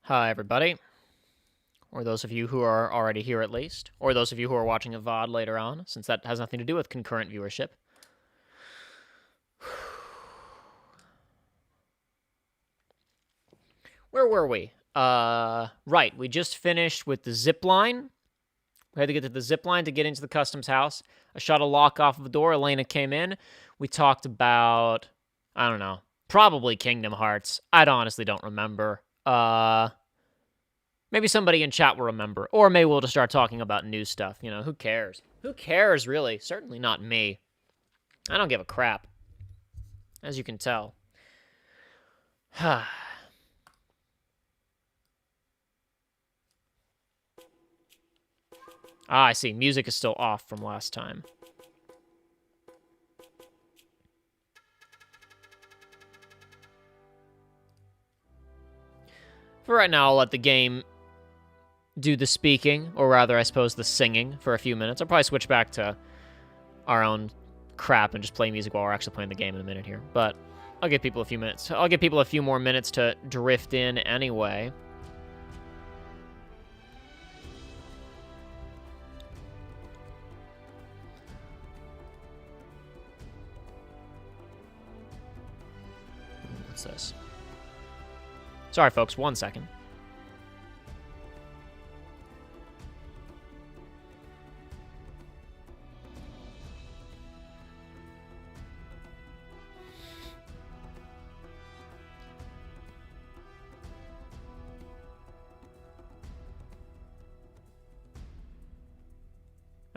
Hi, everybody. Or those of you who are already here at least. Or those of you who are watching a VOD later on, since that has nothing to do with concurrent viewership. Where were we? Right, we just finished with the zip line. We had to get to the zip line to get into the customs house. I shot a lock off of the door. Elena came in. We talked about, I don't know, probably Kingdom Hearts. I honestly don't remember. Maybe somebody in chat will remember. Or maybe we'll just start talking about new stuff. You know, who cares? Who cares, really? Certainly not me. I don't give a crap. As you can tell. I see. Music is still off from last time. For right now, I'll let the game do the speaking, or rather, I suppose, the singing for a few minutes. I'll probably switch back to our own crap and just play music while we're actually playing the game in a minute here. But I'll give people a few minutes. I'll give people a few more minutes to drift in anyway. What's this? Sorry, folks. 1 second.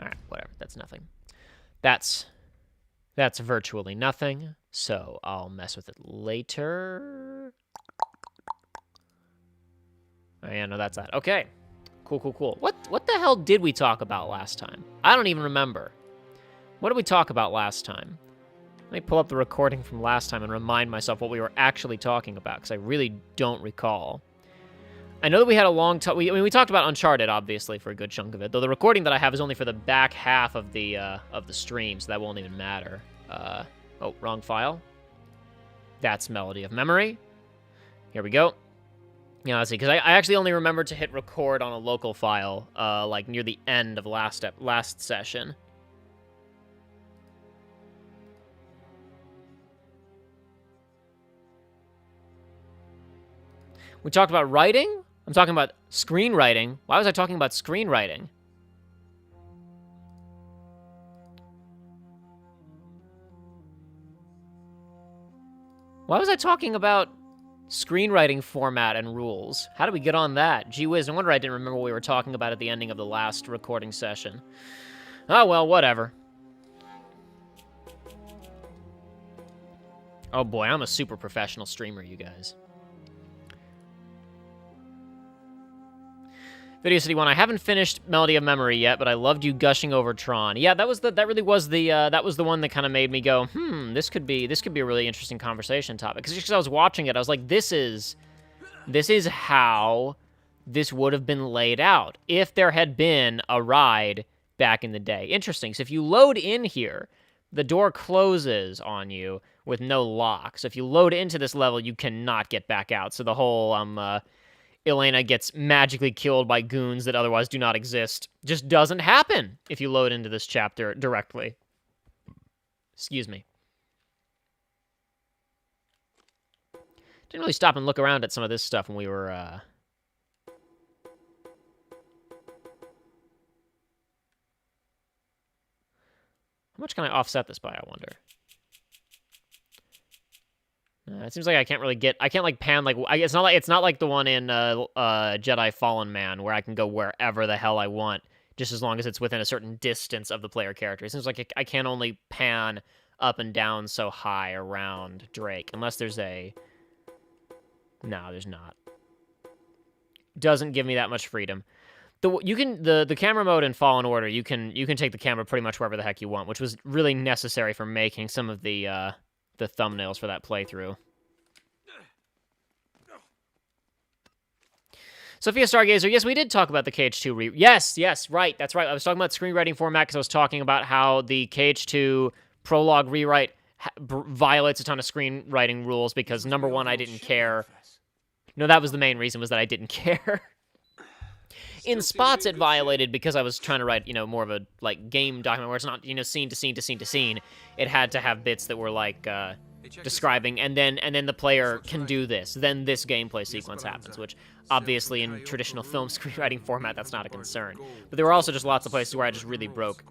Alright, whatever. That's nothing. That's virtually nothing, so I'll mess with it later. Oh, yeah, no, that's that. Okay. Cool. What the hell did we talk about last time? I don't even remember. What did we talk about last time? Let me pull up the recording from last time and remind myself what we were actually talking about, because I really don't recall. I know that we had a long talk. We talked about Uncharted, obviously, for a good chunk of it, though the recording that I have is only for the back half of the stream, so that won't even matter. Oh, wrong file. That's Melody of Memory. Here we go. Yeah, let's see, because I actually only remembered to hit record on a local file, like near the end of last session. We talked about writing? I'm talking about screenwriting. Why was I talking about screenwriting? Why was I talking about screenwriting format and rules? How did we get on that? Gee whiz, no wonder I didn't remember what we were talking about at the ending of the last recording session. Oh, well, whatever. Oh boy, I'm a super professional streamer, you guys. Video City 1, I haven't finished Melody of Memory yet, but I loved you gushing over Tron. Yeah, that really was the one that kind of made me go, this could be a really interesting conversation topic. Because just because I was watching it, I was like, this is how this would have been laid out if there had been a ride back in the day. Interesting. So if you load in here, the door closes on you with no lock. So if you load into this level, you cannot get back out. So the whole Elena gets magically killed by goons that otherwise do not exist just doesn't happen if you load into this chapter directly. Excuse me. Didn't really stop and look around at some of this stuff when we were, How much can I offset this by, I wonder? It seems like I can't like pan like it's not like the one in Jedi Fallen Man where I can go wherever the hell I want just as long as it's within a certain distance of the player character. It seems like I can only pan up and down so high around Drake unless there's a. No, there's not. Doesn't give me that much freedom. The camera mode in Fallen Order, you can take the camera pretty much wherever the heck you want, which was really necessary for making some of the thumbnails for that playthrough. Sophia Stargazer, yes, we did talk about the KH2 Yes, right, that's right. I was talking about screenwriting format because I was talking about how the KH2 prologue rewrite violates a ton of screenwriting rules because, number one, I didn't care No, that was the main reason, was that I didn't care. In spots, it violated because I was trying to write, more of a, like, game document where it's not, scene to scene to scene to scene. It had to have bits that were, like, describing, and then the player can do this. Then this gameplay sequence happens, which, obviously, in traditional film screenwriting format, that's not a concern. But there were also just lots of places where I just really broke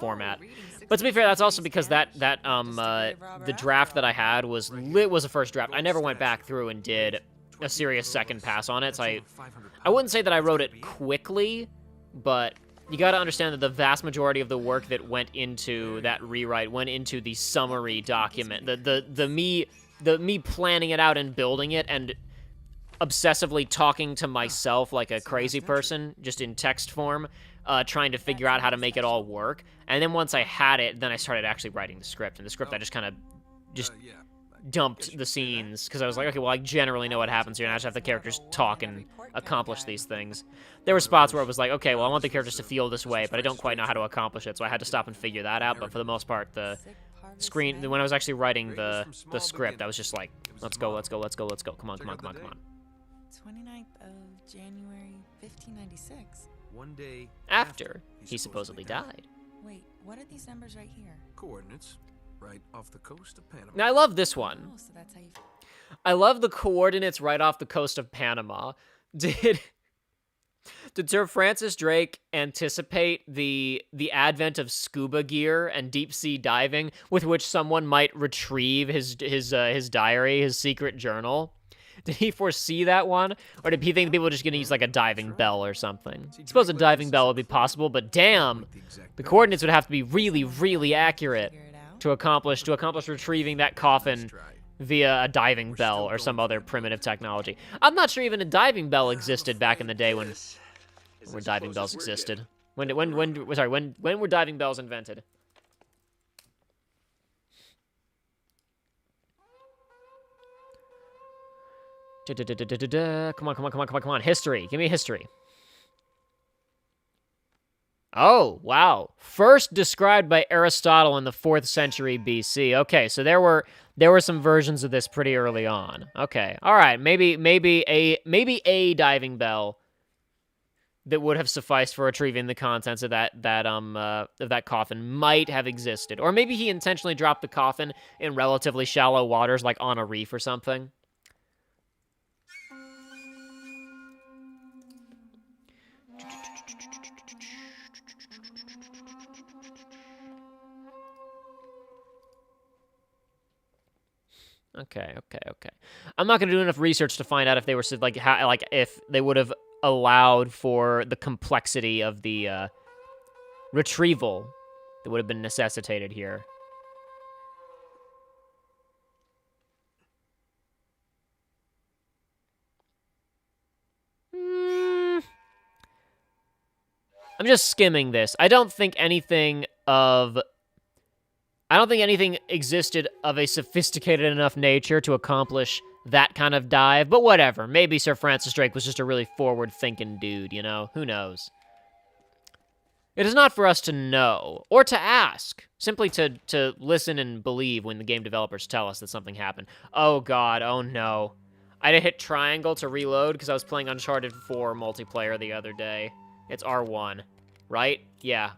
format. But to be fair, that's also because the draft that I had was a first draft. I never went back through and did a serious second pass on it, so I wouldn't say that I wrote it quickly, but you gotta understand that the vast majority of the work that went into that rewrite went into the summary document. The me planning it out and building it and obsessively talking to myself like a crazy person, just in text form, trying to figure out how to make it all work. And then once I had it, then I started actually writing the script. And the script, I just kind of dumped the scenes, because I was like, okay, well, I generally know what happens here, and I just have the characters talk and accomplish these things. There were spots where it was like, okay, well, I want the characters to feel this way, but I don't quite know how to accomplish it, so I had to stop and figure that out. But for the most part, the screen, when I was actually writing the script, I was just like, let's go, let's go, let's go, let's go. Come on, come on, come on, come on. 29th of January, 1596. One day After he supposedly died. Wait, what are these numbers right here? Coordinates, right off the coast of Panama. Now, I love this one. Oh, so that's how you... I love the coordinates right off the coast of Panama. Did Sir Francis Drake anticipate the advent of scuba gear and deep sea diving, with which someone might retrieve his diary, his secret journal? Did he foresee that one? Or did he think people were just going to use, like, a diving bell or something? I suppose a diving bell would be possible, but damn, the coordinates would have to be really, really accurate to accomplish retrieving that coffin via a diving bell or some other primitive technology. I'm not sure even a diving bell existed back in the day when diving bells existed. When were diving bells invented? Come on. History. Give me history. Oh, wow. First described by Aristotle in the 4th century BC. Okay, so there were some versions of this pretty early on. Okay. All right, maybe a diving bell that would have sufficed for retrieving the contents of that coffin might have existed. Or maybe he intentionally dropped the coffin in relatively shallow waters, like on a reef or something. Okay. I'm not gonna do enough research to find out if they were if they would have allowed for the complexity of the retrieval that would have been necessitated here. I'm just skimming this. I don't think anything existed of a sophisticated enough nature to accomplish that kind of dive, but whatever. Maybe Sir Francis Drake was just a really forward-thinking dude, you know? Who knows? It is not for us to know, or to ask. Simply to listen and believe when the game developers tell us that something happened. Oh god, oh no. I had to hit triangle to reload because I was playing Uncharted 4 multiplayer the other day. It's R1, right? Yeah.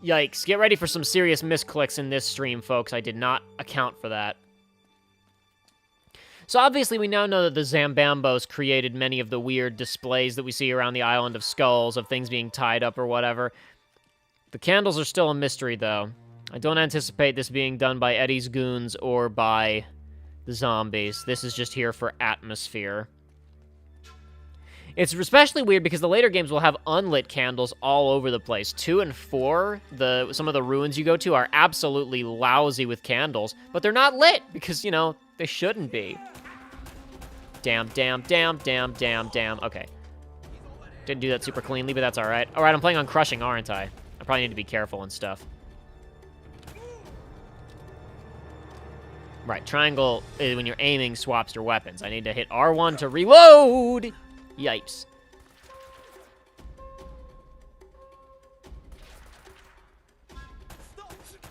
Yikes. Get ready for some serious misclicks in this stream, folks. I did not account for that. So obviously we now know that the Zambambos created many of the weird displays that we see around the Island of Skulls, of things being tied up or whatever. The candles are still a mystery, though. I don't anticipate this being done by Eddie's goons or by the zombies. This is just here for atmosphere. It's especially weird because the later games will have unlit candles all over the place. 2 and 4, some of the ruins you go to are absolutely lousy with candles, but they're not lit because, you know, they shouldn't be. Damn. Okay. Didn't do that super cleanly, but that's alright. Alright, I'm playing on crushing, aren't I? I probably need to be careful and stuff. Right, triangle, when you're aiming, swaps your weapons. I need to hit R1 to reload! Yipes.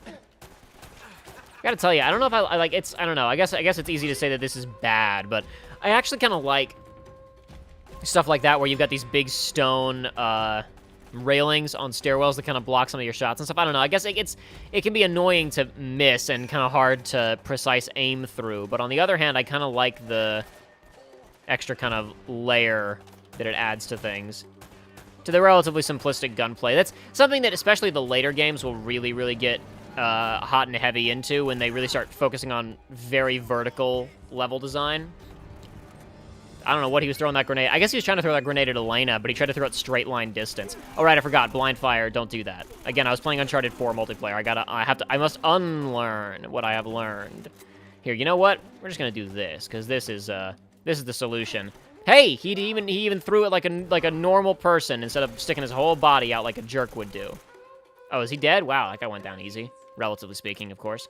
I gotta tell you, I don't know if I like it's. I don't know. I guess it's easy to say that this is bad, but I actually kind of like stuff like that where you've got these big stone railings on stairwells that kind of block some of your shots and stuff. I don't know. I guess it can be annoying to miss and kind of hard to precise aim through. But on the other hand, I kind of like the extra kind of layer that it adds to things. To the relatively simplistic gunplay. That's something that especially the later games will really, really get hot and heavy into when they really start focusing on very vertical level design. I don't know what he was throwing that grenade. I guess he was trying to throw that grenade at Elena, but he tried to throw it straight line distance. All right, I forgot. Blind fire. Don't do that. Again, I was playing Uncharted 4 multiplayer. I must unlearn what I have learned. Here, you know what? We're just gonna do this because this is the solution. Hey, he even threw it like a normal person instead of sticking his whole body out like a jerk would do. Oh, is he dead? Wow, that guy went down easy, relatively speaking, of course.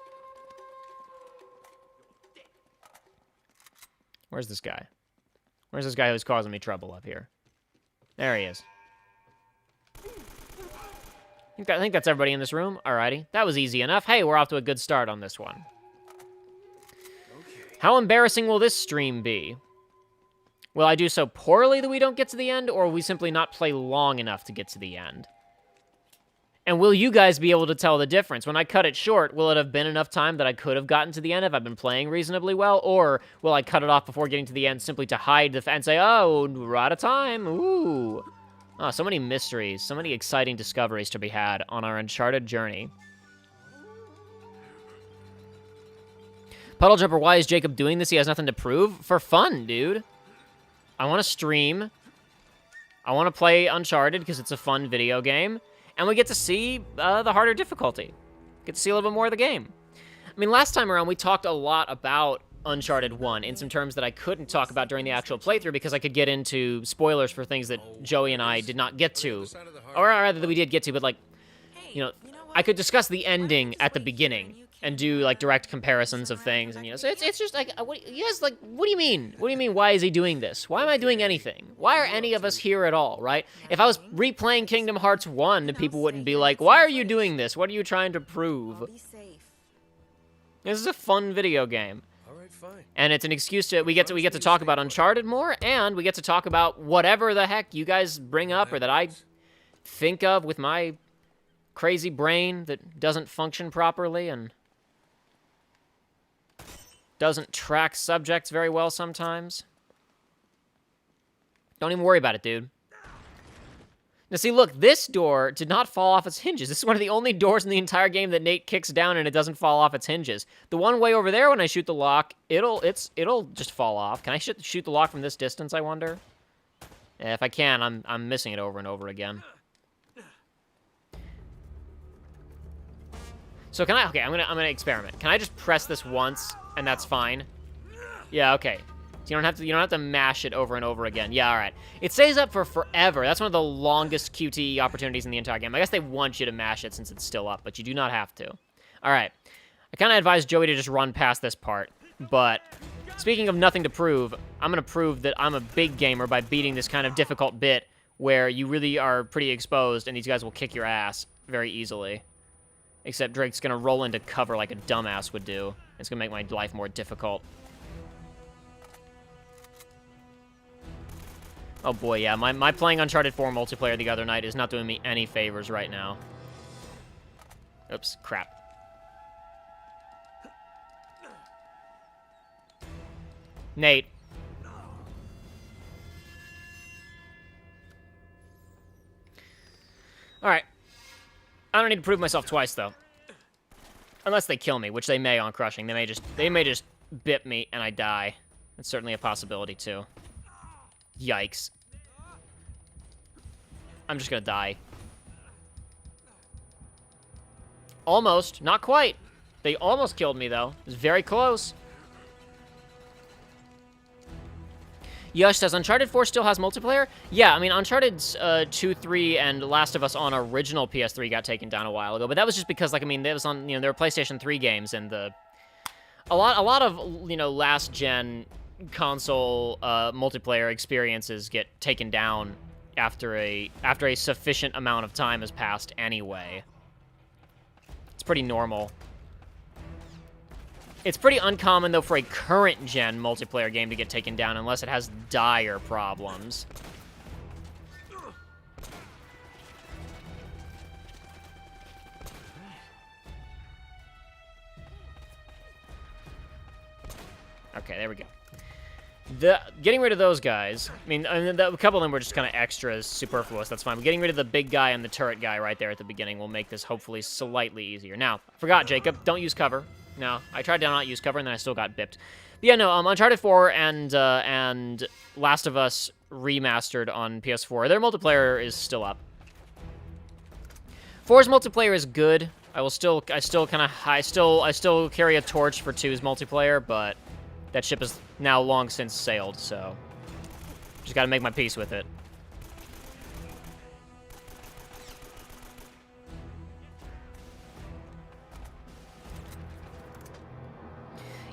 Where's this guy? Where's this guy who's causing me trouble up here? There he is. I think that's everybody in this room. Alrighty. That was easy enough. Hey, we're off to a good start on this one. How embarrassing will this stream be? Will I do so poorly that we don't get to the end, or will we simply not play long enough to get to the end? And will you guys be able to tell the difference? When I cut it short, will it have been enough time that I could have gotten to the end if I've been playing reasonably well? Or will I cut it off before getting to the end simply to hide the and say, oh, we're out of time, ooh. Oh, so many mysteries, so many exciting discoveries to be had on our Uncharted journey. Puddle Jumper, why is Jacob doing this? He has nothing to prove? For fun, dude. I want to stream. I want to play Uncharted because it's a fun video game. And we get to see the harder difficulty. Get to see a little bit more of the game. I mean, last time around, we talked a lot about Uncharted 1 in some terms that I couldn't talk about during the actual playthrough because I could get into spoilers for things that Joey and I did not get to. Or rather, that we did get to, but like, you know, I could discuss the ending at the beginning and do like direct comparisons of things, and you know, so it's just like, you guys like, what do you mean? What do you mean? Why is he doing this? Why am I doing anything? Why are any of us here at all? Right? If I was replaying Kingdom Hearts 1, people wouldn't be like, why are you doing this? What are you trying to prove? Be safe. This is a fun video game, All right, fine. and it's an excuse to we get to talk about Uncharted more, and we get to talk about whatever the heck you guys bring up or that I think of with my crazy brain that doesn't function properly and doesn't track subjects very well sometimes. Don't even worry about it, dude. Now, see, look, this door did not fall off its hinges. This is one of the only doors in the entire game that Nate kicks down and it doesn't fall off its hinges. The one way over there, when I shoot the lock, it'll just fall off. Can I shoot the lock from this distance, I wonder? Yeah, if I can, I'm missing it over and over again. So can I? Okay, I'm gonna experiment. Can I just press this once and that's fine? Yeah, okay. So you don't have to mash it over and over again. Yeah, all right. It stays up for forever. That's one of the longest QTE opportunities in the entire game. I guess they want you to mash it since it's still up, but you do not have to. All right. I kind of advise Joey to just run past this part, but speaking of nothing to prove, I'm gonna prove that I'm a big gamer by beating this kind of difficult bit where you really are pretty exposed and these guys will kick your ass very easily. Except Drake's gonna roll into cover like a dumbass would do. It's gonna make my life more difficult. Oh boy, yeah, my playing Uncharted 4 multiplayer the other night is not doing me any favors right now. Oops, crap. Nate. Alright. I don't need to prove myself twice, though. Unless they kill me, which they may on crushing. They may just bip me and I die. That's certainly a possibility, too. Yikes. I'm just gonna die. Almost. Not quite. They almost killed me, though. It was very close. Yush says, Uncharted 4 still has multiplayer? Yeah, I mean, Uncharted's 2, 3, and Last of Us on original PS3 got taken down a while ago, but that was just because, like, I mean, that was on, you know, there were PlayStation 3 games, and a lot of, you know, last-gen console multiplayer experiences get taken down after a sufficient amount of time has passed anyway. It's pretty normal. It's pretty uncommon, though, for a current-gen multiplayer game to get taken down unless it has dire problems. Okay, there we go. Getting rid of those guys, I mean, a couple of them were just kind of extras, superfluous, that's fine. But getting rid of the big guy and the turret guy right there at the beginning will make this hopefully slightly easier. Now, I forgot, Jacob, don't use cover. No, I tried to not use cover, and then I still got bipped. But yeah, no, Uncharted 4 and Last of Us Remastered on PS4, their multiplayer is still up. 4's multiplayer is good. I still carry a torch for 2's multiplayer, but that ship is now long since sailed, so just gotta make my peace with it.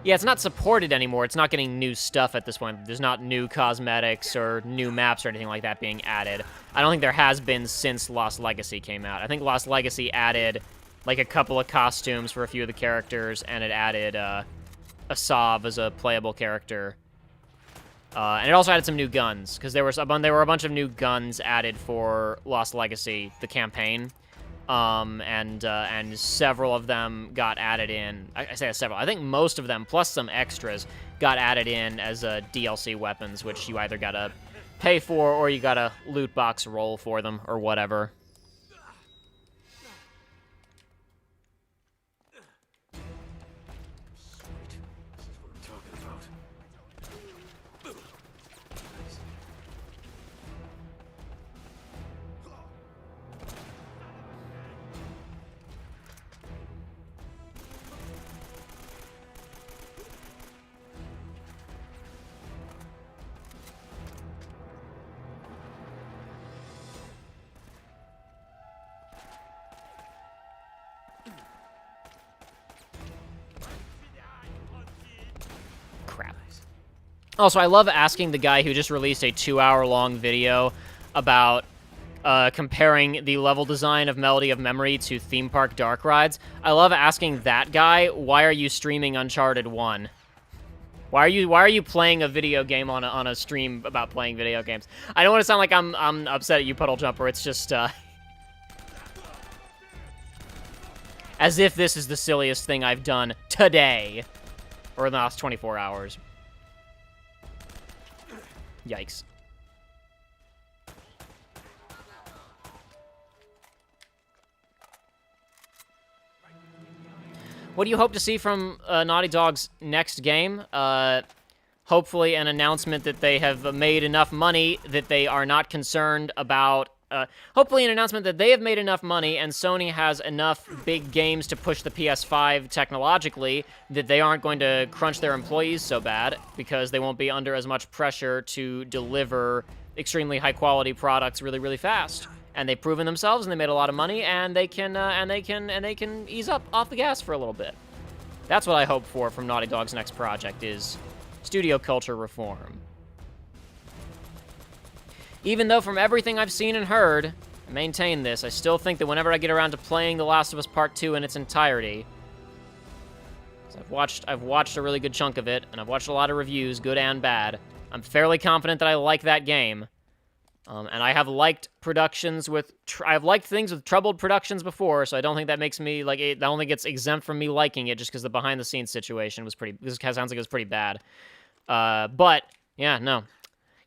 Yeah, it's not supported anymore. It's not getting new stuff at this point. There's not new cosmetics or new maps or anything like that being added. I don't think there has been since Lost Legacy came out. I think Lost Legacy added, like, a couple of costumes for a few of the characters, and it added, Asav as a playable character. And it also added some new guns, because there were a bunch of new guns added for Lost Legacy, the campaign. And several of them got added in. I say several. I think most of them, plus some extras, got added in as DLC weapons, which you either gotta pay for or you gotta loot box roll for them or whatever. Also, I love asking the guy who just released a 2-hour-long video about comparing the level design of Melody of Memory to Theme Park Dark Rides. I love asking that guy, why are you streaming Uncharted 1? Why are you playing a video game on a stream about playing video games? I don't want to sound like I'm upset at you, Puddle Jumper. It's just as if this is the silliest thing I've done today or in the last 24 hours. Yikes. What do you hope to see from Naughty Dog's next game? Hopefully an announcement that they have made enough money that they are not concerned about... hopefully an announcement that they have made enough money and Sony has enough big games to push the PS5 technologically that they aren't going to crunch their employees so bad because they won't be under as much pressure to deliver extremely high-quality products really, really fast. And they've proven themselves, and they made a lot of money, and they can ease up off the gas for a little bit. That's what I hope for from Naughty Dog's next project is studio culture reform. Even though from everything I've seen and heard, I maintain this, I still think that whenever I get around to playing The Last of Us Part 2 in its entirety, 'cause I've watched a really good chunk of it, and I've watched a lot of reviews, good and bad, I'm fairly confident that I like that game. And I have liked productions I've liked things with troubled productions before, so I don't think that makes me, like, I don't think it's exempt from me liking it just because the behind-the-scenes situation was this sounds like it was pretty bad. But, yeah, no.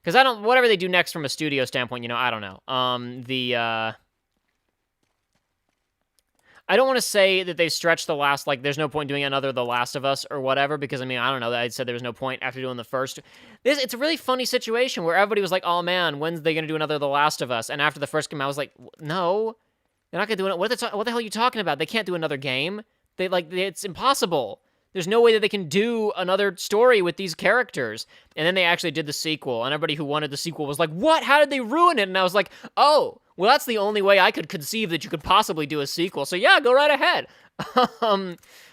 Because whatever they do next from a studio standpoint, you know, I don't know. I don't want to say that they stretched the last, like, there's no point doing another The Last of Us or whatever, because, I mean, I don't know, I said there was no point after doing the first. It's a really funny situation where everybody was like, oh, man, when's they going to do another The Last of Us? And after the first came out, I was like, no, they're not going to do it. What the hell are you talking about? They can't do another game. It's impossible. There's no way that they can do another story with these characters. And then they actually did the sequel, and everybody who wanted the sequel was like, what? How did they ruin it? And I was like, oh, well, that's the only way I could conceive that you could possibly do a sequel. So yeah, go right ahead.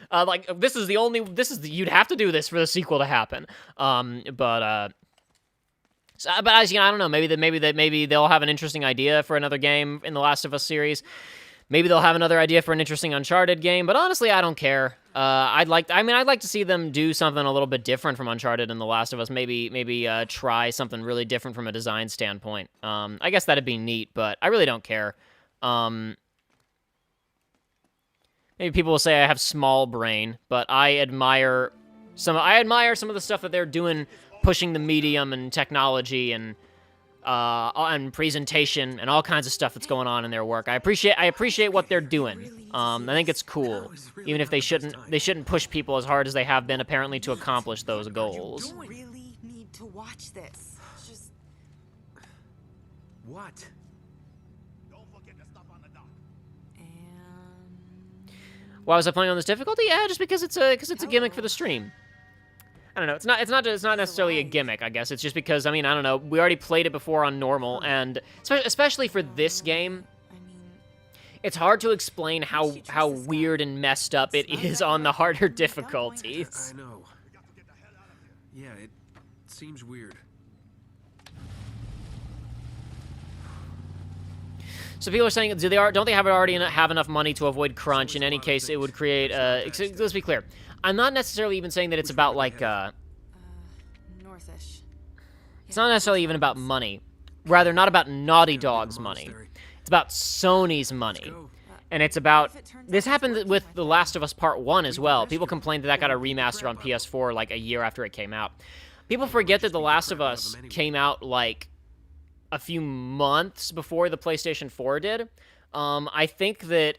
Like, you'd have to do this for the sequel to happen. But as you know, I don't know, maybe they'll have an interesting idea for another game in the Last of Us series. Maybe they'll have another idea for an interesting Uncharted game, but honestly, I don't care. I'd like to see them do something a little bit different from Uncharted and The Last of Us. Maybe try something really different from a design standpoint. I guess that'd be neat, but I really don't care. Maybe people will say I have small brain, but I admire some of the stuff that they're doing, pushing the medium and technology and presentation and all kinds of stuff that's going on in their work. I appreciate what they're doing. I think it's cool, even if they shouldn't push people as hard as they have been apparently to accomplish those goals. You really need to watch this. Just What? and Why was I playing on this difficulty? Yeah, just because it's a gimmick for the stream. I don't know. It's not necessarily a gimmick, I guess. It's just because, I mean, I don't know. We already played it before on normal, and especially for this game, I mean, it's hard to explain how weird and messed up it is on the harder difficulties. I know. Yeah, it seems weird. So people are saying, don't they have enough money to avoid crunch? In any case, it would create. Let's be clear. I'm not necessarily even saying that it's about like. northish. It's not necessarily even about money. Rather, not about Naughty Dog's money. It's about Sony's money. And it's about... This happened with The Last of Us Part 1 as well. People complained that got a remaster on PS4 like a year after it came out. People forget that The Last of Us came out like a few months before the PlayStation 4 did. I think that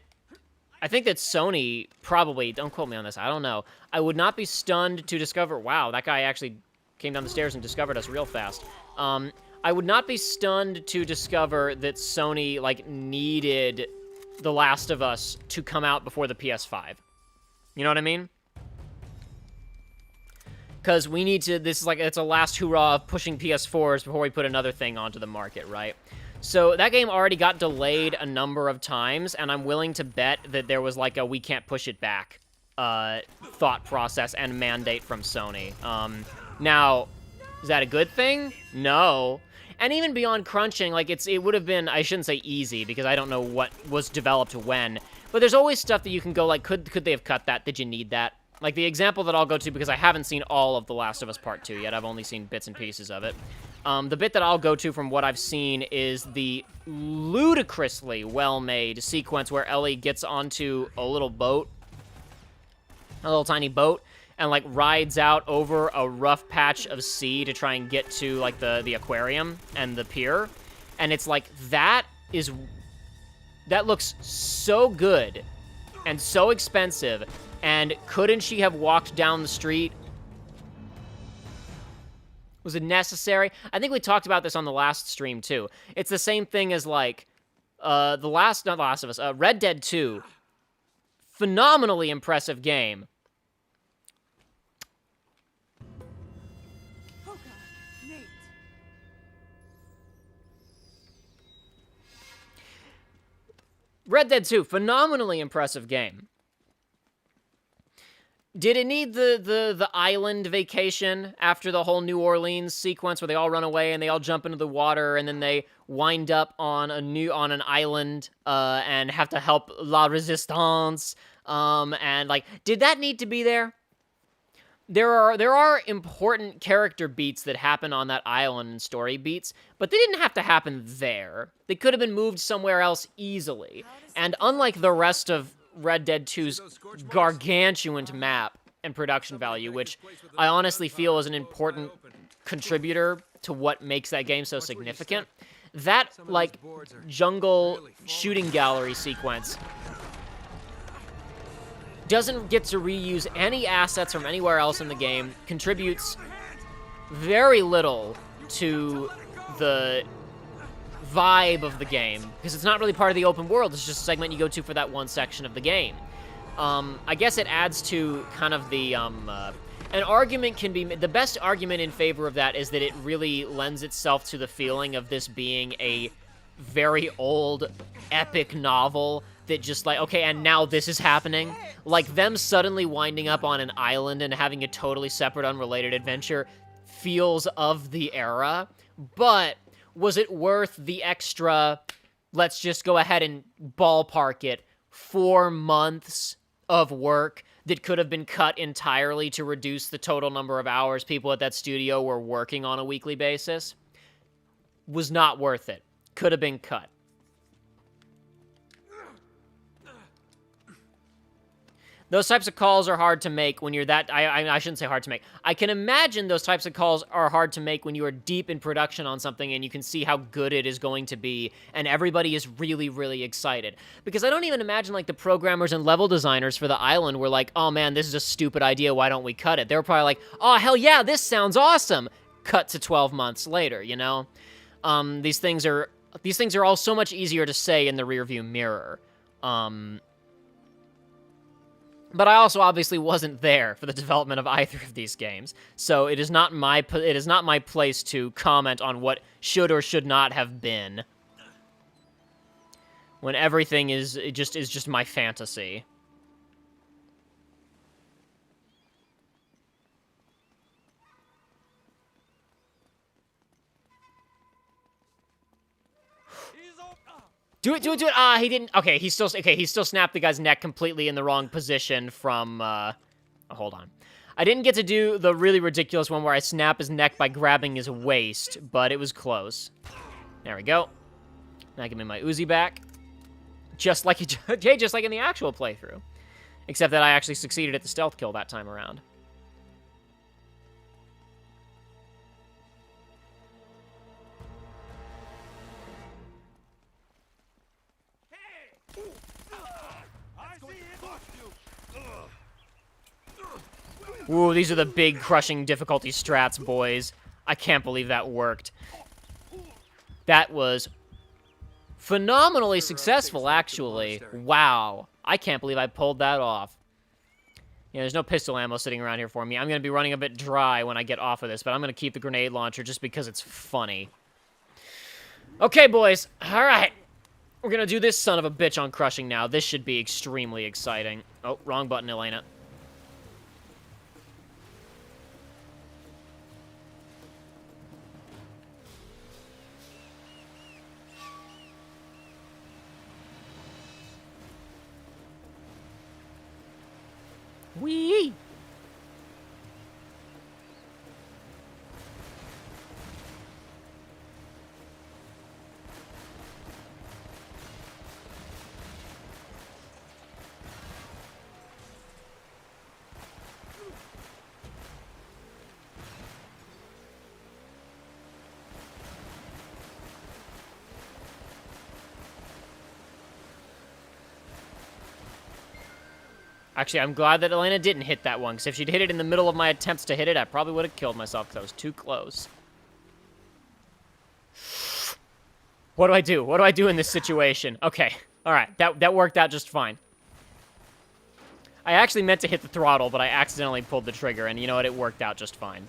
Sony probably... Don't quote me on this. I don't know. I would not be stunned to discover... Wow, that guy actually came down the stairs and discovered us real fast. I would not be stunned to discover that Sony, like, needed The Last of Us to come out before the PS5. You know what I mean? Because we need to... This is like... It's a last hurrah of pushing PS4s before we put another thing onto the market, right? So that game already got delayed a number of times, and I'm willing to bet that there was like a we can't push it back thought process and mandate from Sony. Now, is that a good thing? No. And even beyond crunching, like it would have been, I shouldn't say easy, because I don't know what was developed when, but there's always stuff that you can go like, could they have cut that? Did you need that? Like the example that I'll go to, because I haven't seen all of The Last of Us Part 2 yet, I've only seen bits and pieces of it. The bit that I'll go to from what I've seen is the ludicrously well-made sequence where Ellie gets onto a little boat, a little tiny boat, and like rides out over a rough patch of sea to try and get to like the aquarium and the pier. And it's like, that looks so good and so expensive. And couldn't she have walked down the street? Was it necessary? I think we talked about this on the last stream too. It's the same thing as like not The Last of Us, Red Dead 2. Phenomenally impressive game. oh god, Nate. Red Dead 2, phenomenally impressive game. Did it need the island vacation after the whole New Orleans sequence where they all run away and they all jump into the water and then they wind up on an island and have to help La Resistance? And like, did that need to be there? There are important character beats that happen on that island and story beats, but they didn't have to happen there. They could have been moved somewhere else easily. And unlike the rest of Red Dead 2's gargantuan map and production value, which I honestly feel is an important contributor to what makes that game so significant, that, like, jungle shooting gallery sequence doesn't get to reuse any assets from anywhere else in the game, contributes very little to the vibe of the game, because it's not really part of the open world. It's just a segment you go to for that one section of the game. I guess it adds to kind of the, an argument can be, the best argument in favor of that is that it really lends itself to the feeling of this being a very old, epic novel that just like, okay, and now this is happening. Like, them suddenly winding up on an island and having a totally separate, unrelated adventure feels of the era, but was it worth the extra, let's just go ahead and ballpark it, 4 months of work that could have been cut entirely to reduce the total number of hours people at that studio were working on a weekly basis, was not worth it. Could have been cut. Those types of calls are hard to make when you're that... I shouldn't say hard to make. I can imagine those types of calls are hard to make when you are deep in production on something and you can see how good it is going to be, and everybody is really, really excited. Because I don't even imagine, like, the programmers and level designers for the island were like, oh, man, this is a stupid idea, why don't we cut it? They were probably like, oh, hell yeah, this sounds awesome! Cut to 12 months later, you know? These things are all so much easier to say in the rearview mirror. But I also obviously wasn't there for the development of either of these games, so it is not my place to comment on what should or should not have been. When everything is just my fantasy. Do it. Ah, he didn't. Okay, he still snapped the guy's neck completely in the wrong position from, hold on. I didn't get to do the really ridiculous one where I snap his neck by grabbing his waist, but it was close. There we go. Now give me my Uzi back. Just like in the actual playthrough. Except that I actually succeeded at the stealth kill that time around. Ooh, these are the big crushing difficulty strats, boys. I can't believe that worked. That was phenomenally successful, actually. Wow. I can't believe I pulled that off. Yeah, there's no pistol ammo sitting around here for me. I'm going to be running a bit dry when I get off of this, but I'm going to keep the grenade launcher just because it's funny. Okay, boys. All right. We're going to do this son of a bitch on crushing now. This should be extremely exciting. Oh, wrong button, Elena. Whee! Actually, I'm glad that Elena didn't hit that one, because if she'd hit it in the middle of my attempts to hit it, I probably would have killed myself, because I was too close. What do I do? What do I do in this situation? Okay, alright, that worked out just fine. I actually meant to hit the throttle, but I accidentally pulled the trigger, and you know what? It worked out just fine.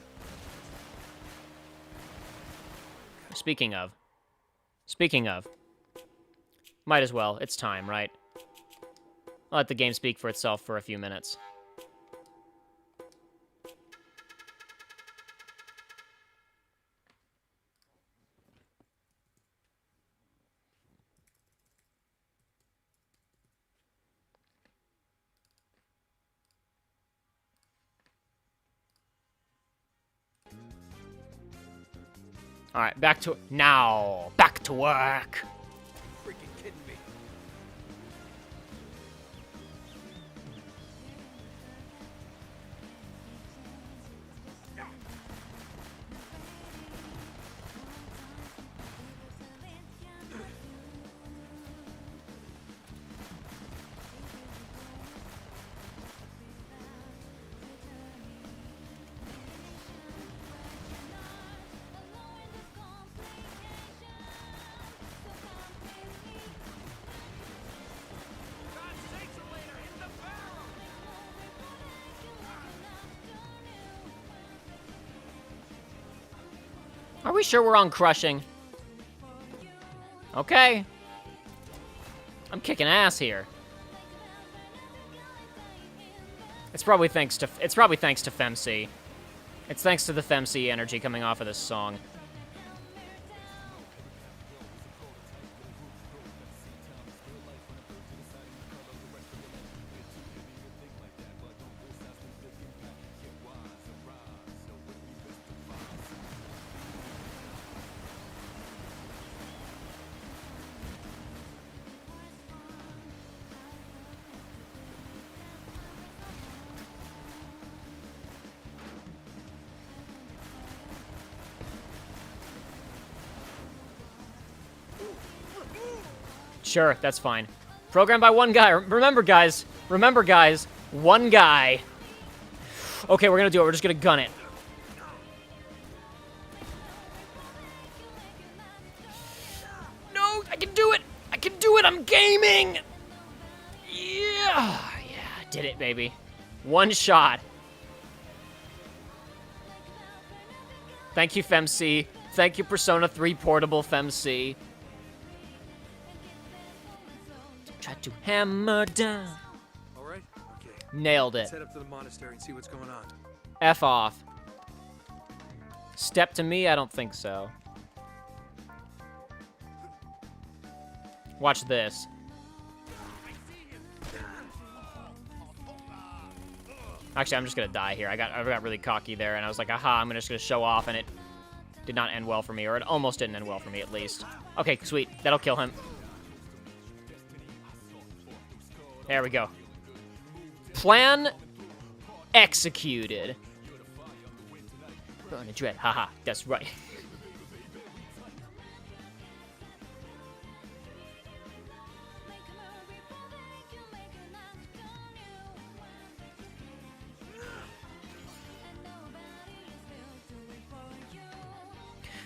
Speaking of. Might as well. It's time, right? I'll let the game speak for itself for a few minutes. Alright, back to work. Freaking kidding me. Are we sure we're on crushing? Okay. I'm kicking ass here. It's probably thanks to FemC. It's thanks to the FemC energy coming off of this song. Sure, that's fine. Programmed by one guy. Remember, guys. One guy. Okay, we're gonna do it. We're just gonna gun it. No, I can do it. I can do it. I'm gaming. Yeah, did it, baby. One shot. Thank you, FemC. Thank you, Persona 3 Portable FemC. Try to hammer down. All right. Okay. Nailed it. Let's head up to the monastery and see what's going on. F off. Step to me? I don't think so. Watch this. Actually, I'm just gonna die here. I got really cocky there, and I was like, aha, I'm just gonna show off, and it did not end well for me, or it almost didn't end well for me, at least. Okay, sweet. That'll kill him. There we go. Plan executed. Burn a dread. Haha, that's right.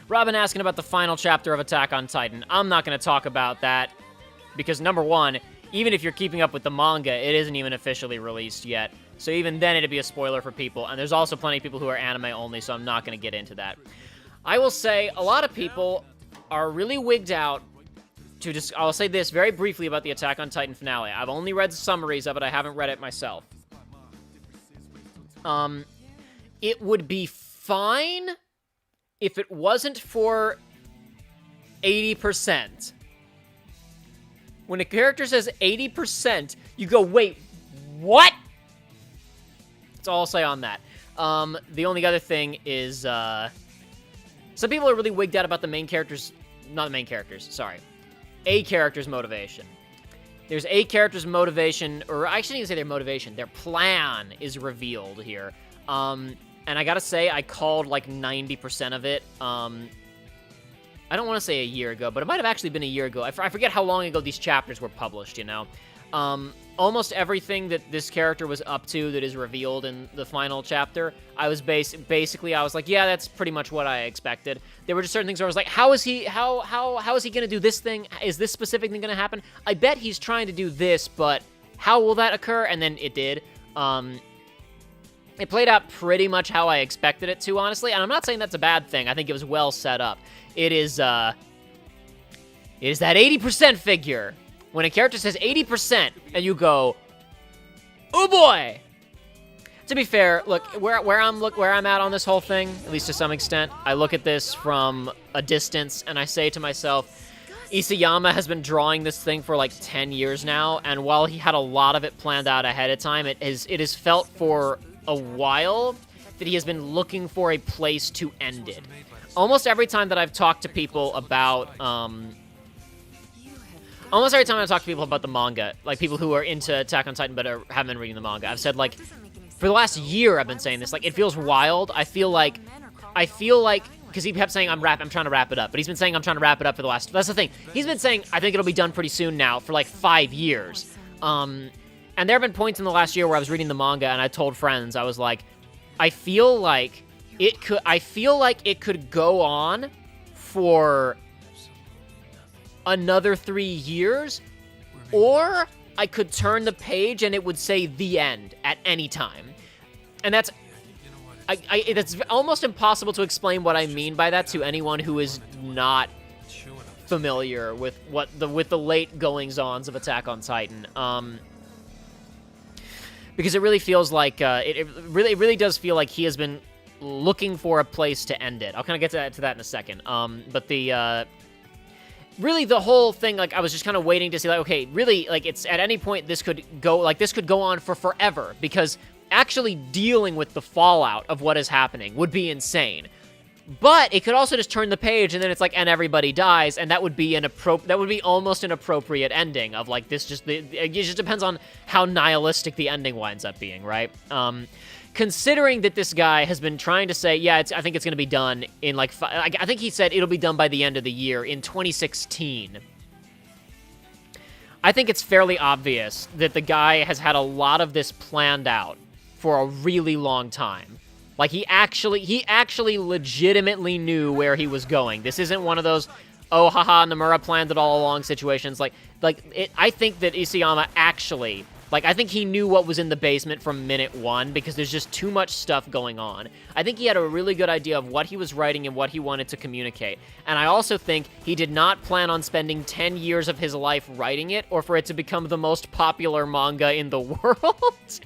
Robin asking about the final chapter of Attack on Titan. I'm not going to talk about that because, number one, even if you're keeping up with the manga, it isn't even officially released yet. So even then, it'd be a spoiler for people. And there's also plenty of people who are anime only, so I'm not going to get into that. I will say a lot of people are really wigged out to just... I'll say this very briefly about the Attack on Titan finale. I've only read summaries of it. I haven't read it myself. It would be fine if it wasn't for 80%. When a character says 80%, you go, wait, what? That's all I'll say on that. The only other thing is, some people are really wigged out about the main character's, not the main characters, sorry. A character's motivation. There's a character's motivation, or I shouldn't even say their motivation, their plan is revealed here. And I gotta say, I called like 90% of it. I don't want to say a year ago, but it might have actually been a year ago. I forget how long ago these chapters were published, you know? Almost everything that this character was up to that is revealed in the final chapter, I was basically, I was like, yeah, that's pretty much what I expected. There were just certain things where I was like, how is he gonna do this thing? Is this specific thing gonna happen? I bet he's trying to do this, but how will that occur? And then it did. It played out pretty much how I expected it to, honestly, and I'm not saying that's a bad thing. I think it was well set up. It is that 80% figure. When a character says 80%, and you go, oh boy! To be fair, look, where I'm at on this whole thing, at least to some extent, I look at this from a distance, and I say to myself, Isayama has been drawing this thing for like 10 years now, and while he had a lot of it planned out ahead of time, it is felt for a while that he has been looking for a place to end it. Almost every time that I've talked to people about, the manga, like people who are into Attack on Titan but haven't been reading the manga, I've said, like, for the last year I've been saying this, like, it feels wild. I feel like, because he kept saying I'm trying to wrap it up, but he's been saying I'm trying to wrap it up for the last, that's the thing. He's been saying, I think it'll be done pretty soon now for like 5 years. And there have been points in the last year where I was reading the manga and I told friends, I was like, I feel like it could go on for another 3 years, or I could turn the page and it would say the end at any time. And that's it's almost impossible to explain what I mean by that to anyone who is not familiar with with the late goings-ons of Attack on Titan. Because it really feels like it really does feel like he has been looking for a place to end it. I'll kind of get to that in a second. But the really the whole thing, like, I was just kind of waiting to see, like, okay, really, like, it's at any point this could go on for forever, because actually dealing with the fallout of what is happening would be insane. But it could also just turn the page and then it's like, and everybody dies, and that would be almost an appropriate ending of, like, this it just depends on how nihilistic the ending winds up being, right? Considering that this guy has been trying to say, yeah, I think it's going to be done in, like, I think he said it'll be done by the end of the year in 2016. I think it's fairly obvious that the guy has had a lot of this planned out for a really long time. Like, he actually legitimately knew where he was going. This isn't one of those, oh, haha, Nomura planned it all along situations. I think that Isayama actually, I think he knew what was in the basement from minute one because there's just too much stuff going on. I think he had a really good idea of what he was writing and what he wanted to communicate. And I also think he did not plan on spending 10 years of his life writing it or for it to become the most popular manga in the world.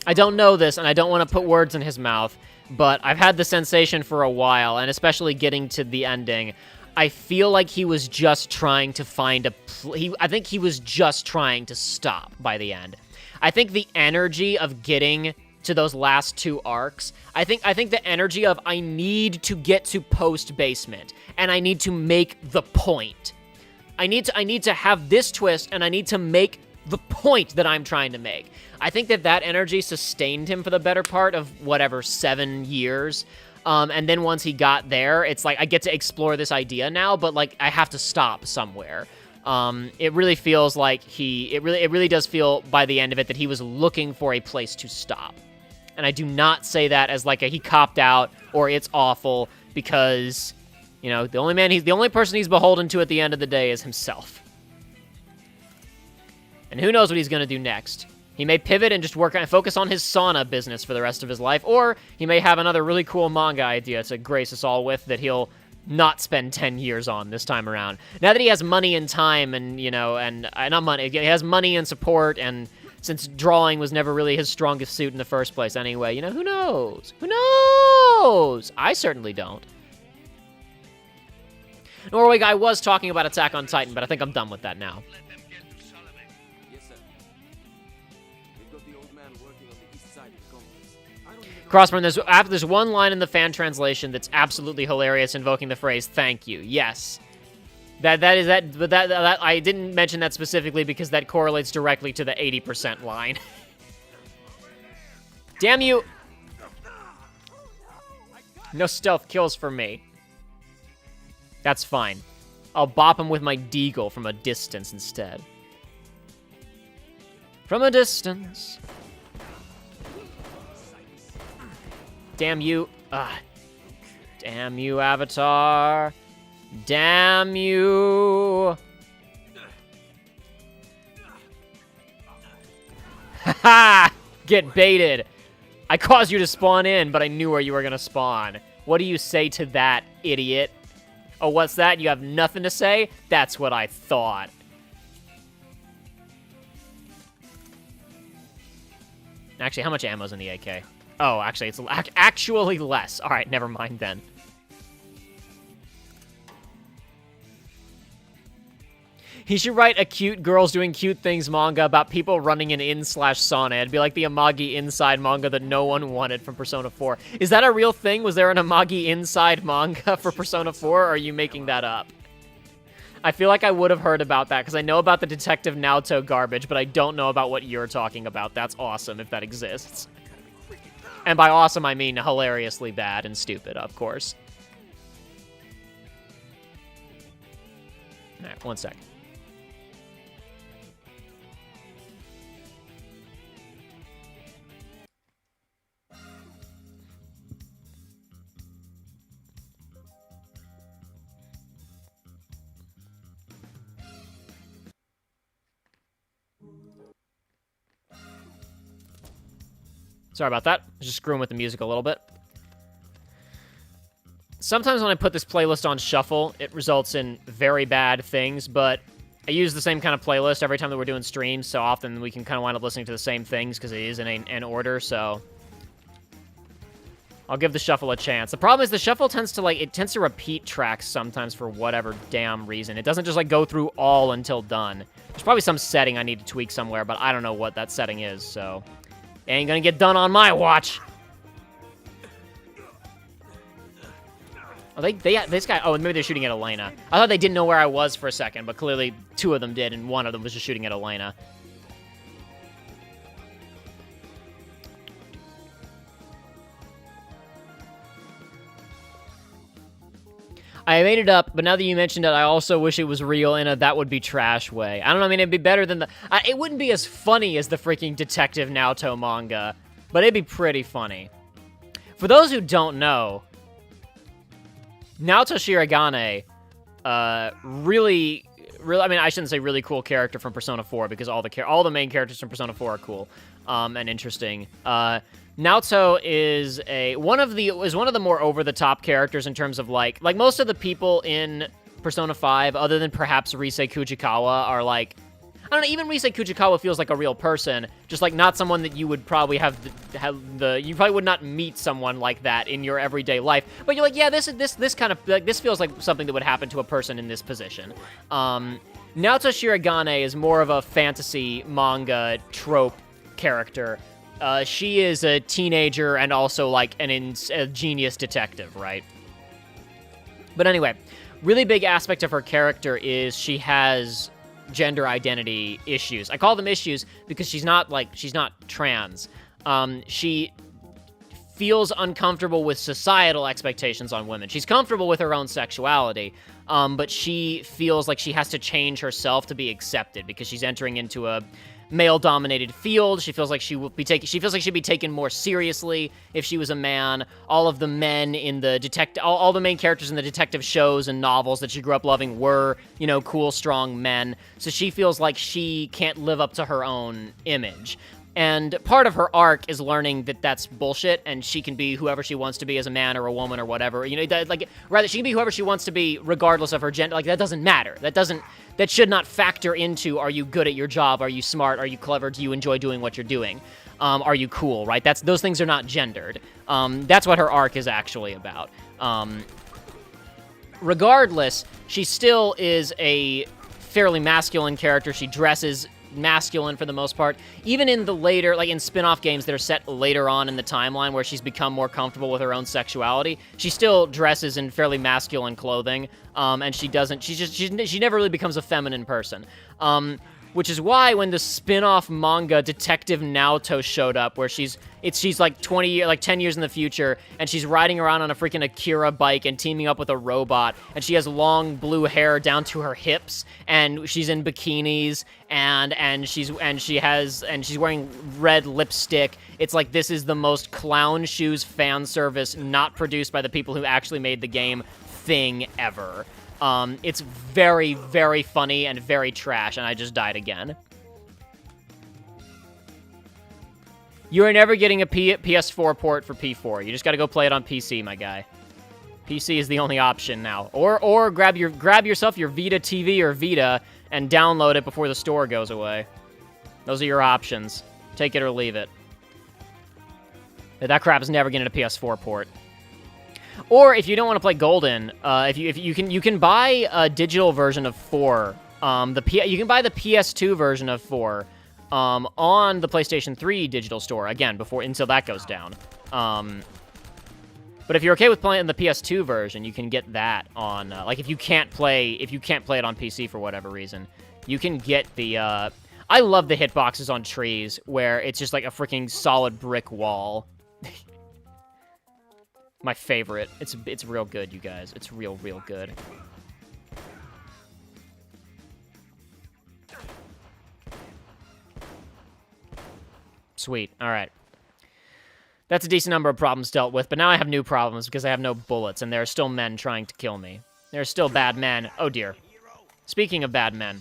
I don't know this, and I don't want to put words in his mouth, but I've had the sensation for a while, and especially getting to the ending, I feel like he was just trying to find I think he was just trying to stop by the end. I think the energy of getting to those last 2 arcs, I think the energy of I need to get to post-basement, and I need to make the point. I need to have this twist, and I need to make the point that I'm trying to make. I think that energy sustained him for the better part of, 7 years. And then once he got there, it's like, I get to explore this idea now, but, I have to stop somewhere. It really feels like it really does feel by the end of it that he was looking for a place to stop. And I do not say that as, he copped out or it's awful because, the only person he's beholden to at the end of the day is himself. And who knows what he's going to do next. He may pivot and just focus on his sauna business for the rest of his life, or he may have another really cool manga idea to grace us all with that he'll not spend 10 years on this time around. Now that he has money and time and, not money, he has money and support, and since drawing was never really his strongest suit in the first place anyway, who knows? Who knows? I certainly don't. Norway guy was talking about Attack on Titan, but I think I'm done with that now. Crossburn, there's one line in the fan translation that's absolutely hilarious, invoking the phrase "thank you." Yes, but I didn't mention that specifically because that correlates directly to the 80% line. Damn you! No stealth kills for me. That's fine. I'll bop him with my deagle from a distance instead. From a distance. Damn you. Damn you, Avatar. Damn you. Haha! Get baited. I caused you to spawn in, but I knew where you were going to spawn. What do you say to that, idiot? Oh, what's that? You have nothing to say? That's what I thought. Actually, how much ammo's in the AK? Oh, actually, it's actually less. All right, never mind then. He should write a cute girls doing cute things manga about people running an in/sauna. It'd be like the Amagi Inside manga that no one wanted from Persona 4. Is that a real thing? Was there an Amagi Inside manga for Persona 4, or are you making that up? I feel like I would have heard about that, because I know about the Detective Naoto garbage, but I don't know about what you're talking about. That's awesome, if that exists. And by awesome, I mean hilariously bad and stupid, of course. Alright, one sec. Sorry about that. I was just screwing with the music a little bit. Sometimes when I put this playlist on shuffle, it results in very bad things, but I use the same kind of playlist every time that we're doing streams, so often we can kind of wind up listening to the same things because it is in an order, so I'll give the shuffle a chance. The problem is the shuffle tends to repeat tracks sometimes for whatever damn reason. It doesn't just go through all until done. There's probably some setting I need to tweak somewhere, but I don't know what that setting is, so ain't gonna get done on my watch. Oh, this guy, oh, maybe they're shooting at Elena. I thought they didn't know where I was for a second, but clearly 2 of them did, and 1 of them was just shooting at Elena. I made it up, but now that you mentioned it, I also wish it was real in a that would be trash way. I don't know, I mean, it'd be better than it wouldn't be as funny as the freaking Detective Naoto manga, but it'd be pretty funny. For those who don't know, Naoto Shiragane, really, I mean, I shouldn't say really cool character from Persona 4, because all the main characters from Persona 4 are cool, and interesting. Naoto is one of the more over-the-top characters in terms of, like most of the people in Persona 5, other than perhaps Rise Kujikawa, are, like, I don't know, even Rise Kujikawa feels like a real person, just, like, not someone that you would probably you probably would not meet someone like that in your everyday life, but you're like, yeah, this kind of, like, this feels like something that would happen to a person in this position. Naoto Shiragane is more of a fantasy manga trope character. She is a teenager and also, like, a genius detective, right? But anyway, really big aspect of her character is she has gender identity issues. I call them issues because she's not trans. She feels uncomfortable with societal expectations on women. She's comfortable with her own sexuality, but she feels like she has to change herself to be accepted because she's entering into a male-dominated field. She feels like she'd be taken more seriously if she was a man. All of the men in the all the main characters in the detective shows and novels that she grew up loving were, cool, strong men. So she feels like she can't live up to her own image. And part of her arc is learning that that's bullshit, and she can be whoever she wants to be as a man or a woman or whatever. Rather, she can be whoever she wants to be regardless of her gender. Like, that doesn't matter. That should not factor into, are you good at your job? Are you smart? Are you clever? Do you enjoy doing what you're doing? Are you cool, right? Those things are not gendered. That's what her arc is actually about. Regardless, she still is a fairly masculine character. She dresses masculine for the most part. Even in the later, like in spin-off games that are set later on in the timeline where she's become more comfortable with her own sexuality, she still dresses in fairly masculine clothing, and she never really becomes a feminine person. Which is why when the spin-off manga Detective Naoto showed up, where she's like 10 years in the future, and she's riding around on a freaking Akira bike and teaming up with a robot, and she has long blue hair down to her hips, and she's in bikinis, and she's wearing red lipstick. It's like, this is the most clown shoes fan service not produced by the people who actually made the game thing ever. It's very, very funny and very trash, and I just died again. You are never getting a PS4 port for P4. You just gotta go play it on PC, my guy. PC is the only option now. Or grab yourself your Vita TV or Vita and download it before the store goes away. Those are your options. Take it or leave it. That crap is never getting a PS4 port. Or if you don't want to play Golden, you can buy a digital version of 4. You can buy the PS2 version of 4 on the PlayStation 3 digital store until that goes down. But if you're okay with playing the PS2 version, you can get that on if you can't play it on PC for whatever reason, you can get the I love the hitboxes on trees where it's just like a freaking solid brick wall. My favorite. It's real good, you guys. It's real good. Sweet. All right. That's a decent number of problems dealt with, but now I have new problems because I have no bullets, and there are still men trying to kill me. There are still bad men. Oh, dear. Speaking of bad men.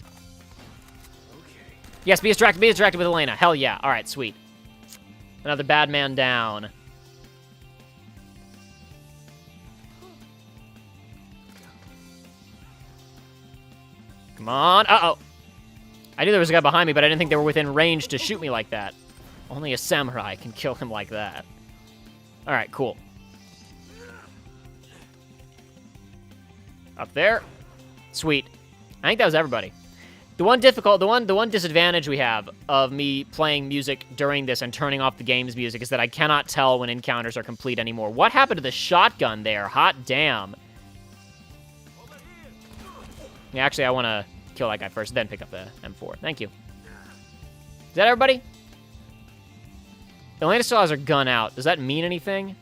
Yes, be distracted with Elena. Hell yeah. All right, sweet. Another bad man down. Come on. Uh-oh. I knew there was a guy behind me, but I didn't think they were within range to shoot me like that. Only a samurai can kill him like that. All right, cool. Up there. Sweet. I think that was everybody. The one disadvantage we have of me playing music during this and turning off the game's music is that I cannot tell when encounters are complete anymore. What happened to the shotgun there? Hot damn. Yeah, actually, I want to kill that guy first, then pick up the M4. Thank you. Is that everybody? Elena still has her gun out. Does that mean anything?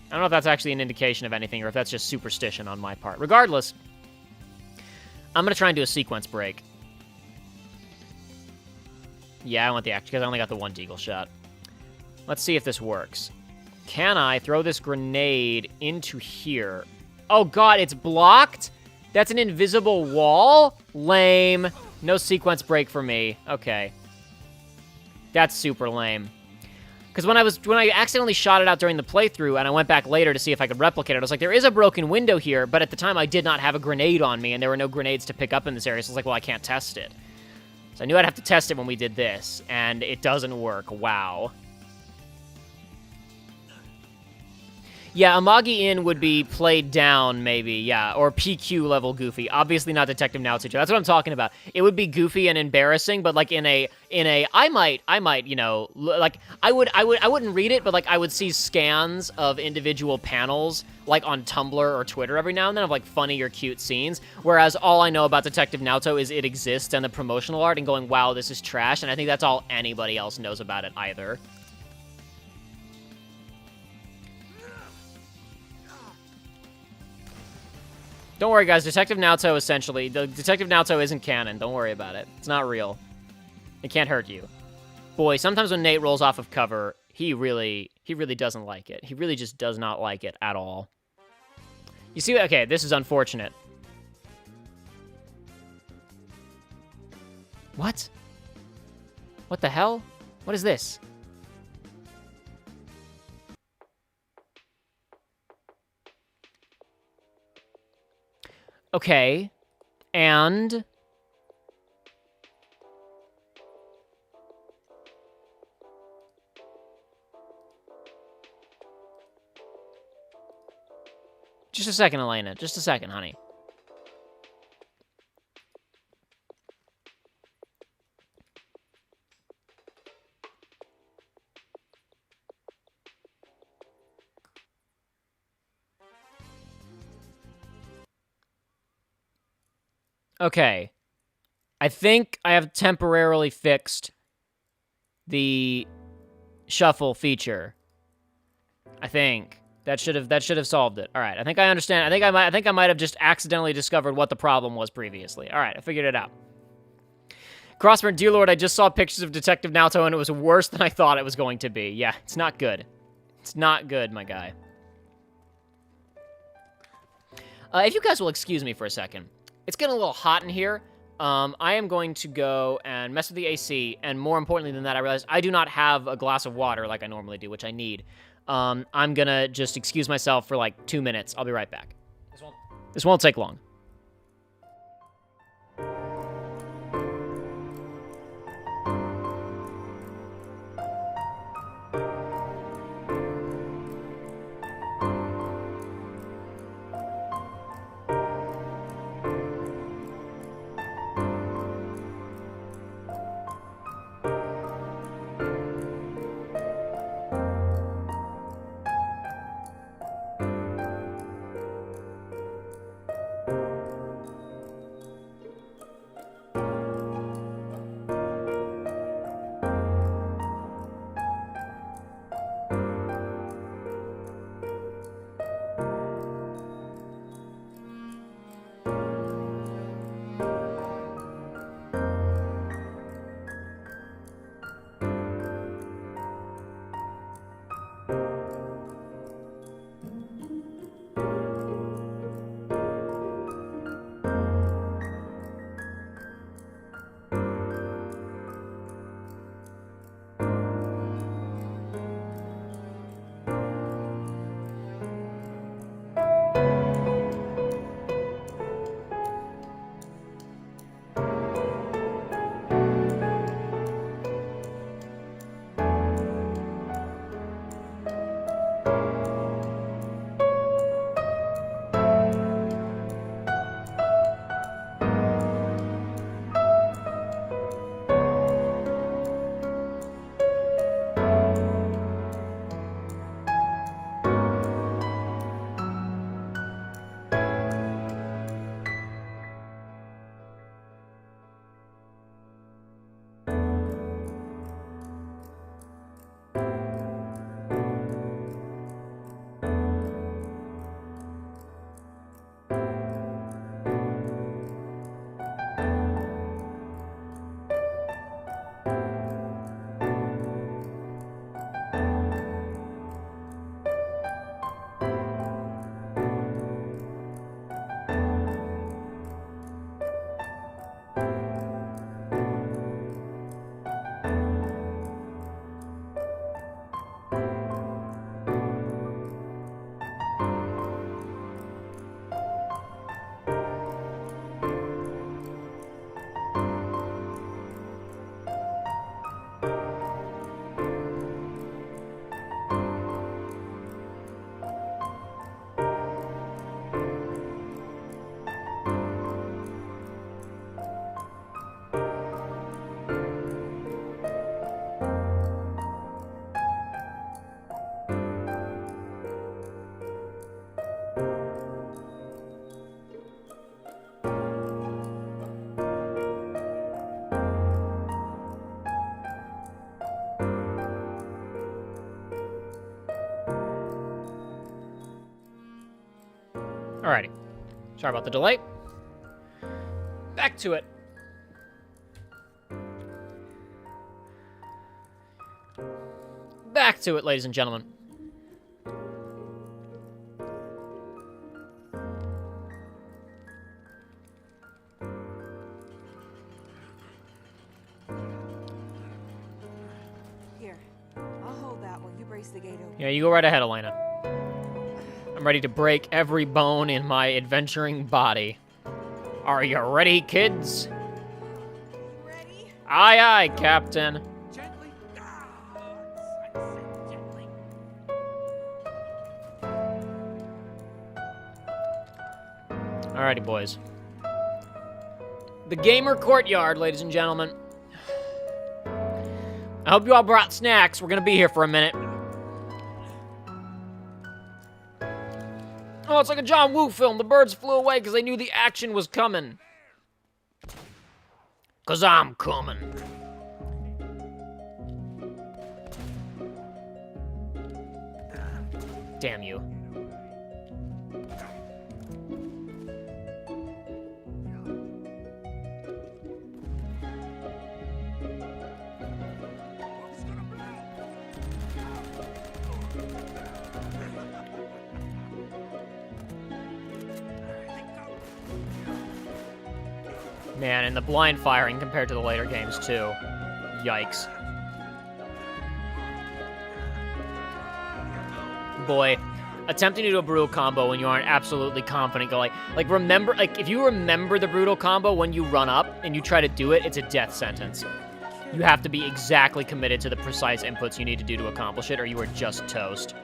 I don't know if that's actually an indication of anything or if that's just superstition on my part. Regardless, I'm going to try and do a sequence break. Yeah, I want the action because I only got the one deagle shot. Let's see if this works. Can I throw this grenade into here? Oh, God, it's blocked? That's an invisible wall? Lame. No sequence break for me. Okay. That's super lame. Because when I accidentally shot it out during the playthrough and I went back later to see if I could replicate it, I was like, there is a broken window here, but at the time I did not have a grenade on me and there were no grenades to pick up in this area, so I was like, well, I can't test it. So I knew I'd have to test it when we did this, and it doesn't work. Wow. Yeah, Amagi-in would be played down, maybe, yeah, or PQ level goofy. Obviously not Detective Naotsuchi. That's what I'm talking about. It would be goofy and embarrassing, but like in a, I might, you know, like I wouldn't read it, but like I would see scans of individual panels, like on Tumblr or Twitter every now and then of like funny or cute scenes. Whereas all I know about Detective Naoto is it exists and the promotional art and going, wow, this is trash. And I think that's all anybody else knows about it either. Don't worry, guys. Detective Naoto, essentially, the Detective Naoto isn't canon. Don't worry about it. It's not real. It can't hurt you. Boy, sometimes when Nate rolls off of cover, he really doesn't like it. He really just does not like it at all. You see, okay, this is unfortunate. What? What the hell? What is this? Okay, and... Just a second, Elena. Just a second, honey. Okay. I think I have temporarily fixed the shuffle feature. I think that should have solved it. All right. I think I understand. I think I might have just accidentally discovered what the problem was previously. All right, I figured it out. Crossburn, dear Lord, I just saw pictures of Detective Naoto and it was worse than I thought it was going to be. Yeah, it's not good. It's not good, my guy. If you guys will excuse me for a second. It's getting a little hot in here. I am going to go and mess with the AC, and more importantly than that, I realized I do not have a glass of water like I normally do, which I need. I'm gonna just excuse myself for like 2 minutes. I'll be right back. This won't take long. Sorry about the delay. Back to it. Back to it, ladies and gentlemen. Here, I'll hold that while you brace the gate open. Yeah, you go right ahead, Elena. I'm ready to break every bone in my adventuring body. Are you ready, kids? Ready? Aye, aye, Captain. Gently. I said gently. Alrighty, boys. The gamer courtyard, ladies and gentlemen. I hope you all brought snacks. We're gonna be here for a minute. Oh, it's like a John Woo film. The birds flew away because they knew the action was coming. 'Cause I'm coming. Damn you. Man, and the blind firing compared to the later games, too. Yikes. Boy, attempting to do a brutal combo when you aren't absolutely confident, go like remember, like, if you remember the brutal combo when you run up and you try to do it, it's a death sentence. You have to be exactly committed to the precise inputs you need to do to accomplish it, or you are just toast.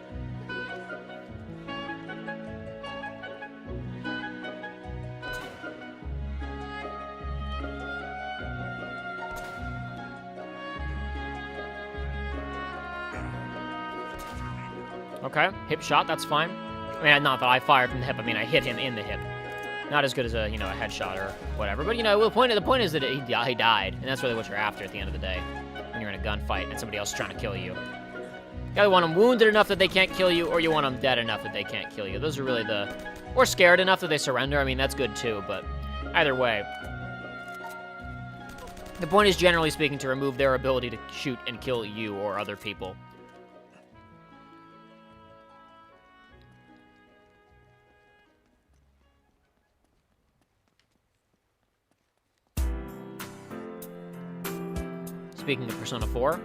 Okay, hip shot, that's fine. I mean, not that I fired from the hip, I mean, I hit him in the hip. Not as good as a, you know, a headshot or whatever, but, you know, the point is that he died, and that's really what you're after at the end of the day, when you're in a gunfight and somebody else is trying to kill you. You either want them wounded enough that they can't kill you, or you want them dead enough that they can't kill you. Those are really or scared enough that they surrender. I mean, that's good too, but either way. The point is, generally speaking, to remove their ability to shoot and kill you or other people. Speaking of Persona 4.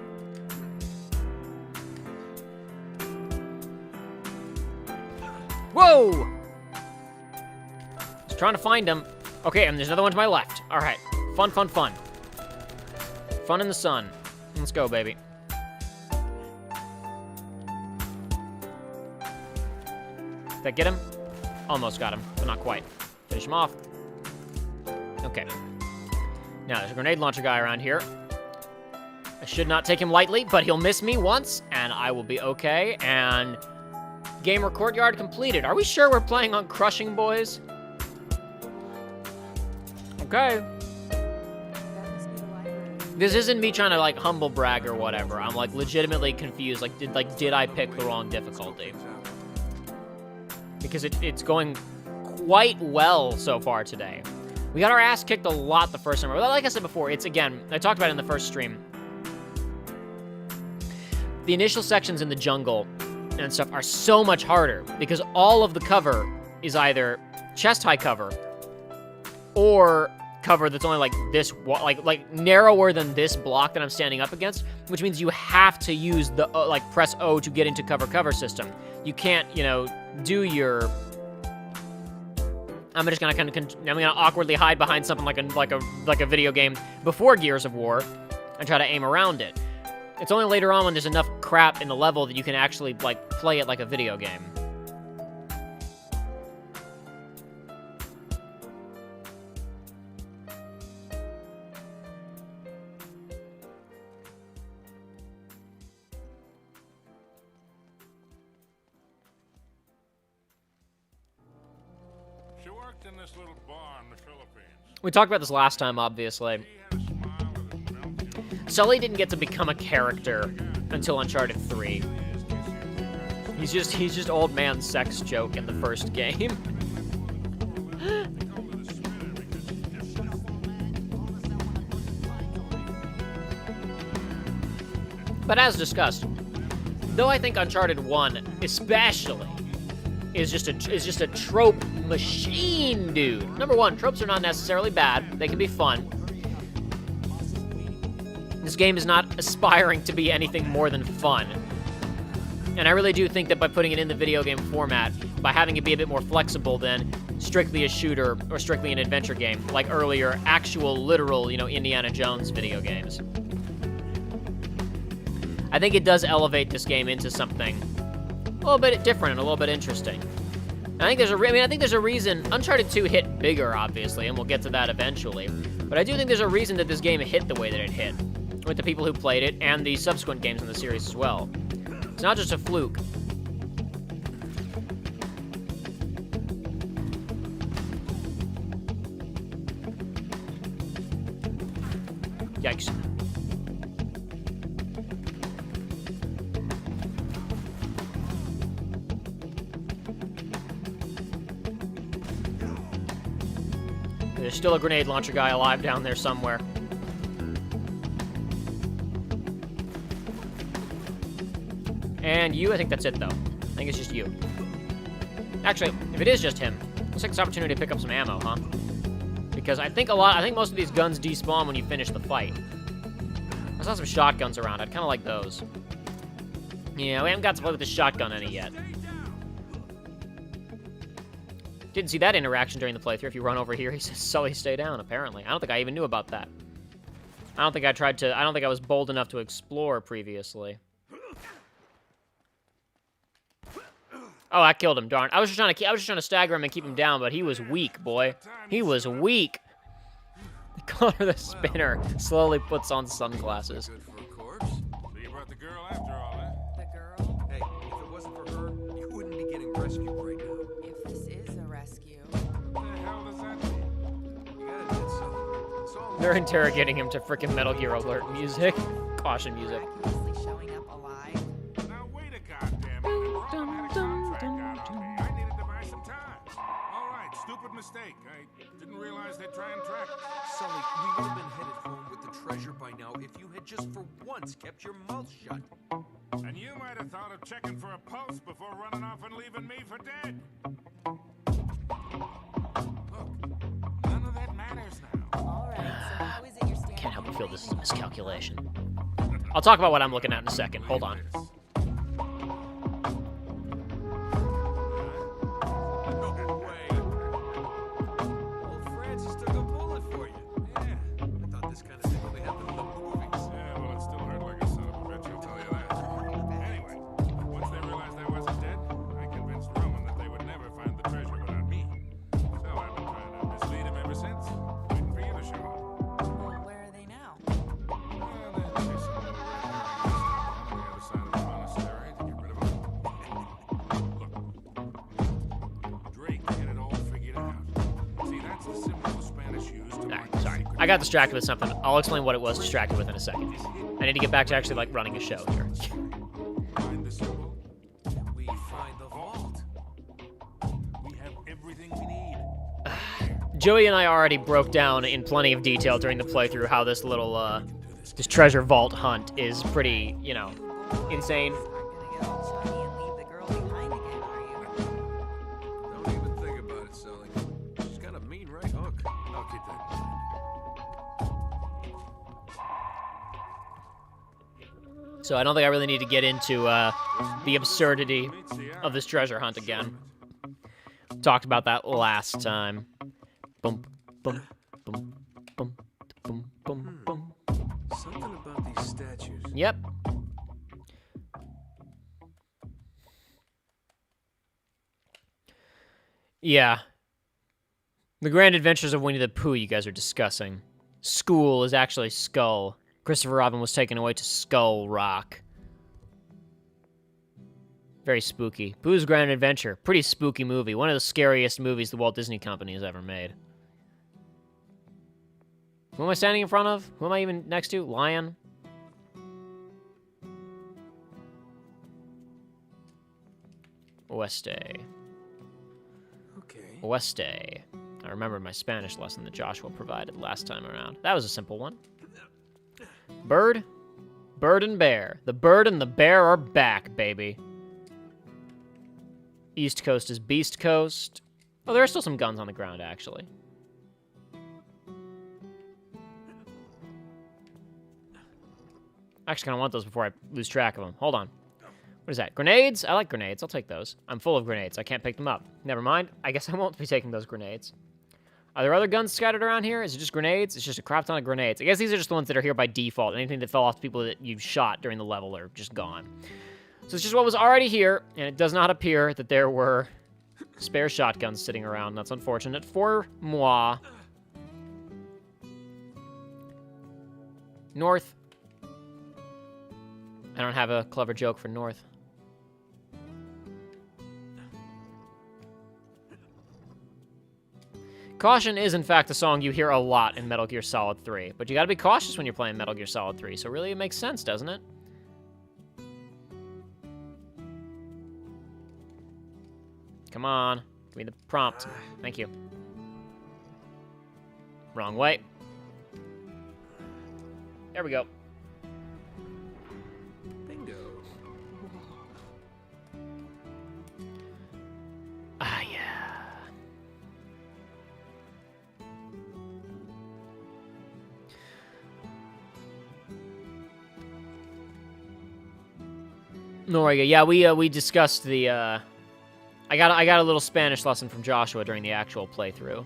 Whoa! Just trying to find him. Okay, and there's another one to my left. All right. Fun, fun, fun. Fun in the sun. Let's go, baby. Did that get him? Almost got him, but not quite. Finish him off. Okay. Now, there's a grenade launcher guy around here. I should not take him lightly, but he'll miss me once, and I will be okay. And gamer courtyard completed. Are we sure we're playing on crushing, boys? Okay. This isn't me trying to, like, humble brag or whatever. I'm, like, legitimately confused. Like, did I pick the wrong difficulty? Because it's going quite well so far today. We got our ass kicked a lot the first time. But like I said before, it's, again, I talked about it in the first stream. The initial sections in the jungle and stuff are so much harder because all of the cover is either chest-high cover or cover that's only like this, like narrower than this block that I'm standing up against, which means you have to use the, like, press O to get into cover system. You can't, you know, do your... I'm just gonna I'm gonna awkwardly hide behind something like a video game before Gears of War and try to aim around it. It's only later on when there's enough crap in the level that you can actually, like, play it like a video game. She worked in this little bar in the Philippines. We talked about this last time, obviously. She had a smile that would melt you. Sully didn't get to become a character until Uncharted 3. He's just old man sex joke in the first game. But as discussed, though I think Uncharted 1 especially is just a trope machine, dude. Number one, tropes are not necessarily bad. They can be fun. This game is not aspiring to be anything more than fun. And I really do think that by putting it in the video game format, by having it be a bit more flexible than strictly a shooter or strictly an adventure game, like earlier actual literal, Indiana Jones video games, I think it does elevate this game into something a little bit different and a little bit interesting. And I think there's a reason Uncharted 2 hit bigger, obviously, and we'll get to that eventually. But I do think there's a reason that this game hit the way that it hit, with the people who played it and the subsequent games in the series as well. It's not just a fluke. Yikes. There's still a grenade launcher guy alive down there somewhere. And you, I think that's it, though. I think it's just you. Actually, if it is just him, let's take this opportunity to pick up some ammo, huh? Because I think most of these guns despawn when you finish the fight. I saw some shotguns around. I'd kind of like those. Yeah, we haven't got to play with the shotgun any yet. Didn't see that interaction during the playthrough. If you run over here, he says, Sully, stay down, apparently. I don't think I even knew about that. I don't think I was bold enough to explore previously. Oh, I killed him, darn. I was just trying to stagger him and keep him down, but he was weak, boy. He was weak. The color of the spinner slowly puts on sunglasses. Good for a corpse. So you brought the girl after all, huh? The girl? Hey, if it wasn't for her, you wouldn't be getting rescued right now. If this is a rescue. What the hell does that mean? You gotta admit something. It's all They're interrogating him to frickin' Metal Gear Alert music. Caution music. Miraculously showing up alive. Now wait a goddamn minute. Roman had a contract out on me. I needed to buy some time. All right, stupid mistake. I didn't realize they'd try and track me. Sully, we would have been headed home with the treasure by now if you had just for once kept your mouth shut. And you might have thought of checking for a pulse before running off and leaving me for dead. Look, none of that matters now. All right, so how is it you're standing Can't help but here feel this is a fighting miscalculation. I'll talk about what I'm looking at in a second. Hold on. No way. Old Francis took a bullet for you. Yeah, I thought this kind of thing only happened in the movies. Yeah, well, it still hurt like a son of a bitch, I'll tell you that. Anyway, once they realized I wasn't dead, I convinced Roman that they would never find the treasure without me. So I've been trying to mislead him ever since, waiting for you to show up. Well, where are they now? Well, they're chasing a little red herring on the other side of the monastery to get rid of him. Look, Drake had it all figured out. See, that's the symbol the Spanish used to mark the Sorry. secret I got distracted with something. I'll explain what it was distracted with in a second. I need to get back to actually, running a show here. Find the symbol. We find the vault. We have everything we need. Joey and I already broke down in plenty of detail during the playthrough how this little, this treasure vault hunt is pretty, insane. Aren't gonna get all chummy and leave the girl behind again, are you? Don't even think about it, Sully. She's got a mean right hook. I'll keep that in mind. So I don't think I really need to get into the absurdity of this treasure hunt again. Talked about that last time. Boom, boom, boom, boom, boom, boom, boom. Something about these statues. Yep. Yeah. The grand adventures of Winnie the Pooh you guys are discussing. School is actually Skull. Christopher Robin was taken away to Skull Rock. Very spooky. Pooh's Grand Adventure. Pretty spooky movie. One of the scariest movies the Walt Disney Company has ever made. Who am I standing in front of? Who am I even next to? Lion? Oeste. Okay. Oeste. I remembered my Spanish lesson that Joshua provided last time around. That was a simple one. Bird, bird and bear. The bird and the bear are back, baby. East Coast is Beast Coast. Oh, there are still some guns on the ground, actually. I actually kind of want those before I lose track of them. Hold on. What is that? Grenades? I like grenades. I'll take those. I'm full of grenades. I can't pick them up. Never mind. I guess I won't be taking those grenades. Are there other guns scattered around here? Is it just grenades? It's just a crap ton of grenades. I guess these are just the ones that are here by default. Anything that fell off the people that you shot during the level are just gone. So it's just what was already here, and it does not appear that there were spare shotguns sitting around. That's unfortunate for moi. North. I don't have a clever joke for North. Caution is, in fact, a song you hear a lot in Metal Gear Solid 3, but you gotta be cautious when you're playing Metal Gear Solid 3, so really it makes sense, doesn't it? Come on, give me the prompt. Thank you. Wrong way. There we go. Bingo. Ah, yeah. Noriga, yeah, we discussed the, I got a little Spanish lesson from Joshua during the actual playthrough.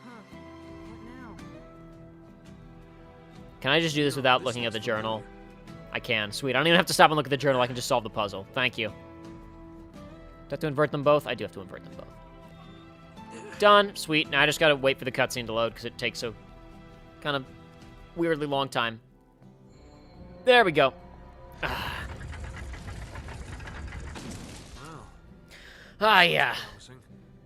Huh. What now? Can I just do this without looking at the journal? I can. Sweet. I don't even have to stop and look at the journal. I can just solve the puzzle. Thank you. Do I have to invert them both? I do have to invert them both. Done. Sweet. Now I just gotta wait for the cutscene to load because it takes a kind of weirdly long time. There we go. Ah, yeah.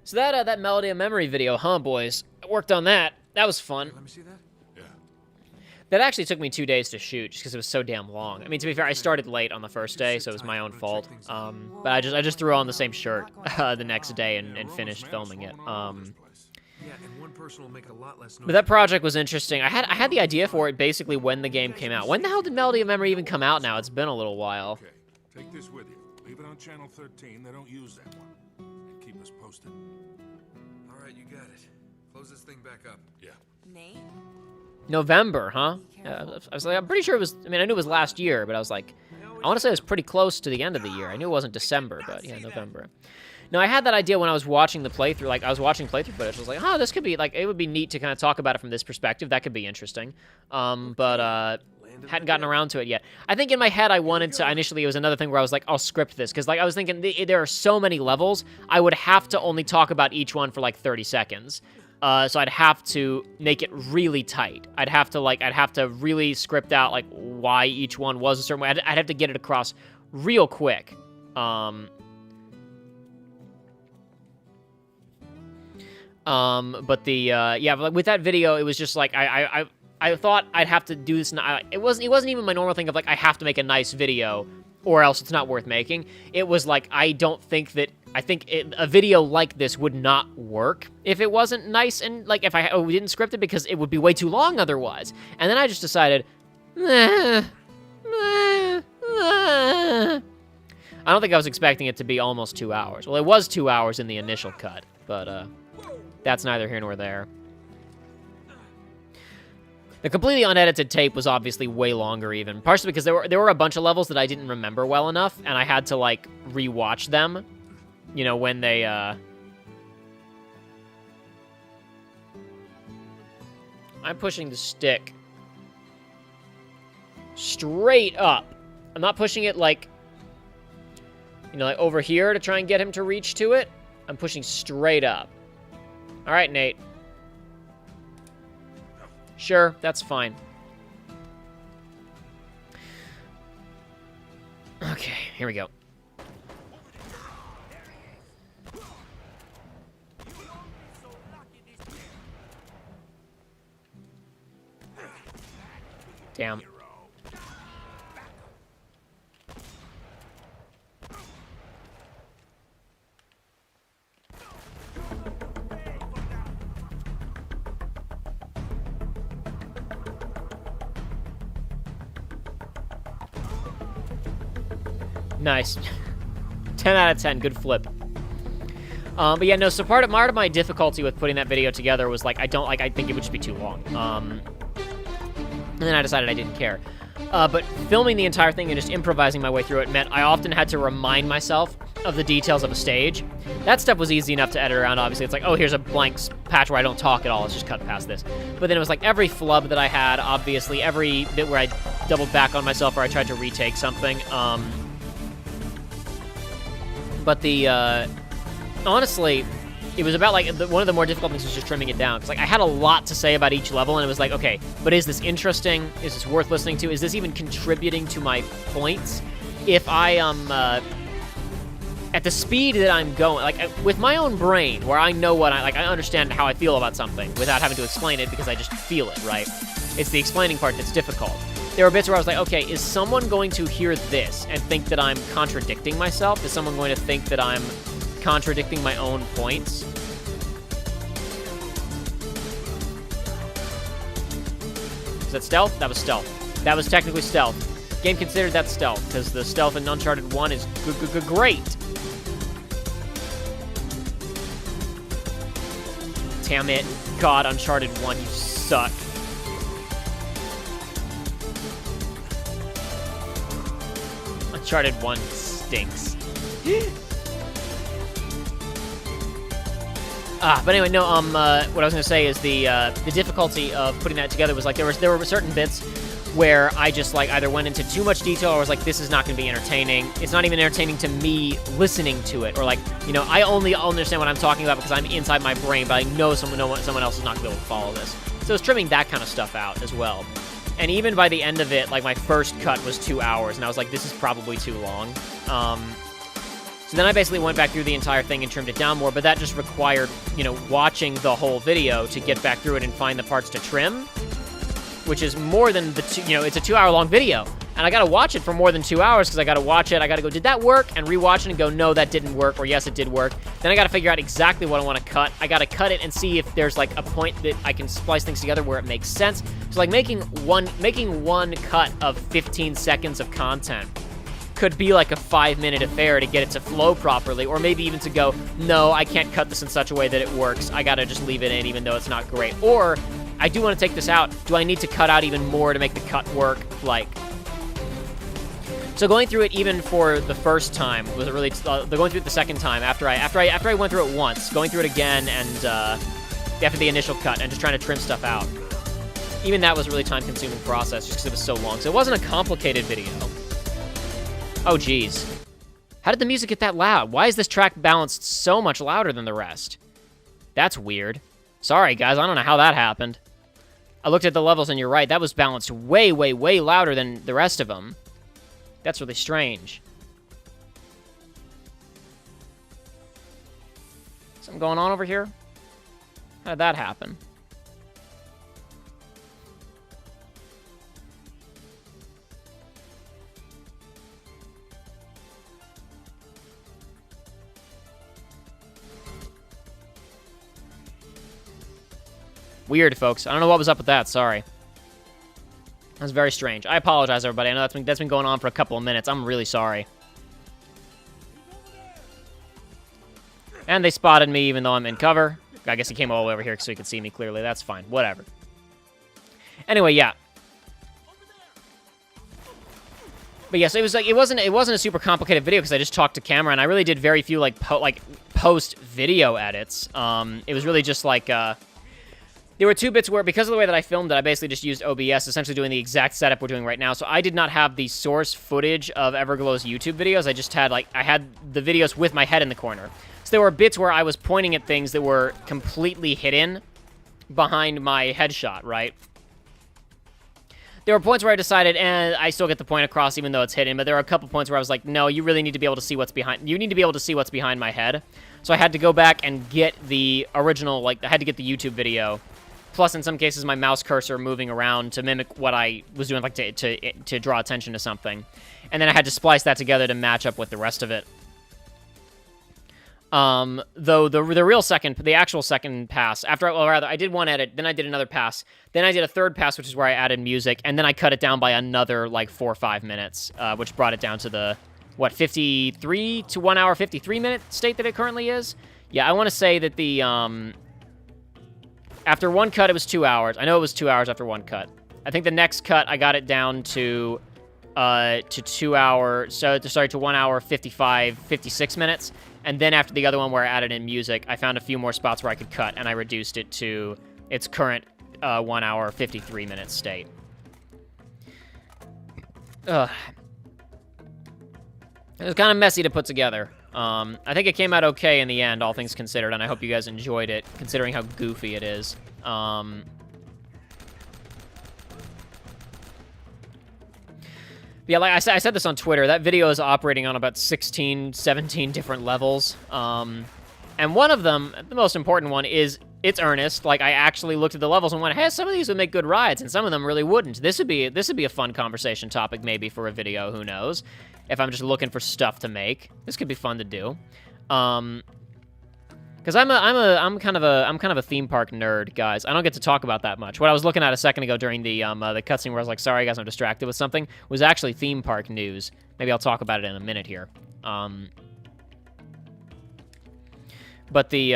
So that Melody of Memory video, huh, boys? I worked on that. That was fun. Let me see that. Yeah. That actually took me 2 days to shoot, just because it was so damn long. I mean, to be fair, I started late on the first day, so it was my own fault. But I just threw on the same shirt the next day and finished filming it. Yeah, and one person will make a lot less noise. But that project was interesting. I had the idea for it basically when the game came out. When the hell did Melody of Memory even come out now? It's been a little while. Okay, take this with you. Leave it on channel 13. They don't use that one. And keep us posted. All right, you got it. Close this thing back up. Yeah. Nate? November, huh? Yeah, I was like, I'm pretty sure it was, I mean, I knew it was last year, but I was like, I want to say it was pretty close to the end of the year. I knew it wasn't December, but yeah, November. Now, I had that idea when I was watching the playthrough. Like, I was watching playthrough footage. I was like, oh, this could be, like, it would be neat to kind of talk about it from this perspective. That could be interesting. But hadn't gotten around to it yet. I think in my head I wanted to, initially it was another thing where I was like, I'll script this. Because, like, I was thinking there are so many levels, I would have to only talk about each one for, like, 30 seconds. So I'd have to make it really tight. I'd have to really script out, like, why each one was a certain way. I'd have to get it across real quick. But yeah, but with that video, it was just like, I thought I'd have to do this. It wasn't even my normal thing of like, I have to make a nice video or else it's not worth making. It was like, I think a video like this would not work if it wasn't nice and like, if I didn't script it because it would be way too long otherwise. And then I just decided, I don't think I was expecting it to be almost 2 hours. Well, it was 2 hours in the initial cut, but, that's neither here nor there. The completely unedited tape was obviously way longer even, partially because there were a bunch of levels that I didn't remember well enough, and I had to, like, rewatch them, you know, when they, I'm pushing the stick straight up. I'm not pushing it, like, you know, like over here to try and get him to reach to it. I'm pushing straight up. All right, Nate. Sure, that's fine. Okay, here we go. Damn. Nice. 10 out of 10. Good flip. But yeah, no, so part of my difficulty with putting that video together was, like, I think it would just be too long. And then I decided I didn't care. But filming the entire thing and just improvising my way through it meant I often had to remind myself of the details of a stage. That stuff was easy enough to edit around, obviously. It's like, oh, here's a blank patch where I don't talk at all. Let's just cut past this. But then it was like every flub that I had, obviously, every bit where I doubled back on myself or I tried to retake something. But honestly, it was about, like, one of the more difficult things was just trimming it down. Because, like, I had a lot to say about each level, and it was like, okay, but is this interesting? Is this worth listening to? Is this even contributing to my points? If I am, at the speed that I'm going, like, with my own brain, where I know what I understand how I feel about something without having to explain it because I just feel it, right? It's the explaining part that's difficult. There were bits where I was like, okay, is someone going to hear this and think that I'm contradicting myself? Is someone going to think that I'm contradicting my own points? Is that stealth? That was stealth. That was technically stealth. Game considered that stealth, because the stealth in Uncharted 1 is great. Damn it. God, Uncharted 1, you suck. Uncharted 1 stinks. But anyway, no, what I was gonna say is the difficulty of putting that together was, like, there were certain bits where I just, like, either went into too much detail or was like, this is not gonna be entertaining. It's not even entertaining to me listening to it, or, like, you know, I only understand what I'm talking about because I'm inside my brain, but I know someone else is not gonna be able to follow this. So it's trimming that kind of stuff out as well. And even by the end of it, like, my first cut was 2 hours, and I was like, this is probably too long. So then I basically went back through the entire thing and trimmed it down more, but that just required, you know, watching the whole video to get back through it and find the parts to trim, which is more than it's a 2 hour long video. And I gotta watch it for more than 2 hours because I gotta watch it, I gotta go, did that work? And rewatch it and go, no, that didn't work, or yes, it did work. Then I gotta figure out exactly what I wanna cut. I gotta cut it and see if there's, like, a point that I can splice things together where it makes sense. So, like, making one cut of 15 seconds of content could be like a 5-minute affair to get it to flow properly, or maybe even to go, no, I can't cut this in such a way that it works. I gotta just leave it in even though it's not great. Or, I do want to take this out. Do I need to cut out even more to make the cut work? Like, so going through it even for the first time was really, going through it the second time after I went through it once, going through it again and after the initial cut and just trying to trim stuff out. Even that was a really time-consuming process just because it was so long. So it wasn't a complicated video. Oh, geez. How did the music get that loud? Why is this track balanced so much louder than the rest? That's weird. Sorry, guys, I don't know how that happened. I looked at the levels, and you're right. That was balanced way, way, way louder than the rest of them. That's really strange. Something going on over here? How did that happen? Weird, folks. I don't know what was up with that. Sorry. That's very strange. I apologize, everybody. I know that's been going on for a couple of minutes. I'm really sorry. And they spotted me even though I'm in cover. I guess he came all the way over here so he could see me clearly. That's fine. Whatever. Anyway, yeah. But yes, it was like it wasn't a super complicated video because I just talked to camera and I really did very few like post video edits. It was really just like there were two bits where, because of the way that I filmed it, I basically just used OBS, essentially doing the exact setup we're doing right now. So I did not have the source footage of Everglow's YouTube videos. I just had, like, I had the videos with my head in the corner. So there were bits where I was pointing at things that were completely hidden behind my headshot, right? There were points where I decided, I still get the point across even though it's hidden, but there were a couple points where I was like, no, you really need to be able to see what's behind, you need to be able to see what's behind my head. So I had to go back and get the original, like, I had to get the YouTube video. Plus, in some cases, my mouse cursor moving around to mimic what I was doing, like to draw attention to something. And then I had to splice that together to match up with the rest of it. Though the actual second pass, I did one edit, then I did another pass, then I did a third pass, which is where I added music, and then I cut it down by another, like, 4 or 5 minutes, which brought it down to what, 53 to 1 hour 53 minute state that it currently is. Yeah, I want to say that the after one cut it was 2 hours. I know it was 2 hours after one cut. I think the next cut I got it down to 2 hours, to 1 hour 56 minutes. And then after the other one where I added in music, I found a few more spots where I could cut, and I reduced it to its current 1 hour 53 minute state. Ugh. It was kind of messy to put together. I think it came out okay in the end, all things considered, and I hope you guys enjoyed it, considering how goofy it is. Yeah, like I said this on Twitter, that video is operating on about 16, 17 different levels. And one of them, the most important one, is it's earnest. Like, I actually looked at the levels and went, hey, some of these would make good rides, and some of them really wouldn't. This would be a fun conversation topic maybe for a video, who knows? If I'm just looking for stuff to make, this could be fun to do. Because I'm kind of a theme park nerd, guys. I don't get to talk about that much. What I was looking at a second ago during the cutscene where I was like, sorry guys, I'm distracted with something, was actually theme park news. Maybe I'll talk about it in a minute here. But the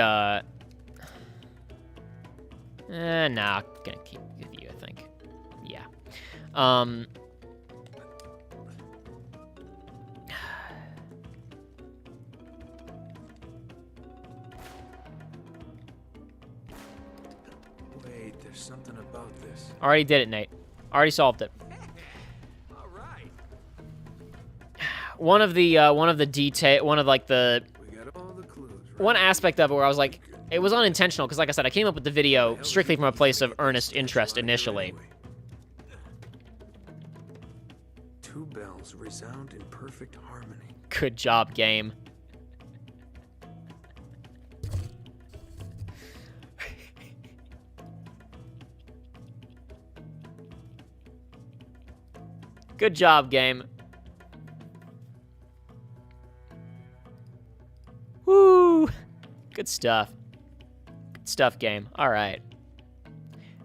nah, gonna keep with you, I think. Yeah. Wait, there's something about this. Already did it, Nate. Already solved it. All right. One of the We got all the clues. Right? one aspect of it where I was like, it was unintentional, because like I said, I came up with the video strictly from a place of earnest interest initially. Two bells resound in perfect harmony. Good job, game. Good job, game. Woo! Good stuff. Good stuff, game. All right.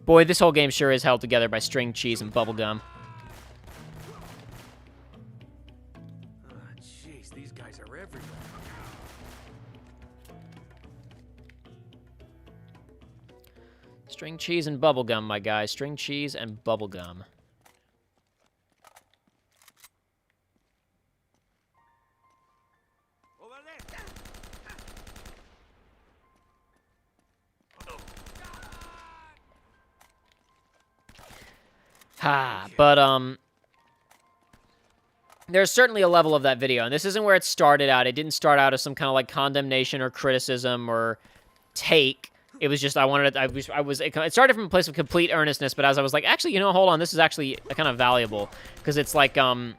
Boy, this whole game sure is held together by string cheese and bubblegum. Jeez, these guys are everywhere. String cheese and bubblegum, my guy. String cheese and bubblegum. But there's certainly a level of that video, and this isn't where it started out. It didn't start out as some kind of like condemnation or criticism or take. It was just it started from a place of complete earnestness, but as I was like, actually, you know, hold on, this is actually kind of valuable, because it's like, I don't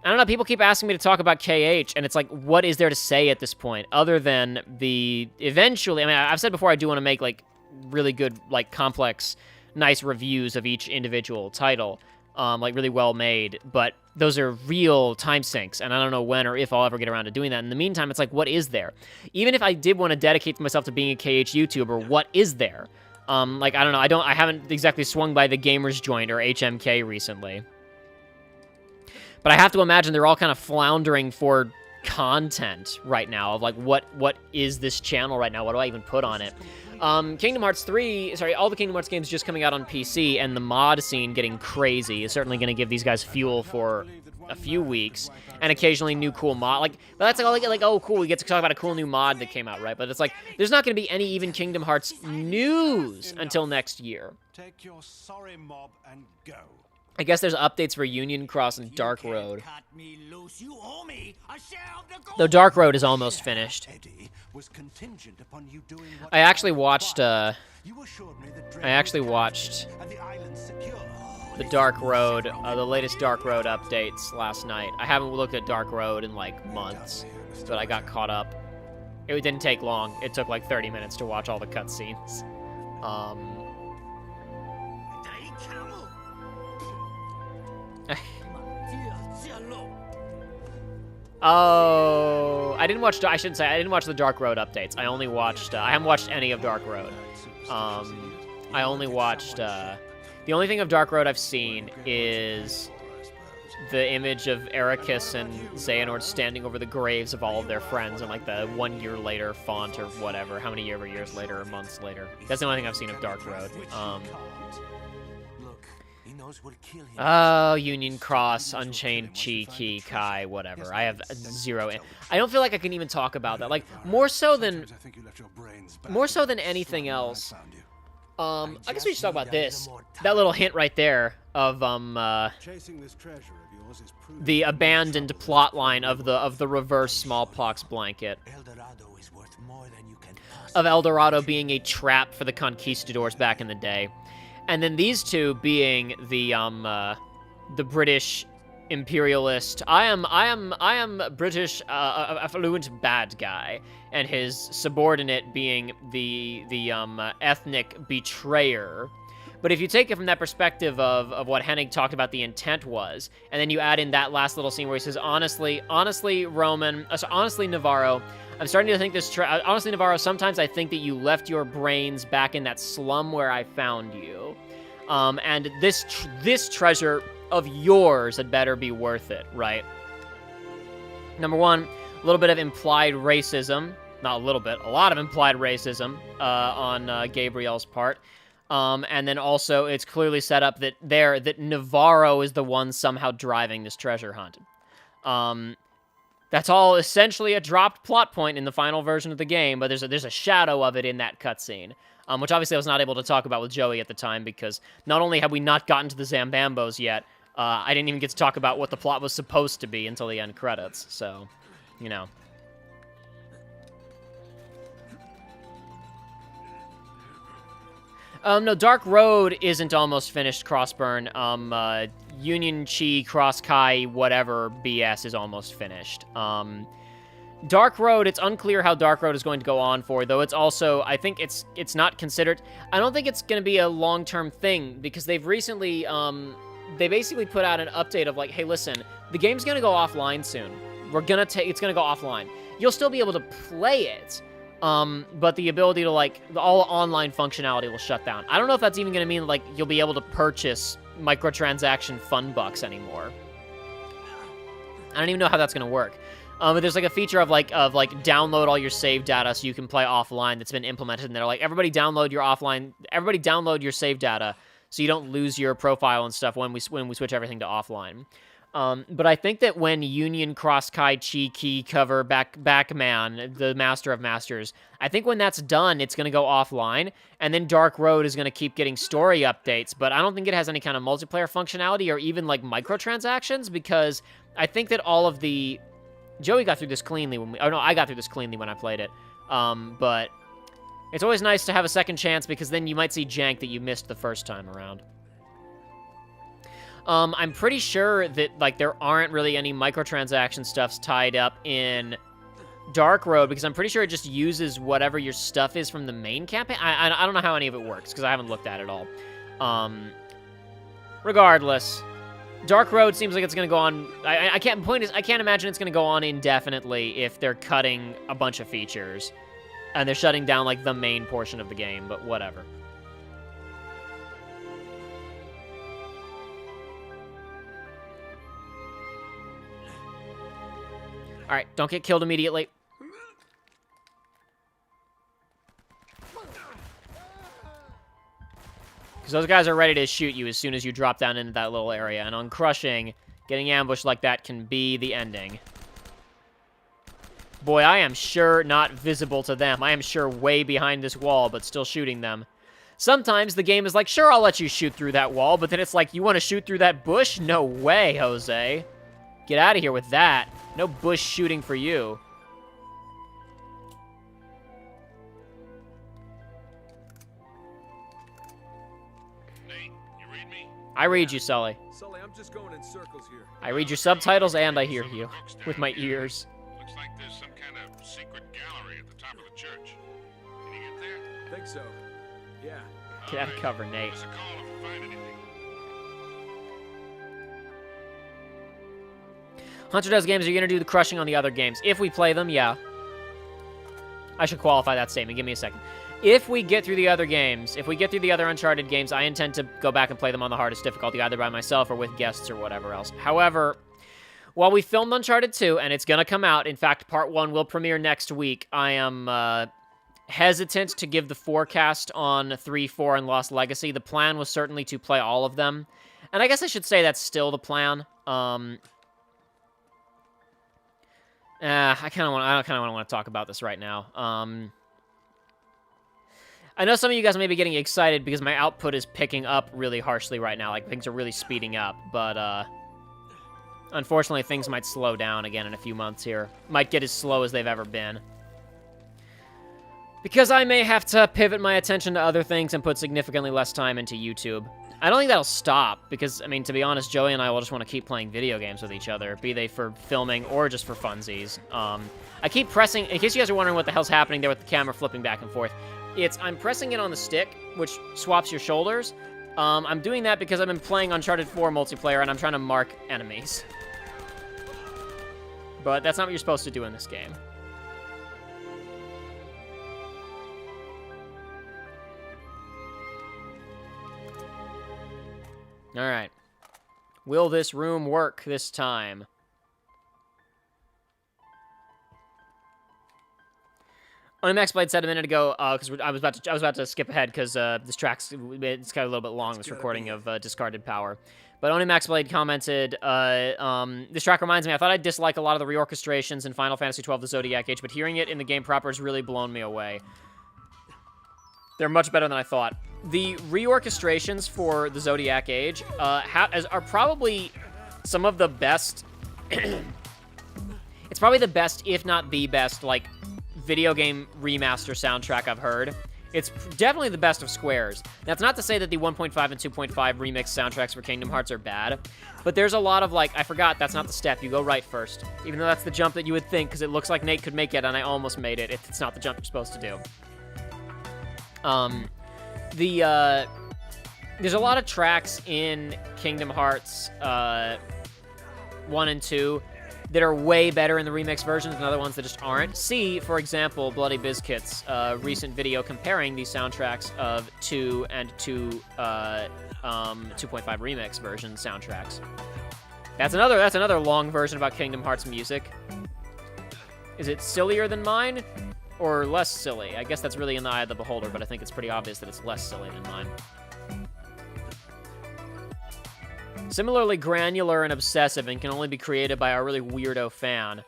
know, people keep asking me to talk about KH, and it's like, what is there to say at this point, other than eventually, I mean, I've said before, I do want to make, like, really good, like, complex, nice reviews of each individual title, like, really well made, but those are real time sinks, and I don't know when or if I'll ever get around to doing that. In the meantime, it's like, what is there? Even if I did want to dedicate myself to being a KH YouTuber, what is there? Like, I don't know, I haven't exactly swung by the Gamers Joint or HMK recently. But I have to imagine they're all kind of floundering for content right now of, like, what is this channel right now? What do I even put on it? Kingdom Hearts 3, sorry, all the Kingdom Hearts games just coming out on PC, and the mod scene getting crazy is certainly going to give these guys fuel for a few weeks, and occasionally new cool mod. Like, but that's like, oh, cool, we get to talk about a cool new mod that came out, right? But it's like, there's not going to be any even Kingdom Hearts news until next year. Take your sorry mob and go. I guess there's updates for Union Cross and Dark Road. Though Dark Road is almost finished. I actually watched the Dark Road, the latest Dark Road updates last night. I haven't looked at Dark Road in like months, but I got caught up. It didn't take long. It took like 30 minutes to watch all the cutscenes. Oh, I didn't watch, I shouldn't say, I didn't watch the Dark Road updates. I only watched, I haven't watched any of Dark Road. I only watched, the only thing of Dark Road I've seen is the image of Ericus and Xehanort standing over the graves of all of their friends in like the 1 year later font or whatever, how many years later or months later. That's the only thing I've seen of Dark Road. Look, he knows we'll kill him. Oh, Union Cross, Unchained Chi, Key, Kai, whatever. I have zero. I don't feel like I can even talk about that. Like more so than anything else. I guess we should talk about this. That little hint right there of Chasing this treasure of yours is proving the abandoned plot line of the reverse smallpox blanket El Dorado is worth more than you can of El Dorado being a trap for the conquistadors back in the day, and then these two being the British imperialist. I am British affluent bad guy, and his subordinate being the ethnic betrayer. But if you take it from that perspective of what Hennig talked about the intent was, and then you add in that last little scene where he says, honestly, Navarro, I'm starting to think this, honestly, Navarro, sometimes I think that you left your brains back in that slum where I found you. And this treasure of yours had better be worth it, right? Number one, a little bit of implied racism. Not a little bit, a lot of implied racism on Gabriel's part. And then also, it's clearly set up that Navarro is the one somehow driving this treasure hunt. That's all essentially a dropped plot point in the final version of the game, but there's a shadow of it in that cutscene, which obviously I was not able to talk about with Joey at the time, because not only have we not gotten to the Zambambos yet, I didn't even get to talk about what the plot was supposed to be until the end credits, so, you know. No, Dark Road isn't almost finished, Crossburn. Union Chi, Cross Kai, whatever BS is almost finished. Dark Road, it's unclear how Dark Road is going to go on for, though it's also, I think it's not considered, I don't think it's going to be a long-term thing, because they've recently, they basically put out an update of like, hey, listen, the game's going to go offline soon. It's going to go offline. You'll still be able to play it, but the ability to, like, all online functionality will shut down. I don't know if that's even going to mean, like, you'll be able to purchase microtransaction fun bucks anymore. I don't even know how that's going to work. But there's, like, a feature of download all your save data so you can play offline that's been implemented, and they're like, everybody download your save data so you don't lose your profile and stuff when we switch everything to offline. But I think that when Union Cross Kai Chi Ki cover Backman, the Master of Masters, I think when that's done, it's going to go offline, and then Dark Road is going to keep getting story updates, but I don't think it has any kind of multiplayer functionality or even, like, microtransactions, because I think that all of the... Joey got through this cleanly I got through this cleanly when I played it, but it's always nice to have a second chance, because then you might see jank that you missed the first time around. I'm pretty sure that, like, there aren't really any microtransaction stuffs tied up in Dark Road, because I'm pretty sure it just uses whatever your stuff is from the main campaign. I don't know how any of it works, because I haven't looked at it all. Regardless, Dark Road seems like it's going to go on... I can't imagine it's going to go on indefinitely if they're cutting a bunch of features, and they're shutting down, like, the main portion of the game, but whatever. Alright, don't get killed immediately. Because those guys are ready to shoot you as soon as you drop down into that little area. And on Crushing, getting ambushed like that can be the ending. Boy, I am sure not visible to them. I am sure way behind this wall, but still shooting them. Sometimes the game is like, sure, I'll let you shoot through that wall, but then it's like, you want to shoot through that bush? No way, Jose. Get out of here with that. No bush shooting for you. Nate, you read me? I read you, Sully. Sully, I'm just going in circles here. I read your subtitles and I hear you with my ears. Looks like there's some kind of secret gallery at the top of the church. Can you get there? Think so. Yeah. Get out of cover, Nate. Give us a call if you find anything. Hunter Does Games, are you going to do the crushing on the other games? If we play them, yeah. I should qualify that statement. Give me a second. If we get through the other games, if we get through the other Uncharted games, I intend to go back and play them on the hardest difficulty, either by myself or with guests or whatever else. However, while we filmed Uncharted 2, and it's going to come out, in fact, Part 1 will premiere next week, I am hesitant to give the forecast on 3, 4, and Lost Legacy. The plan was certainly to play all of them, and I guess I should say that's still the plan. I kind of want to talk about this right now. I know some of you guys may be getting excited because my output is picking up really harshly right now. Like, things are really speeding up, but, unfortunately, things might slow down again in a few months here. Might get as slow as they've ever been. Because I may have to pivot my attention to other things and put significantly less time into YouTube. I don't think that'll stop, because, I mean, to be honest, Joey and I will just want to keep playing video games with each other, be they for filming or just for funsies. I keep pressing, in case you guys are wondering what the hell's happening there with the camera flipping back and forth, I'm pressing it on the stick, which swaps your shoulders. I'm doing that because I've been playing Uncharted 4 multiplayer, and I'm trying to mark enemies. But that's not what you're supposed to do in this game. Alright. Will this room work this time? Max Blade said a minute ago, because I was about to skip ahead because this track's it's got a little bit long. This recording of Discarded Power, but Max Blade commented, "This track reminds me. I thought I'd dislike a lot of the reorchestrations in Final Fantasy XII: The Zodiac Age, but hearing it in the game proper has really blown me away. They're much better than I thought. The reorchestrations for the Zodiac Age are probably some of the best. It's probably the best, if not the best, like, video game remaster soundtrack I've heard. It's definitely the best of Square's. That's not to say that the 1.5 and 2.5 remix soundtracks for Kingdom Hearts are bad, but there's a lot of, like, I forgot, that's not the step, you go right first. Even though that's the jump that you would think, because it looks like Nate could make it, and I almost made it, if it's not the jump you're supposed to do. There's a lot of tracks in Kingdom Hearts 1 and 2 that are way better in the remix versions than other ones that just aren't. See, for example, Bloody Bizkit's recent video comparing the soundtracks of 2 and 2.5 remix version soundtracks. That's another long version about Kingdom Hearts music. Is it sillier than mine? Or less silly? I guess that's really in the eye of the beholder, but I think it's pretty obvious that it's less silly than mine. Similarly granular and obsessive, and can only be created by a really weirdo fan.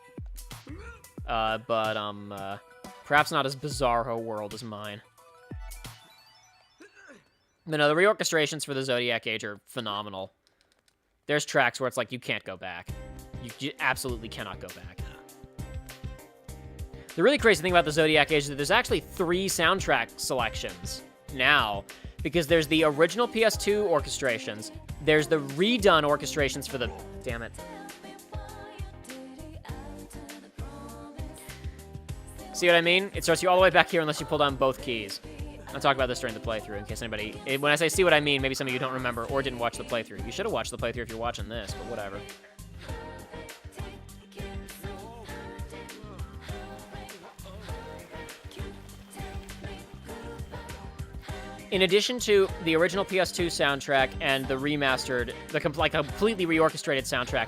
But perhaps not as bizarro world as mine. But no, the reorchestrations for the Zodiac Age are phenomenal. There's tracks where it's like, you can't go back. You absolutely cannot go back. The really crazy thing about the Zodiac Age is that there's actually 3 soundtrack selections now, because there's the original PS2 orchestrations, there's the redone orchestrations for the... Damn it. See what I mean? It starts you all the way back here unless you pull down both keys. I'll talk about this during the playthrough in case anybody... When I say see what I mean, maybe some of you don't remember or didn't watch the playthrough. You should have watched the playthrough if you're watching this, but whatever. In addition to the original PS2 soundtrack and the remastered, completely reorchestrated soundtrack,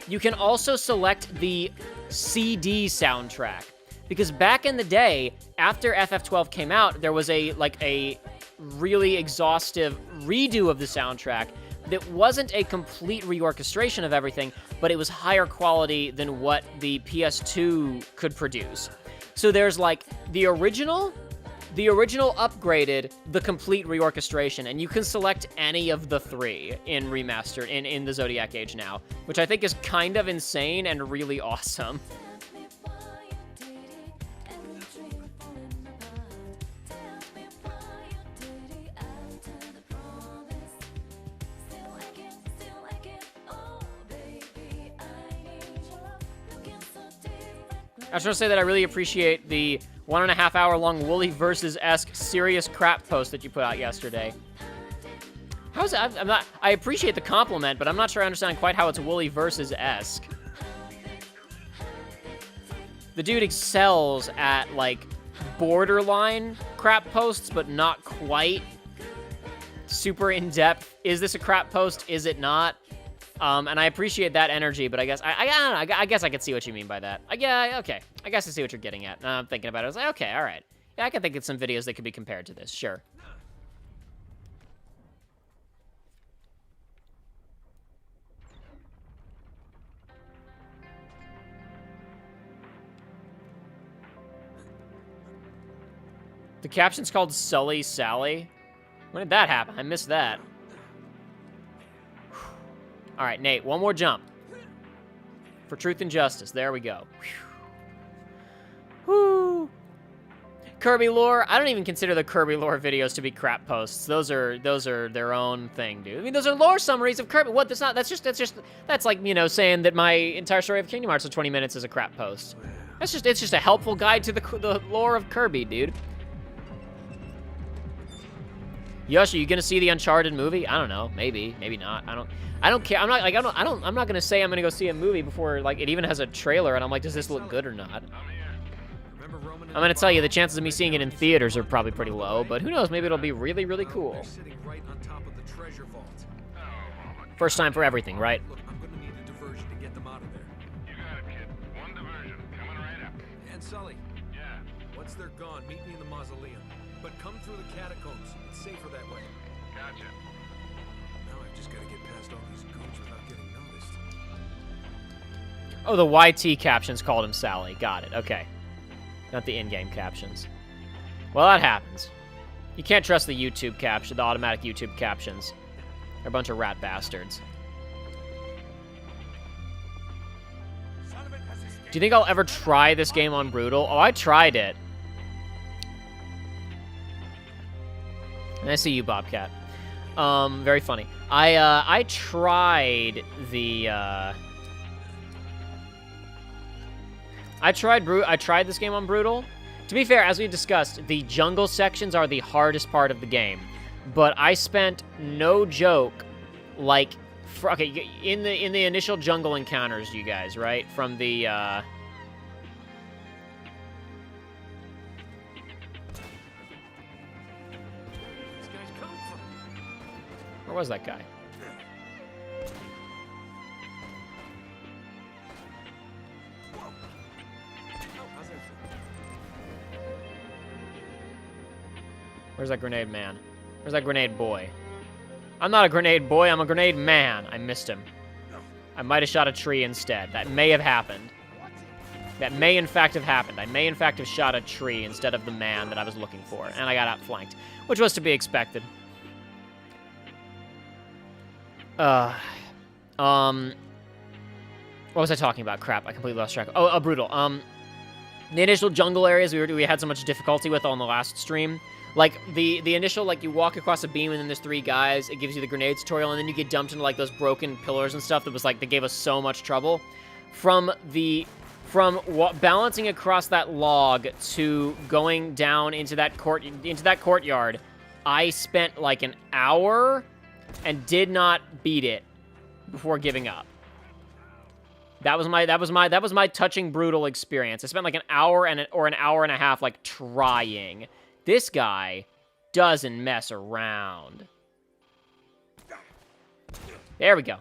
you can also select the CD soundtrack. Because back in the day, after FF12 came out, there was a really exhaustive redo of the soundtrack that wasn't a complete reorchestration of everything, but it was higher quality than what the PS2 could produce. So there's like the original upgraded, the complete reorchestration, and you can select any of the 3 in remastered in the Zodiac Age now, which I think is kind of insane and really awesome. I just want to say that I really appreciate the 1.5 hour long Wooly Versus-esque serious crap post that you put out yesterday. How's that? I appreciate the compliment, but I'm not sure I understand quite how it's Wooly Versus-esque. The dude excels at, like, borderline crap posts, but not quite super in-depth. Is this a crap post? Is it not? And I appreciate that energy, but I guess I don't know. I guess I could see what you mean by that. Yeah, okay. I guess I see what you're getting at. Now I'm thinking about it. I was like, okay, all right. Yeah, I can think of some videos that could be compared to this. Sure. The caption's called Sully Sally. When did that happen? I missed that. All right, Nate, one more jump. For truth and justice. There we go. Woo. Kirby lore. I don't even consider the Kirby lore videos to be crap posts. Those are their own thing, dude. I mean, those are lore summaries of Kirby. What? That's like, you know, saying that my entire story of Kingdom Hearts in 20 minutes is a crap post. It's just a helpful guide to the lore of Kirby, dude. Yosh, are you gonna see the Uncharted movie? I don't know. Maybe not. I don't care. I'm not gonna say I'm gonna go see a movie before like it even has a trailer, and I'm like, does this look good or not? I'm gonna tell you, the chances of me seeing it in theaters are probably pretty low, but who knows? Maybe it'll be really, really cool. First time for everything, right? Look, I'm gonna need a diversion to get them out of there. You got it, kid. One diversion. Coming right up. And Sully, Yeah. once they're gone, meet me in the mausoleum. But come through the catacombs. It's safer that way. Gotcha. Now I've just gotta get past all these goons without getting noticed. Oh, the YT captions called him Sally. Got it. Okay. Not the in-game captions. Well, that happens. You can't trust the YouTube caption, the automatic YouTube captions. They're a bunch of rat bastards. Do you think I'll ever try this game on Brutal? Oh, I tried it. And I see you, Bobcat. Very funny. I tried the, I tried this game on Brutal. To be fair, as we discussed, the jungle sections are the hardest part of the game. But I spent, no joke, like, okay, in the initial jungle encounters, you guys, right? From the, These guys come from. where was that guy? How's everything? Where's that grenade man? Where's that grenade boy? I'm not a grenade boy, I'm a grenade man. I missed him. I might have shot a tree instead. That may have happened. That may in fact have happened. I may in fact have shot a tree instead of the man that I was looking for. And I got outflanked, which was to be expected. What was I talking about? Crap, I completely lost track. Oh, Brutal. The initial jungle areas we had so much difficulty with on the last stream. Like, the initial, like, you walk across a beam and then there's 3 guys, it gives you the grenade tutorial, and then you get dumped into, like, those broken pillars and stuff that was, like, that gave us so much trouble. From balancing across that log to going down into that courtyard, I spent, like, an hour and did not beat it before giving up. That was my touching Brutal experience. I spent, like, an hour or an hour and a half, like, trying. This guy doesn't mess around. There we go.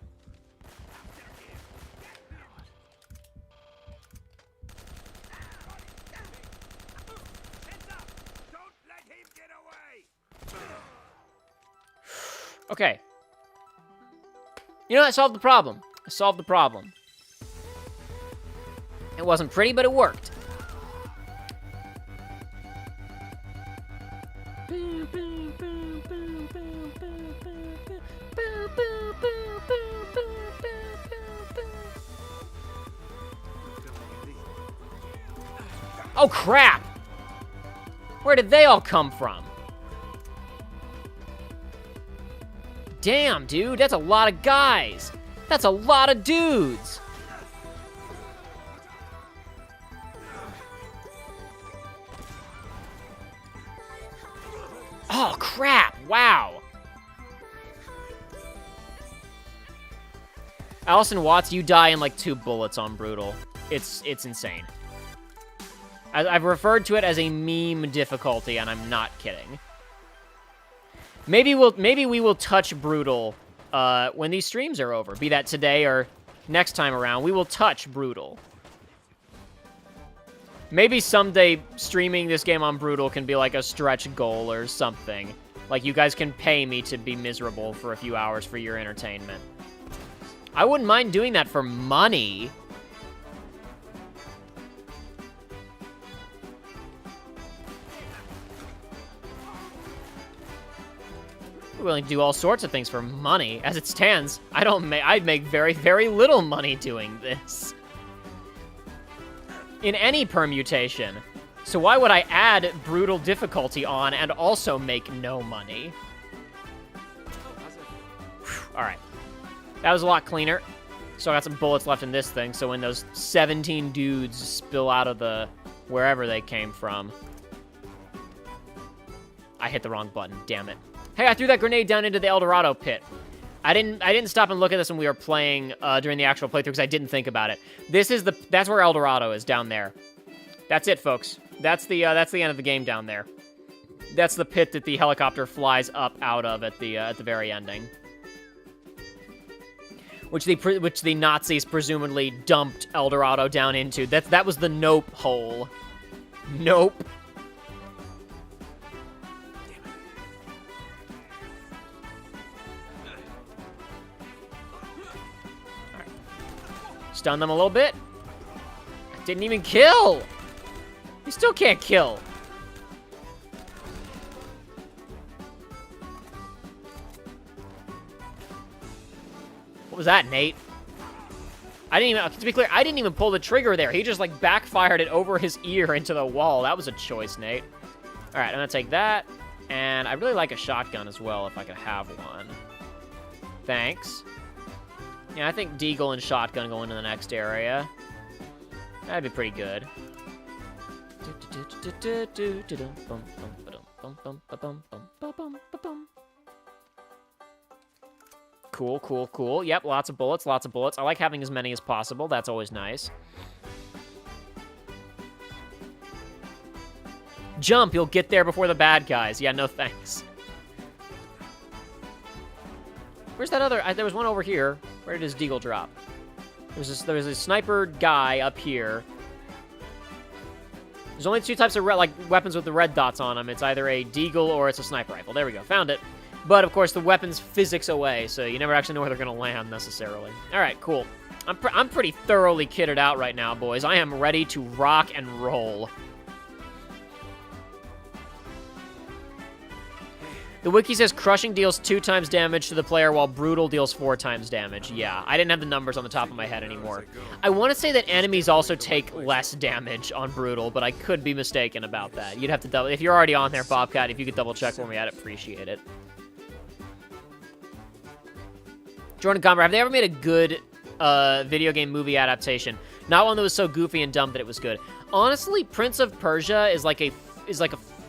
Okay. You know, I solved the problem. I solved the problem. It wasn't pretty, but it worked. Oh, crap! Where did they all come from? Damn, dude, that's a lot of guys. That's a lot of dudes. Oh, crap. Wow. Allison Watts, you die in like 2 bullets on Brutal. It's insane. I've referred to it as a meme difficulty, and I'm not kidding. Maybe we will touch Brutal when these streams are over. Be that today or next time around, we will touch Brutal. Maybe someday streaming this game on Brutal can be like a stretch goal or something. Like, you guys can pay me to be miserable for a few hours for your entertainment. I wouldn't mind doing that for money. I'm willing to do all sorts of things for money. As it stands, I'd make very, very little money doing this. In any permutation. So why would I add brutal difficulty on and also make no money? All right. That was a lot cleaner. So I got some bullets left in this thing, so when those 17 dudes spill out of the wherever they came from. I hit the wrong button, damn it. Hey, I threw that grenade down into the El Dorado pit. I didn't stop and look at this when we were playing during the actual playthrough because I didn't think about it. That's where El Dorado is, down there. That's it, folks. That's the end of the game down there. That's the pit that the helicopter flies up out of at the very ending. Which the Nazis presumably dumped El Dorado down into. That was the Nope hole. Nope. Alright. Stun them a little bit. Didn't even kill. You still can't kill. What was that, Nate? To be clear, I didn't even pull the trigger there. He just, like, backfired it over his ear into the wall. That was a choice, Nate. All right, I'm gonna take that. And I really like a shotgun as well, if I could have one. Thanks. Yeah, I think Deagle and shotgun go into the next area. That'd be pretty good. Cool, cool, cool. Yep, lots of bullets, lots of bullets. I like having as many as possible. That's always nice. Jump, you'll get there before the bad guys. Yeah, no thanks. Where's that other... there was one over here. Where did his Deagle drop? There was a sniper guy up here. There's only two types of weapons with the red dots on them. It's either a Deagle or it's a sniper rifle. There we go. Found it. But, of course, the weapons physics away, so you never actually know where they're going to land, necessarily. All right, cool. I'm pretty thoroughly kitted out right now, boys. I am ready to rock and roll. The wiki says crushing deals 2 times damage to the player while brutal deals 4 times damage. Yeah, I didn't have the numbers on the top of my head anymore. I want to say that enemies also take less damage on brutal, but I could be mistaken about that. You'd have to double... If you're already on there, Bobcat, if you could double check for me, I'd appreciate it. Jordan Gomber, have they ever made a good video game movie adaptation? Not one that was so goofy and dumb that it was good. Honestly, Prince of Persia is like a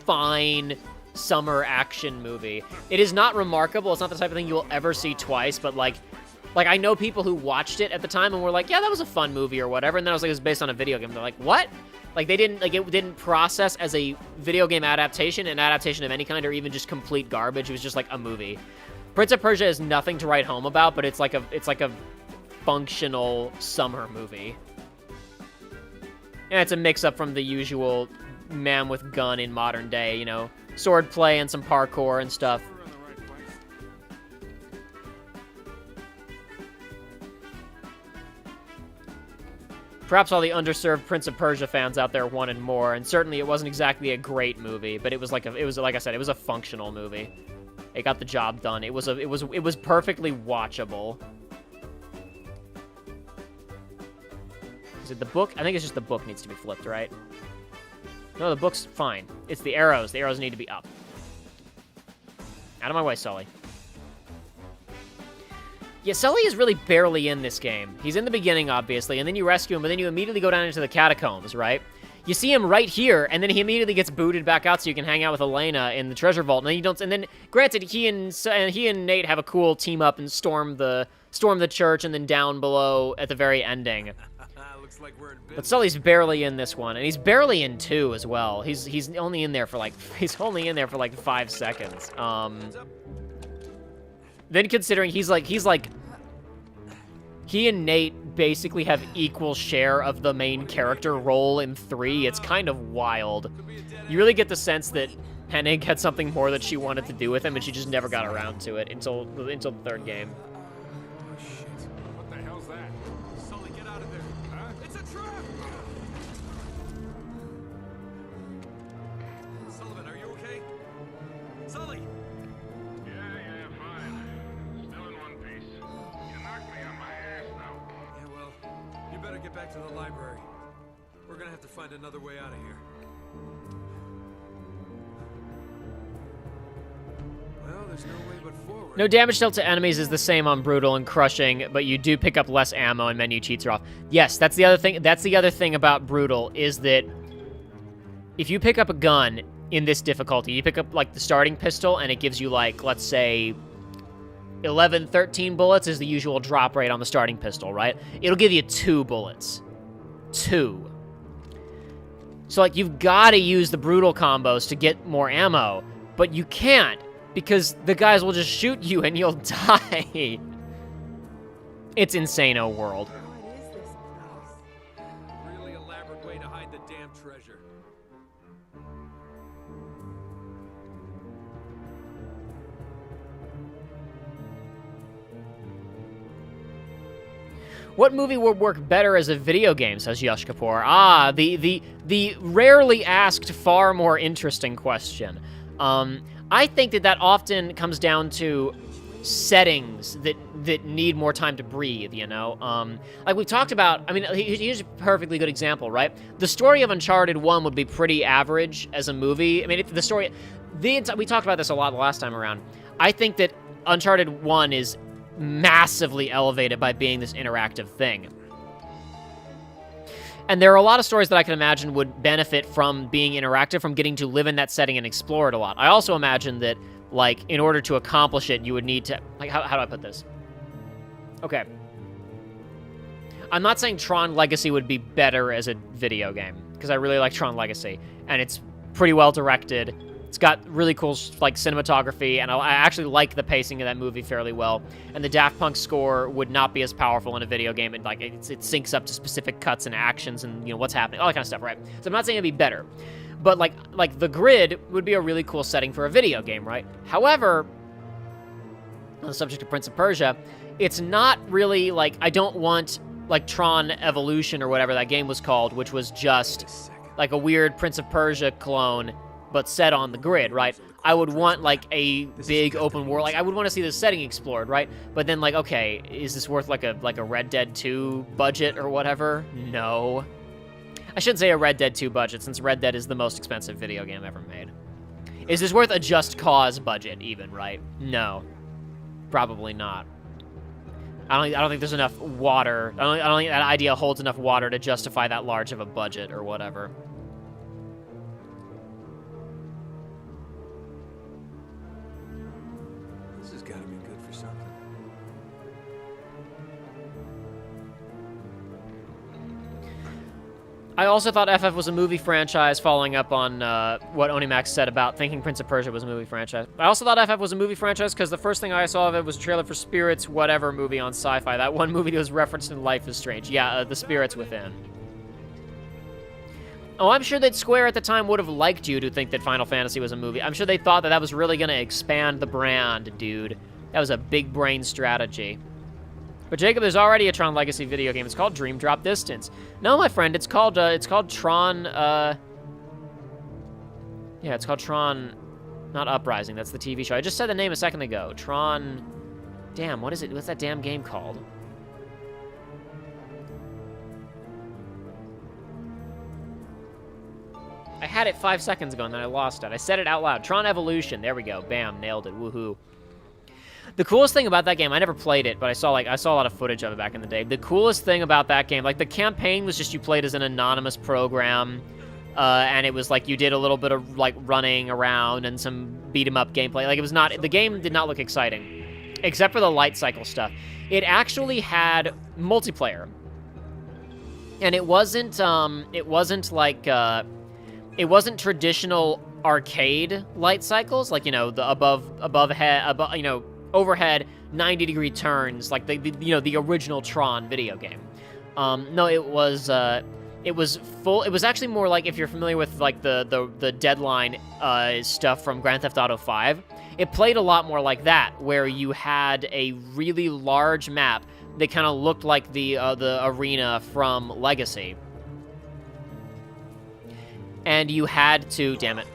fine summer action movie. It is not remarkable. It's not the type of thing you will ever see twice, but like I know people who watched it at the time and were like, yeah, that was a fun movie or whatever, and then I was like, it was based on a video game. They're like, what? Like, it didn't process as a video game adaptation, an adaptation of any kind, or even just complete garbage. It was just like a movie. Prince of Persia is nothing to write home about, but it's like a functional summer movie. And it's a mix-up from the usual man with gun in modern day, you know, sword play and some parkour and stuff. Perhaps all the underserved Prince of Persia fans out there wanted more, and certainly it wasn't exactly a great movie, but it was like I said, it was a functional movie. It got the job done. It was perfectly watchable. Is it the book? I think it's just the book needs to be flipped, right? No, the book's fine. It's the arrows. The arrows need to be up. Out of my way, Sully. Yeah, Sully is really barely in this game. He's in the beginning, obviously, and then you rescue him, but then you immediately go down into the catacombs, right? You see him right here, and then he immediately gets booted back out so you can hang out with Elena in the treasure vault. And then you don't. And then, granted, he and Nate have a cool team up and storm the church, and then down below at the very ending. Looks like we're in But business. Sully's barely in this one, and he's barely in 2 as well. He's only in there for like 5 seconds. Then considering he and Nate basically have equal share of the main character role in 3, it's kind of wild. You really get the sense that Hennig had something more that she wanted to do with him, and she just never got around to it until the 3rd game. Oh, shit. What the hell's that? Sully, get out of there. Huh? It's a trap! Sullivan, are you okay? Sully! Yeah, fine. Still in one piece. You knocked me on my ass now. Yeah, well, you better get back to the library. We're gonna have to find another way out of here. Well, there's no way but forward. No damage dealt to enemies is the same on Brutal and Crushing, but you do pick up less ammo and menu cheats are off. Yes, that's the other thing. That's the other thing about Brutal is that if you pick up a gun in this difficulty, you pick up like the starting pistol and it gives you like, let's say 11, 13 bullets is the usual drop rate on the starting pistol, right? It'll give you 2 bullets. 2. So like you've got to use the Brutal combos to get more ammo, but you can't. Because the guys will just shoot you and you'll die. It's insane-o world. What is this place? Really elaborate way to hide the damn treasure. What movie would work better as a video game, says Yash Kapoor? Ah, the rarely asked, far more interesting question. I think that often comes down to settings that need more time to breathe, you know? Like we talked about, I mean, here's a perfectly good example, right? The story of Uncharted 1 would be pretty average as a movie. I mean, we talked about this a lot the last time around. I think that Uncharted 1 is massively elevated by being this interactive thing. And there are a lot of stories that I can imagine would benefit from being interactive, from getting to live in that setting and explore it a lot. I also imagine that, like, in order to accomplish it, you would need to... Like, how do I put this? Okay. I'm not saying Tron Legacy would be better as a video game, because I really like Tron Legacy, and it's pretty well directed. It's got really cool, like, cinematography, and I actually like the pacing of that movie fairly well. And the Daft Punk score would not be as powerful in a video game. It syncs up to specific cuts and actions and, you know, what's happening, all that kind of stuff, right? So I'm not saying it'd be better. But, like the Grid would be a really cool setting for a video game, right? However, on the subject of Prince of Persia, it's not really, like, I don't want, like, Tron Evolution or whatever that game was called, which was just, like, a weird Prince of Persia clone, but set on the Grid, right? I would want, like, a big open world. Like, I would want to see the setting explored, right? But then, like, okay, is this worth, like a Red Dead 2 budget or whatever? No. I shouldn't say a Red Dead 2 budget, since Red Dead is the most expensive video game ever made. Is this worth a Just Cause budget, even, right? No. Probably not. I don't think there's enough water. I don't think that idea holds enough water to justify that large of a budget or whatever. This has got to be good for something. I also thought FF was a movie franchise, following up on what Onimax said about thinking Prince of Persia was a movie franchise. I also thought FF was a movie franchise because the first thing I saw of it was a trailer for Spirits whatever movie on Sci-Fi. That one movie that was referenced in Life is Strange. Yeah, The Spirits Within. Oh, I'm sure that Square at the time would have liked you to think that Final Fantasy was a movie. I'm sure they thought that was really going to expand the brand, dude. That was a big brain strategy. But Jacob, there's already a Tron Legacy video game. It's called Dream Drop Distance. No, my friend, it's called Tron, yeah, it's called Tron, not Uprising, that's the TV show. I just said the name a second ago. Tron, damn, what is it? What's that damn game called? I had it 5 seconds ago and then I lost it. I said it out loud. Tron Evolution, there we go. Bam, nailed it, woohoo. The coolest thing about that game, I never played it, but I saw a lot of footage of it back in the day. The coolest thing about that game, like, the campaign was just you played as an anonymous program, and it was like you did a little bit of, like, running around and some beat-em-up gameplay. Like, it was not, the game did not look exciting, except for the light cycle stuff. It actually had multiplayer. And it wasn't like, it wasn't traditional arcade light cycles, like, you know, the overhead 90-degree turns, like the original Tron video game. No, it was full. It was actually more like, if you're familiar with like the Deadline stuff from Grand Theft Auto 5, it played a lot more like that, where you had a really large map that kind of looked like the arena from Legacy. And you had to, damn it,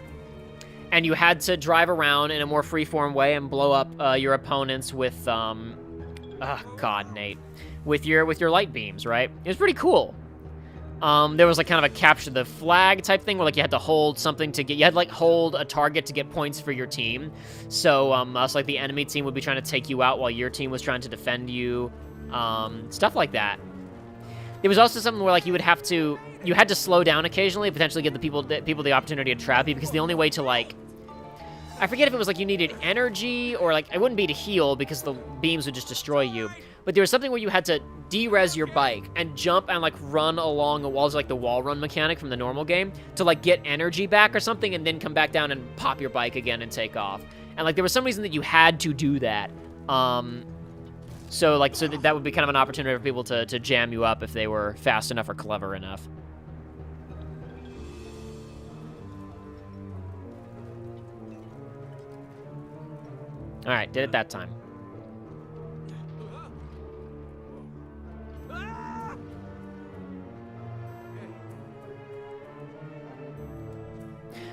and you had to drive around in a more freeform way and blow up your opponents with, oh God, Nate, with your light beams, right? It was pretty cool. There was like kind of a capture the flag type thing where like you had to hold something to get, you had to like hold a target to get points for your team. So, us like the enemy team would be trying to take you out while your team was trying to defend you, stuff like that. There was also something where like you had to slow down occasionally, potentially give the people the opportunity to trap you, because the only way to like, I forget if it was like you needed energy or like, it wouldn't be to heal because the beams would just destroy you. But there was something where you had to de-res your bike and jump and like run along the walls, like the wall run mechanic from the normal game, to like get energy back or something, and then come back down and pop your bike again and take off. And like there was some reason that you had to do that. So that would be kind of an opportunity for people to jam you up if they were fast enough or clever enough. All right, did it that time.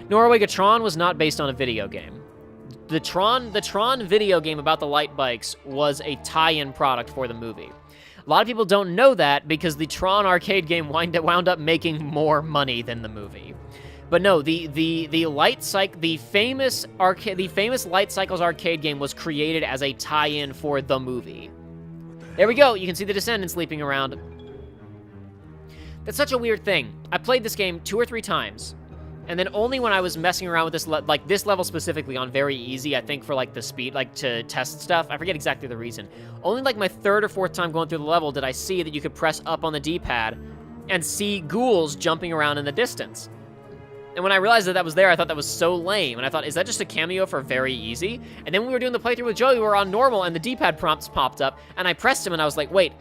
Norway, Tron was not based on a video game. The Tron video game about the light bikes was a tie-in product for the movie. A lot of people don't know that because the Tron arcade game wound up making more money than the movie. But no, the famous Light Cycles arcade game was created as a tie-in for the movie. There we go. You can see the Descendants leaping around. That's such a weird thing. I played this game 2 or 3 times. And then only when I was messing around with this, this level specifically on very easy, I think for like the speed, like to test stuff, I forget exactly the reason. Only like my 3rd or 4th time going through the level did I see that you could press up on the D-pad and see ghouls jumping around in the distance. And when I realized that was there, I thought that was so lame. And I thought, is that just a cameo for very easy? And then when we were doing the playthrough with Joey, we were on normal and the D-pad prompts popped up and I pressed him and I was like, wait,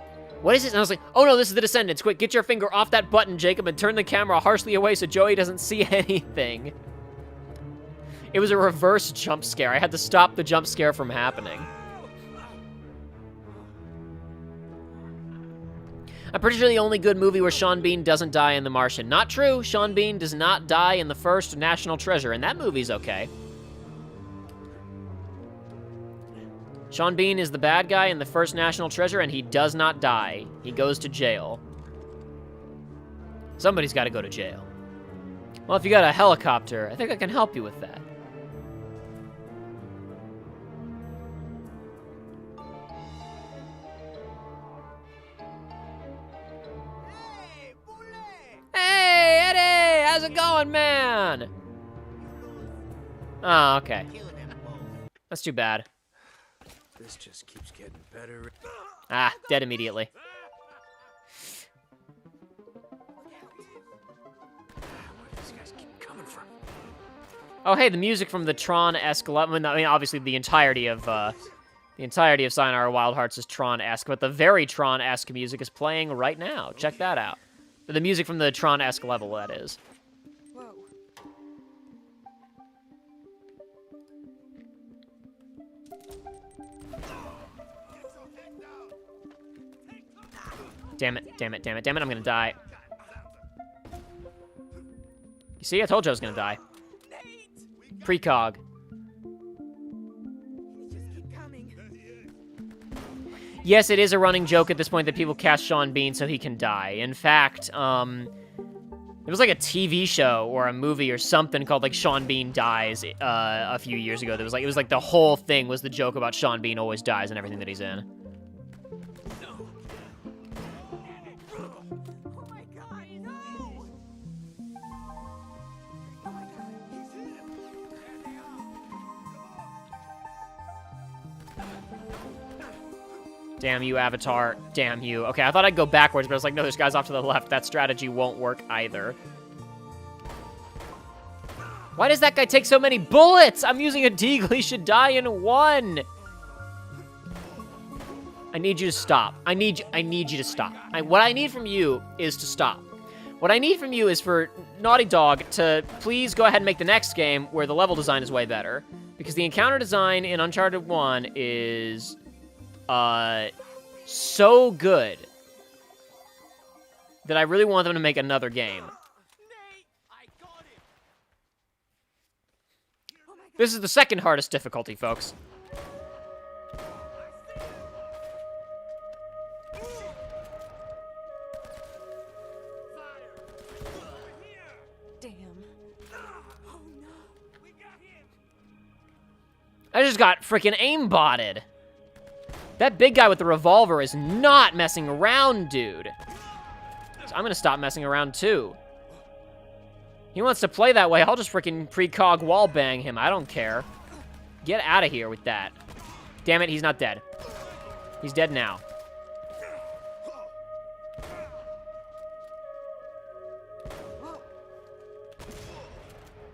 what is this? And I was like, oh no, this is the Descendants. Quick, get your finger off that button, Jacob, and turn the camera harshly away so Joey doesn't see anything. It was a reverse jump scare. I had to stop the jump scare from happening. I'm pretty sure the only good movie where Sean Bean doesn't die in The Martian. Not true. Sean Bean does not die in the first National Treasure, and that movie's okay. Sean Bean is the bad guy in the first National Treasure, and he does not die. He goes to jail. Somebody's got to go to jail. Well, if you got a helicopter, I think I can help you with that. Hey, Eddie! How's it going, man? Oh, okay. That's too bad. This just keeps getting better. Ah, dead immediately. Where do these guys keep coming from? Oh, hey, the music from the Tron-esque level. I mean, obviously, the entirety of Sayonara Wild Hearts is Tron-esque, but the very Tron-esque music is playing right now. Check that out. The music from the Tron-esque level, that is. Whoa. Damn it, damn it, damn it, damn it, I'm gonna die. You see, I told you I was gonna die. Precog. Just keep coming. Yes, it is a running joke at this point that people cast Sean Bean so he can die. In fact, it was like a TV show or a movie or something called like Sean Bean Dies a few years ago. It was like the whole thing was the joke about Sean Bean always dies and everything that he's in. Oh my god, no! Oh my god, he's in. Damn you, Avatar. Damn you. Okay, I thought I'd go backwards, but I was like, no, there's guys off to the left. That strategy won't work either. Why does that guy take so many bullets? I'm using a deagle. He should die in one. I need you to stop. I need you to stop. What I need from you is to stop. What I need from you is for Naughty Dog to please go ahead and make the next game where the level design is way better. Because the encounter design in Uncharted 1 is so good that I really want them to make another game. This is the second hardest difficulty, folks. Damn. Oh no. I just got freaking aimbotted. That big guy with the revolver is not messing around, dude. So I'm gonna stop messing around too. He wants to play that way, I'll just freaking precog wall bang him. I don't care. Get out of here with that. Damn it, he's not dead. He's dead now.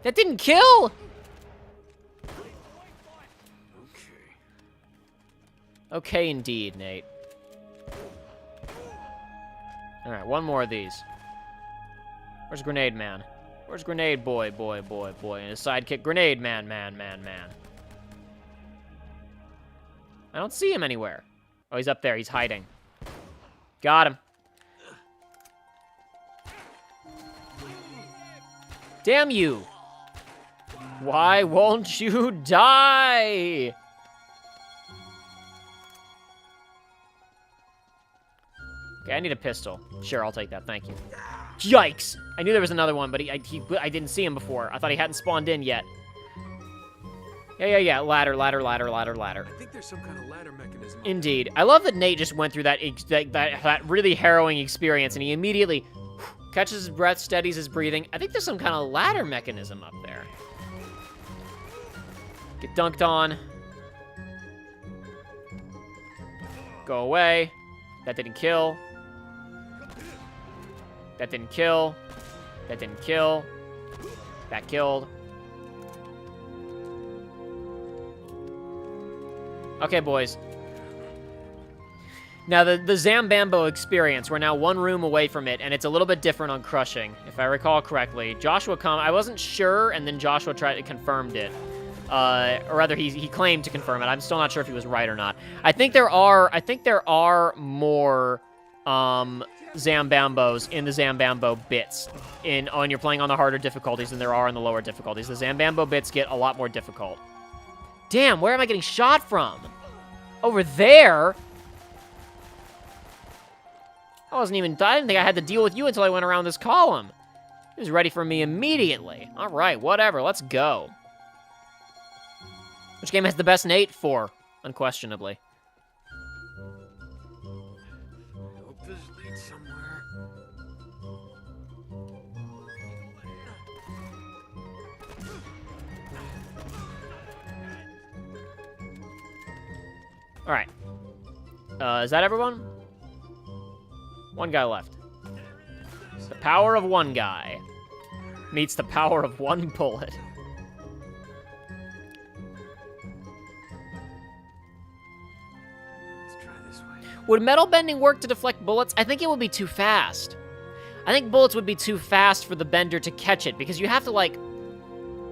That didn't kill! Okay, indeed, Nate. Alright, one more of these. Where's Grenade Man? Where's Grenade Boy, and his sidekick? Grenade Man. I don't see him anywhere. Oh, he's up there. He's hiding. Got him. Damn you! Why won't you die? Okay, I need a pistol. Sure, I'll take that, thank you. Yikes! I knew there was another one, but I didn't see him before. I thought he hadn't spawned in yet. Yeah. Ladder. I think there's some kind of ladder mechanism. Indeed. I love that Nate just went through that really harrowing experience, and he immediately catches his breath, steadies his breathing. I think there's some kind of ladder mechanism up there. Get dunked on. Go away. That didn't kill. That didn't kill. That didn't kill. That killed. Okay, boys. Now, the Zambambo experience, we're now one room away from it, and it's a little bit different on crushing, if I recall correctly. I wasn't sure, and then Joshua confirmed it. Or rather, he claimed to confirm it. I'm still not sure if he was right or not. I think there are more Zambambos in the Zambambo bits when you're playing on the harder difficulties than there are in the lower difficulties. The Zambambo bits get a lot more difficult. Damn, where am I getting shot from? Over there? I didn't think I had to deal with you until I went around this column. He was ready for me immediately. All right, whatever, let's go. Which game has the best Nate? 4, unquestionably. I hope this leads somewhere. All right. Is that everyone? One guy left. The power of one guy meets the power of one bullet. Let's try this way. Would metal bending work to deflect bullets? I think it would be too fast. I think bullets would be too fast for the bender to catch it, because you have to, like...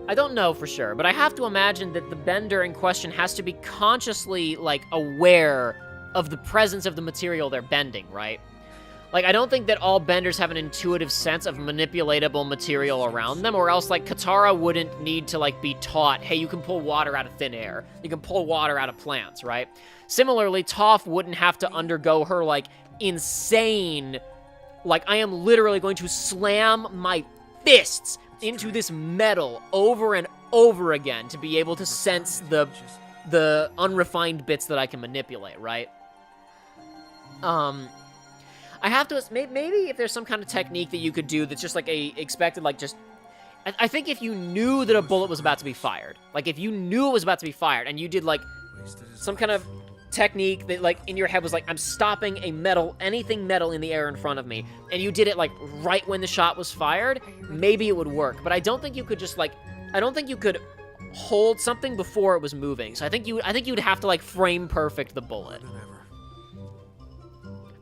I don't know for sure, but I have to imagine that the bender in question has to be consciously, like, aware of the presence of the material they're bending, right? Like, I don't think that all benders have an intuitive sense of manipulatable material around them, or else, like, Katara wouldn't need to, like, be taught, hey, you can pull water out of thin air. You can pull water out of plants, right? Similarly, Toph wouldn't have to undergo her, like, insane, like, I am literally going to slam my fists into this metal over and over again to be able to sense the unrefined bits that I can manipulate, right? I have to, maybe if there's some kind of technique that you could do that's just like expected, like just, I think if you knew that a bullet was about to be fired, like if you knew it was about to be fired and you did like some kind of technique that, like, in your head was like, I'm stopping anything metal in the air in front of me, and you did it, like, right when the shot was fired, maybe it would work. But I don't think you could just, like, I don't think you could hold something before it was moving. So I think you'd have to, like, frame perfect the bullet.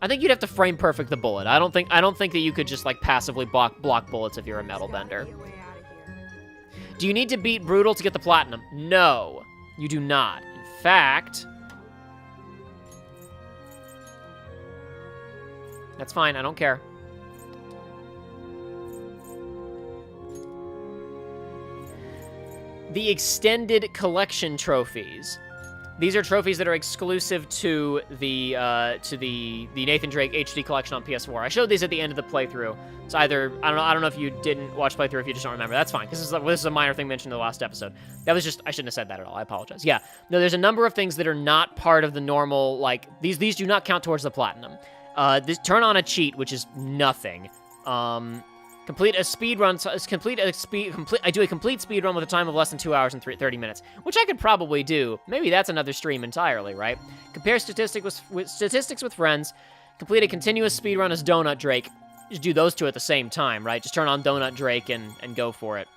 I think you'd have to frame perfect the bullet. I don't think that you could just, like, passively block bullets if you're a metal bender. Do you need to beat Brutal to get the platinum? No, you do not. In fact, that's fine. I don't care. The extended collection trophies. These are trophies that are exclusive to the Nathan Drake HD collection on PS4. I showed these at the end of the playthrough. It's either I don't know if you didn't watch playthrough, if you just don't remember. That's fine, because this is a minor thing mentioned in the last episode. That was just, I shouldn't have said that at all. I apologize. Yeah, no, there's a number of things that are not part of the normal, like these do not count towards the platinum. Turn on a cheat, which is nothing. Complete a speed run. I do a complete speed run with a time of less than 2 hours and 30 minutes, which I could probably do. Maybe that's another stream entirely, right? Compare statistics with friends. Complete a continuous speed run as Donut Drake. Just do those two at the same time, right? Just turn on Donut Drake and go for it.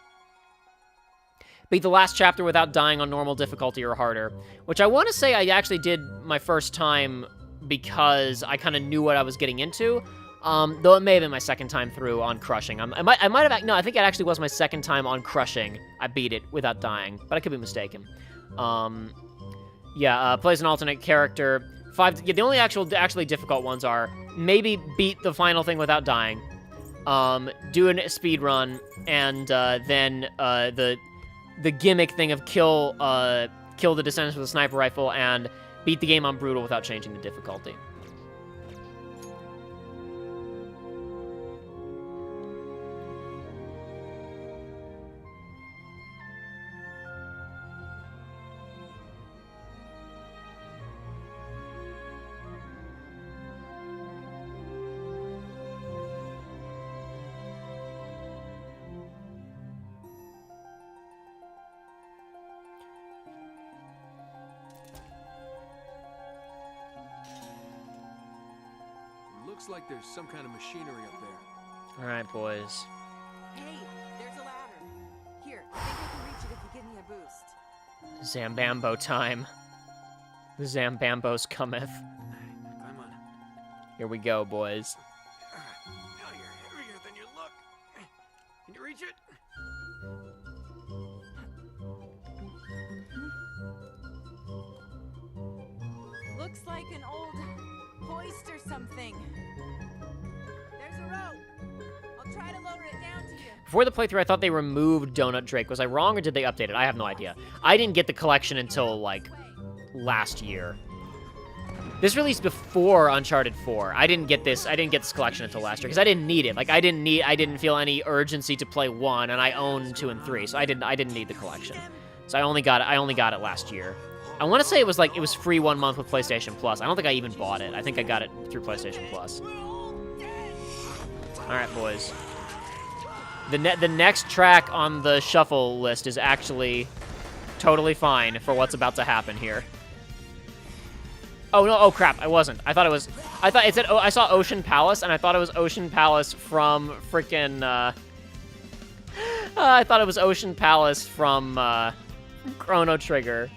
Beat the last chapter without dying on normal difficulty or harder, which I want to say I actually did my first time because I kind of knew what I was getting into. Though it may have been my second time through on Crushing. I might have, no, I think it actually was my second time on Crushing. I beat it without dying, but I could be mistaken. Plays an alternate character. The only actually difficult ones are maybe beat the final thing without dying, do a speed run, and then the gimmick thing of kill the Descendants with a sniper rifle and beat the game on Brutal without changing the difficulty. Looks like there's some kind of machinery up there. All right, boys. Hey, there's a ladder. Here, I think I can reach it if you give me a boost. Zambambo time. The Zambambos cometh. Climb on. Here we go, boys. Now you're heavier than you look. Can you reach it? Looks like an old hoist or something. There's a rope. I'll try to lower it down to you. Before the playthrough, I thought they removed Donut Drake. Was I wrong, or did they update it? I have no idea. I didn't get the collection until, like, last year. This released before Uncharted 4. I didn't get this collection until last year, because I didn't need it. Like, I didn't feel any urgency to play 1, and I own 2 and 3, so I didn't need the collection. So I only got it last year. I want to say it was free 1 month with PlayStation Plus. I don't think I even bought it. I think I got it through PlayStation Plus. All right, boys. The next track on the shuffle list is actually totally fine for what's about to happen here. Oh no! Oh crap! I wasn't. I thought it said. Oh, I saw Ocean Palace, and I thought it was Ocean Palace from freaking. I thought it was Ocean Palace from Chrono Trigger.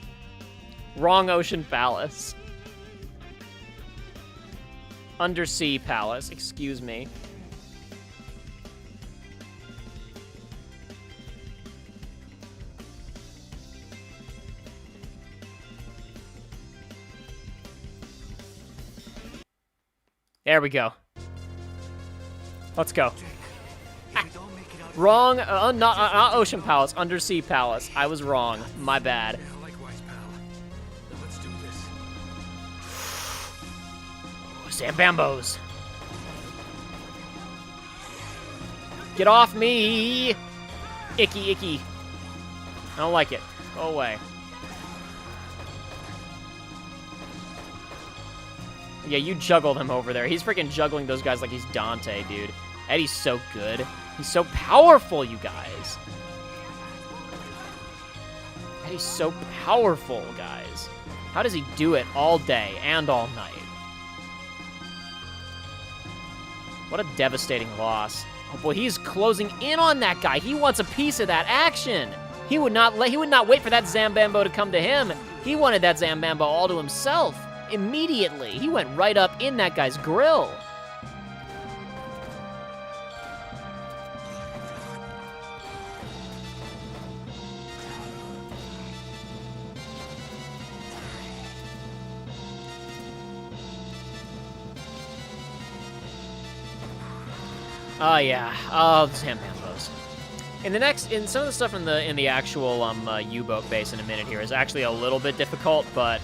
Wrong Ocean Palace. Undersea Palace, excuse me. There we go. Let's go. Wrong, not Ocean Palace, Undersea Palace. I was wrong, my bad. Likewise, pal. Now let's do this. Zambambos. Get off me! Icky, icky. I don't like it. Go away. Yeah, you juggle them over there. He's freaking juggling those guys like he's Dante, dude. Eddie's so good. He's so powerful, you guys. Eddie's so powerful, guys. How does he do it all day and all night? What a devastating loss. Oh boy, he's closing in on that guy. He wants a piece of that action. He would not wait for that Zambambo to come to him. He wanted that Zambambo all to himself immediately. He went right up in that guy's grill. Oh yeah, oh, the Zambambos. In some of the stuff in the actual U-boat base in a minute here is actually a little bit difficult, but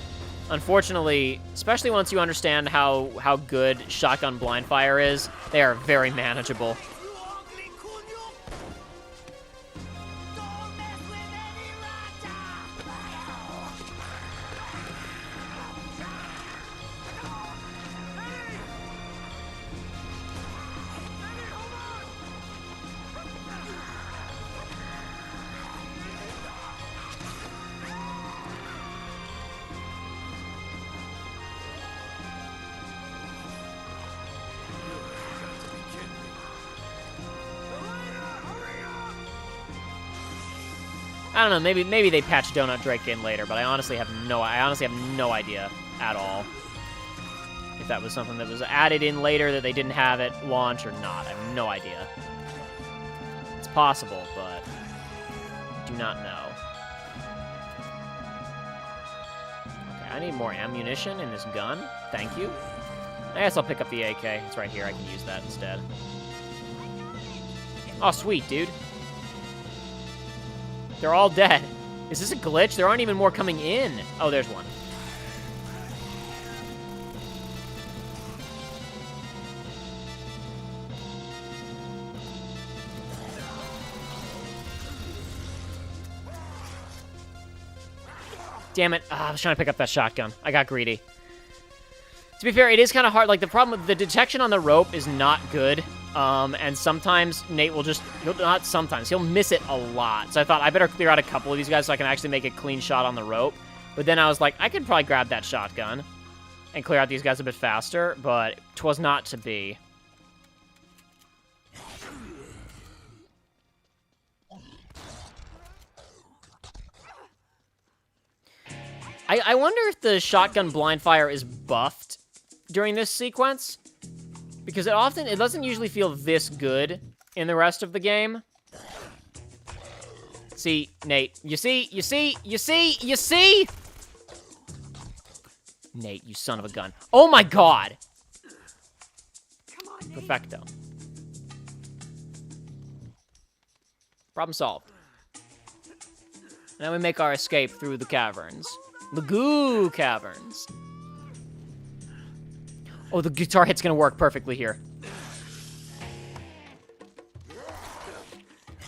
unfortunately, especially once you understand how good shotgun blind fire is, they are very manageable. I don't know, maybe they patch Donut Drake in later, but I honestly have no idea at all if that was something that was added in later that they didn't have at launch or not. I have no idea. It's possible, but do not know. Okay, I need more ammunition in this gun. Thank you. I guess I'll pick up the AK. It's right here. I can use that instead. Oh, sweet, dude. They're all dead. Is this a glitch? There aren't even more coming in. Oh, there's one. Damn it. I was trying to pick up that shotgun. I got greedy. To be fair, it is kind of hard. Like, the problem with the detection on the rope is not good. And sometimes Nate will just, he'll miss it a lot. So I thought I better clear out a couple of these guys so I can actually make a clean shot on the rope. But then I was like, I could probably grab that shotgun and clear out these guys a bit faster, but 'twas not to be. I wonder if the shotgun blind fire is buffed during this sequence. Because it doesn't usually feel this good in the rest of the game. See, Nate, you see? Nate, you son of a gun. Oh my god! Come on, Nate. Perfecto. Problem solved. Now we make our escape through the caverns. The goo caverns. Oh, the guitar hit's gonna work perfectly here.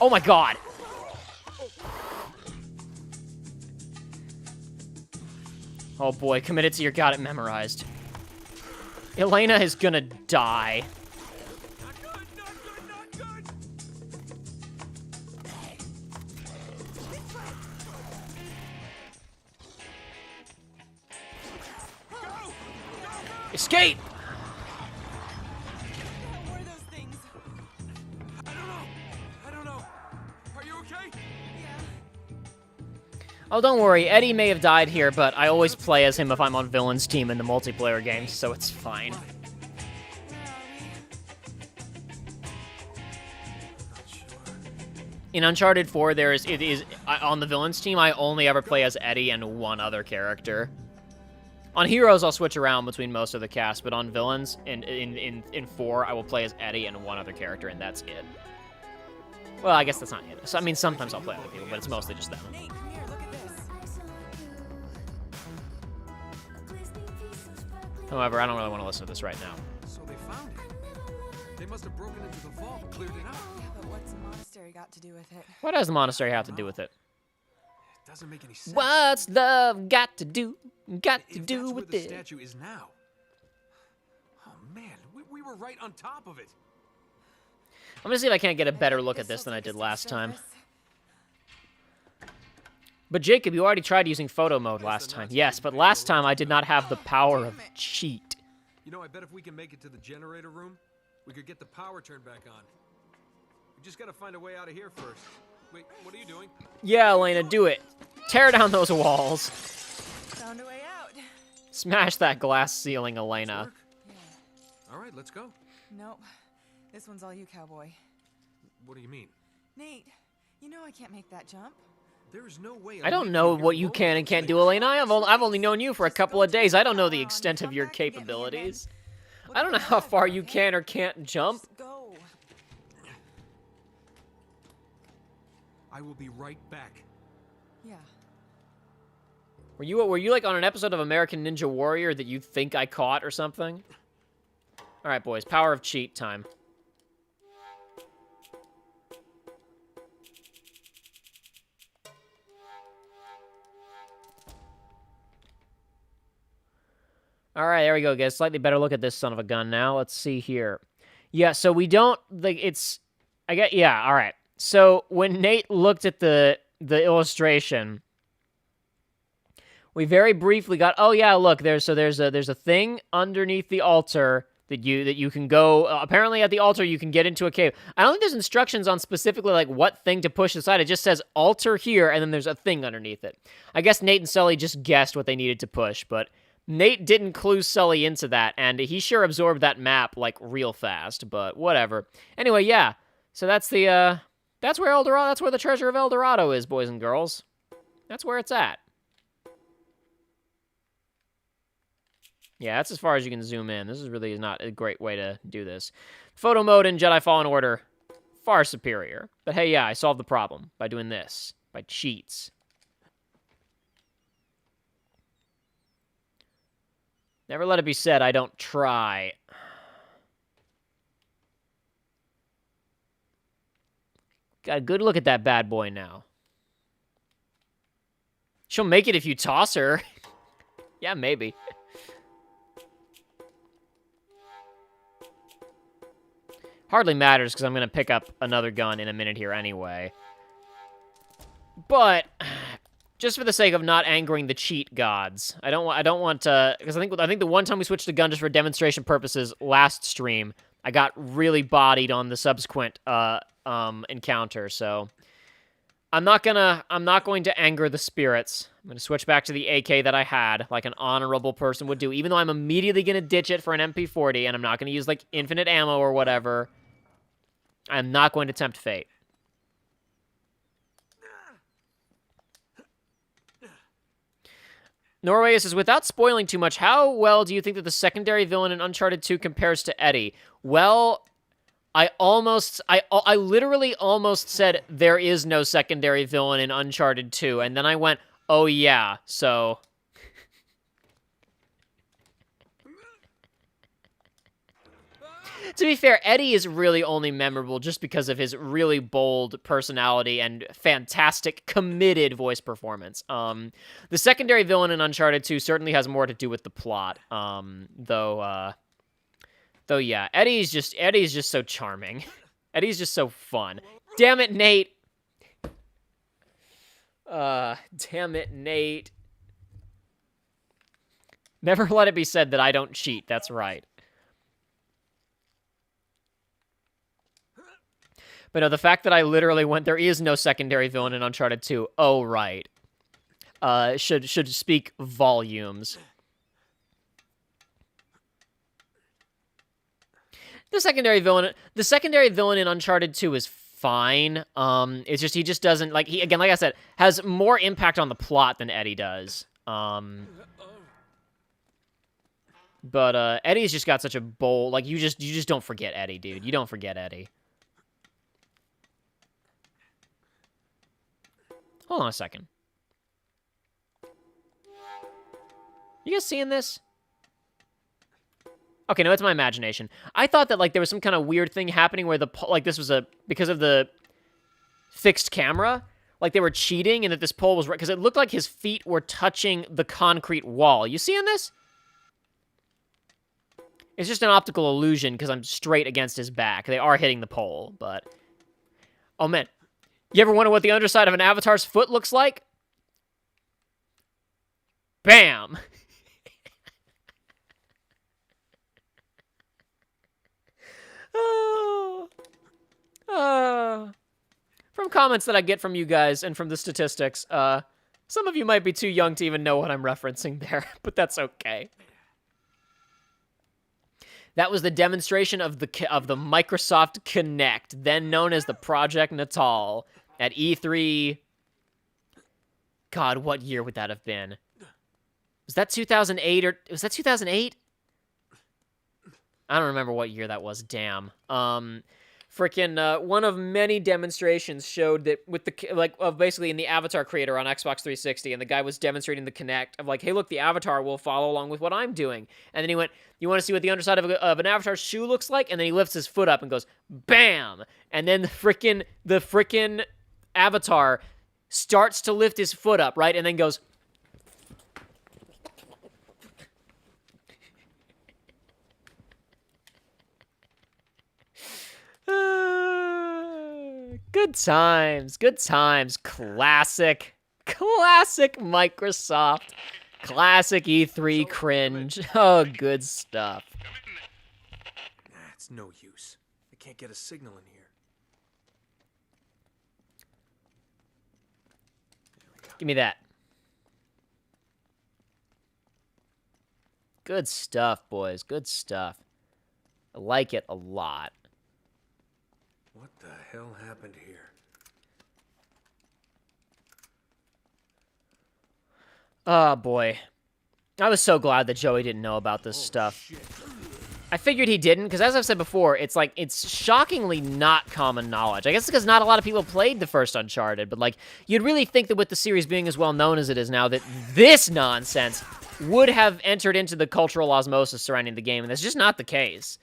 Oh my god! Oh boy, commit it to your got it memorized. Elena is gonna die. Not good, not good, not good! Escape! What were those things? I don't know. Are you okay? Yeah. Oh, don't worry, Eddie may have died here, but I always play as him if I'm on Villain's team in the multiplayer games, so it's fine. Where are Not sure. In Uncharted 4, on the Villain's team, I only ever play as Eddie and one other character. On Heroes, I'll switch around between most of the cast, but on Villains, in 4, I will play as Eddie and one other character, and that's it. Well, I guess that's not it. So, I mean, sometimes I'll play other people, but it's mostly just them. Nate, come here, look at this. However, I don't really want to listen to this right now. So they found it. They must have broken into the vault and cleared it out. Yeah, but what's the monastery got to do with it? What does the monastery have to do with it? It doesn't make any sense. What's love got to do If that's with where the it? statue is now. Oh man, we were right on top of it. I'm gonna see if I can't get a better look at This this than I looks did like last a time. service. But Jacob, you already tried using photo mode last time. Yes, but last time I did not have the power of cheat. You know, I bet if we can make it to the generator room, we could get the power turned back on. We just gotta find a way out of here first. Wait, what are you doing? Yeah, Elena, do it. Tear down those walls. Found a way out. Smash that glass ceiling, Elena. Work? All right, let's go. Nope. This one's all you, cowboy. What do you mean? Nate, you know I can't make that jump. There is no way. I don't know what you can and can't do, Elena. I've only known you for a couple of days. I don't know the extent of your capabilities. I don't know how far you can or can't jump. Just go. I will be right back. Yeah. Were you like on an episode of American Ninja Warrior that you think I caught or something? All right, boys, power of cheat time. All right, there we go, guys. Slightly better look at this son of a gun now. Let's see here. Yeah, so we don't, like, it's, yeah, all right. So when Nate looked at the illustration, we very briefly got, oh yeah, look, there's a thing underneath the altar that you can go, apparently at the altar you can get into a cave. I don't think there's instructions on specifically like what thing to push aside. It just says altar here, and then there's a thing underneath it. I guess Nate and Sully just guessed what they needed to push, but Nate didn't clue Sully into that, and he sure absorbed that map, like, real fast, but whatever. Anyway, yeah, so that's the, that's where El Dorado, that's where the treasure of El Dorado is, boys and girls. That's where it's at. Yeah, that's as far as you can zoom in. This is really not a great way to do this. Photo mode in Jedi Fallen Order, far superior. But hey, yeah, I solved the problem by doing this, by cheats. Never let it be said I don't try. Got a good look at that bad boy now. She'll make it if you toss her. Yeah, maybe. Hardly matters because I'm going to pick up another gun in a minute here anyway. But just for the sake of not angering the cheat gods, I don't want to, because I think the one time we switched to gun just for demonstration purposes last stream, I got really bodied on the subsequent encounter. So I'm not going to anger the spirits. I'm going to switch back to the AK that I had, like an honorable person would do, even though I'm immediately going to ditch it for an MP40, and I'm not going to use, like, infinite ammo or whatever. I'm not going to tempt fate. Norway says, without spoiling too much, how well do you think that the secondary villain in Uncharted 2 compares to Eddie? Well, I literally almost said there is no secondary villain in Uncharted 2, and then I went, oh yeah, so... To be fair, Eddie is really only memorable just because of his really bold personality and fantastic, committed voice performance. The secondary villain in Uncharted 2 certainly has more to do with the plot, though yeah, Eddie's just so charming. Eddie's just so fun. Damn it, Nate! Damn it, Nate. Never let it be said that I don't cheat, that's right. But no, the fact that I literally went, there is no secondary villain in Uncharted 2, oh, right, should speak volumes. The secondary villain in Uncharted 2 is fine. It's just, he just doesn't, like, again, like I said, has more impact on the plot than Eddie does. But Eddie's just got such a bold, like, you just don't forget Eddie, dude. You don't forget Eddie. Hold on a second. You guys seeing this? Okay, no, it's my imagination. I thought that, like, there was some kind of weird thing happening where this was because of the fixed camera, like they were cheating and that this pole was, because it looked like his feet were touching the concrete wall. You seeing this? It's just an optical illusion because I'm straight against his back. They are hitting the pole, but... Oh, man. You ever wonder what the underside of an avatar's foot looks like? Bam! Oh. From comments that I get from you guys and from the statistics, some of you might be too young to even know what I'm referencing there, but that's okay. That was the demonstration of the Microsoft Kinect, then known as the Project Natal, at E3. God, what year would that have been? Was that 2008 or was that 2008? I don't remember what year that was. Damn. Freaking one of many demonstrations showed that with the of basically in the Avatar creator on Xbox 360, and the guy was demonstrating the Kinect of like, hey, look, the Avatar will follow along with what I'm doing, and then he went, you want to see what the underside of an Avatar's shoe looks like, and then he lifts his foot up and goes, bam, and then the freaking Avatar starts to lift his foot up, right, and then goes. Good times, good times. Classic Microsoft. Classic E3 cringe. Oh, good stuff. Nah, it's no use. I can't get a signal in here. Give me that. Good stuff, boys. Good stuff. I like it a lot. What the hell happened here? Oh, boy. I was so glad that Joey didn't know about this stuff. Shit. I figured he didn't, because as I've said before, it's like, it's shockingly not common knowledge. I guess it's because not a lot of people played the first Uncharted, but like, you'd really think that with the series being as well known as it is now, that this nonsense would have entered into the cultural osmosis surrounding the game, and that's just not the case.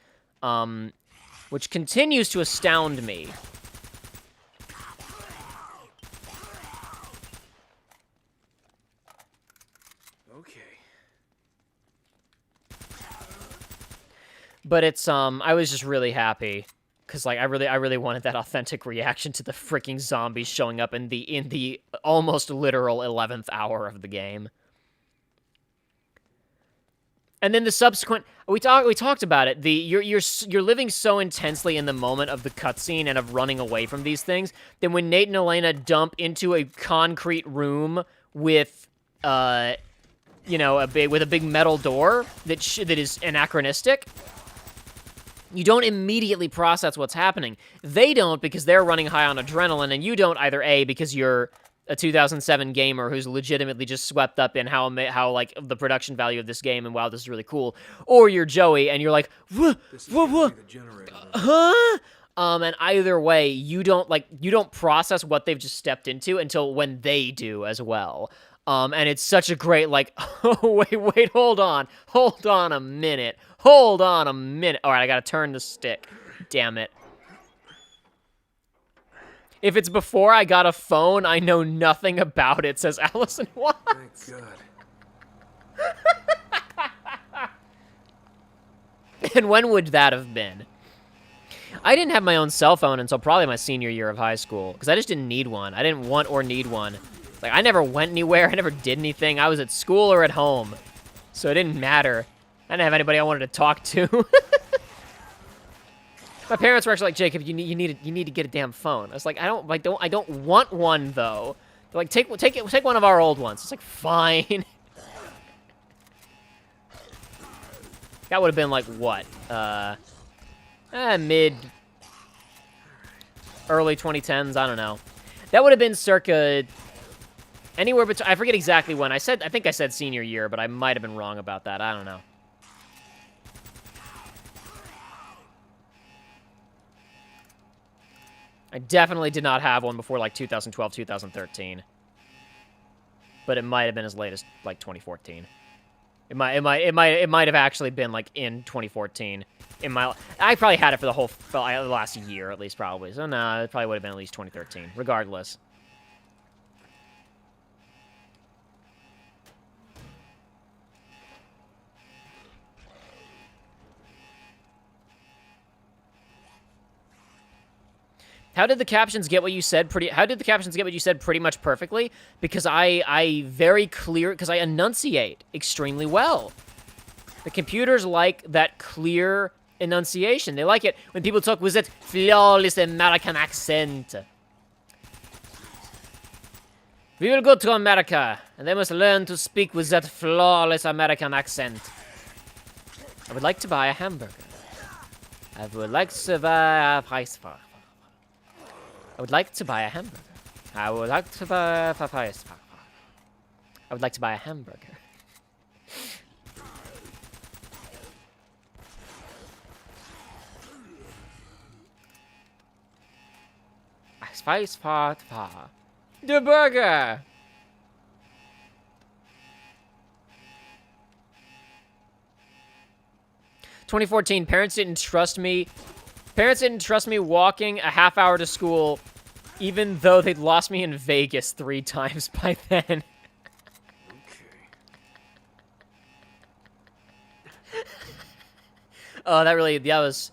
Which continues to astound me. Okay. But it's, I was just really happy. Because, like, I really wanted that authentic reaction to the freaking zombies showing up in the almost literal 11th hour of the game. And then the subsequent, we talked about it. You're living so intensely in the moment of the cutscene and of running away from these things. Then when Nate and Elena dump into a concrete room with, you know, a big metal door that is anachronistic, you don't immediately process what's happening. They don't because they're running high on adrenaline, and you don't either. A, because you're a 2007 gamer who's legitimately just swept up in how like the production value of this game and wow, this is really cool, or you're Joey and you're like, what, The generator room. huh? And either way, you don't process what they've just stepped into until when they do as well. And it's such a great, like, oh, wait, hold on a minute. All right, I gotta turn the stick. Damn it. If it's before I got a phone, I know nothing about it, says Allison Watts. Thank God. And when would that have been? I didn't have my own cell phone until probably my senior year of high school, because I just didn't need one. I didn't want or need one. Like, I never went anywhere. I never did anything. I was at school or at home. So it didn't matter. I didn't have anybody I wanted to talk to. My parents were actually like, Jacob, you need to get a damn phone. I was like, I don't want one though. They're like, take one of our old ones. It's like, fine. That would have been like what? Early 2010s. I don't know. That would have been circa anywhere between. I forget exactly when. I think I said senior year, but I might have been wrong about that. I don't know. I definitely did not have one before like 2012, 2013. But it might have been as late as like 2014. It might have actually been like in 2014. I probably had it for the last year at least probably. So no, it probably would have been at least 2013. Regardless. How did the captions get what you said pretty much perfectly? Because I very clear, because I enunciate extremely well. The computers like that clear enunciation. They like it when people talk with that flawless American accent. We will go to America, and they must learn to speak with that flawless American accent. I would like to buy a hamburger. I would like to buy a price for. I would like to buy a hamburger. I would like to buy a price for. I would like to buy a hamburger. Spice pot the burger. 2014. Parents didn't trust me walking a half hour to school, even though they'd lost me in Vegas 3 times by then. Okay. Oh, that was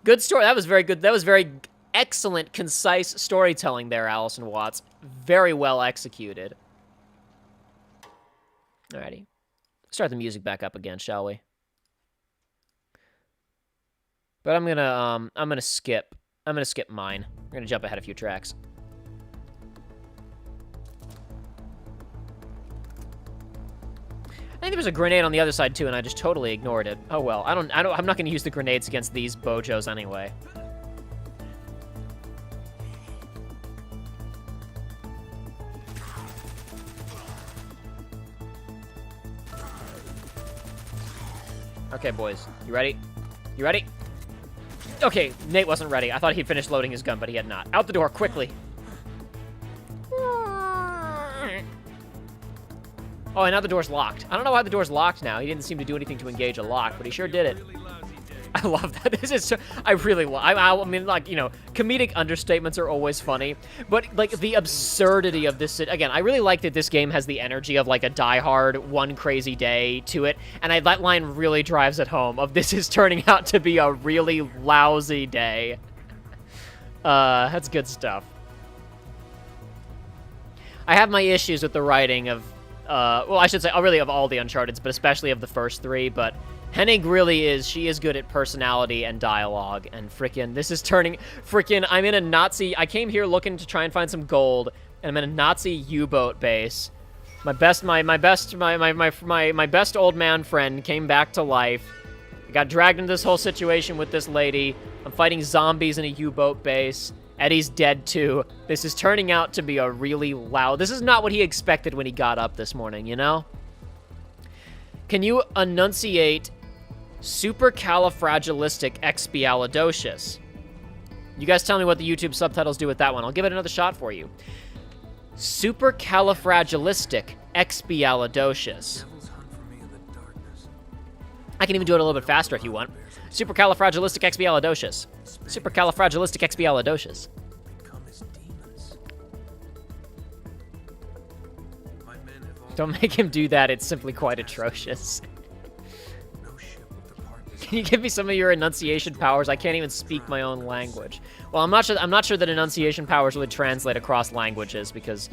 good story. That was very good. That was very excellent, concise storytelling there, Allison Watts. Very well executed. Alrighty. Start the music back up again, shall we? But I'm gonna skip mine. I'm gonna jump ahead a few tracks. I think there was a grenade on the other side too, and I just totally ignored it. Oh well, I'm not gonna use the grenades against these bojos anyway. Okay, boys, you ready? You ready? Okay, Nate wasn't ready. I thought he'd finished loading his gun, but he had not. Out the door, quickly. Oh, and now the door's locked. I don't know why the door's locked now. He didn't seem to do anything to engage a lock, but he sure did it. I love that. This is so, I really love, I mean, like, you know, comedic understatements are always funny, but, like, the absurdity of this, again, I really like that this game has the energy of, like, a Die Hard, One Crazy Day to it, and that line really drives it home, of this is turning out to be a really lousy day. That's good stuff. I have my issues with the writing of, well, I should say, really of all the Uncharteds, but especially of the first 3, but Hennig really is, she is good at personality and dialogue, and frickin', this is turning, frickin', I'm in a Nazi, I came here looking to try and find some gold, and I'm in a Nazi U-boat base. My best old man friend came back to life. I got dragged into this whole situation with this lady. I'm fighting zombies in a U-boat base. Eddie's dead too. This is turning out to be a really loud, this is not what he expected when he got up this morning, you know? Can you enunciate supercalifragilisticexpialidocious? You guys tell me what the YouTube subtitles do with that one. I'll give it another shot for you. Supercalifragilisticexpialidocious. Devils hunt for me in the darkness. I can even do it a little bit faster if you want. Supercalifragilisticexpialidocious. Supercalifragilisticexpialidocious. Become as demons. My men have all Don't make him do that. It's simply quite atrocious. no ship will depart this. Can you give me some of your enunciation powers? I can't even speak my own language. Well, I'm not sure that enunciation powers would translate across languages, because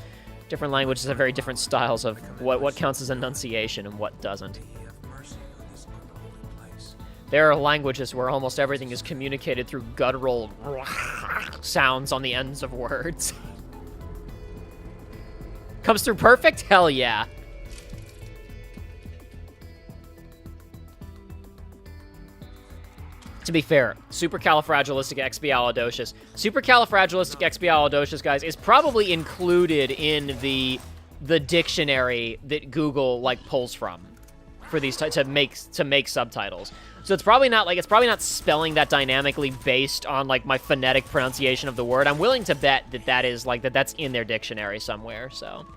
different languages have very different styles of what counts as enunciation and what doesn't. Ye have mercy on this unholy place. There are languages where almost everything is communicated through guttural sounds on the ends of words. Comes through perfect? Hell yeah. To be fair, supercalifragilisticexpialidocious. Supercalifragilisticexpialidocious, guys, is probably included in the dictionary that Google like pulls from for these to make subtitles. So it's probably not spelling that dynamically based on like my phonetic pronunciation of the word. I'm willing to bet that that's in their dictionary somewhere. So.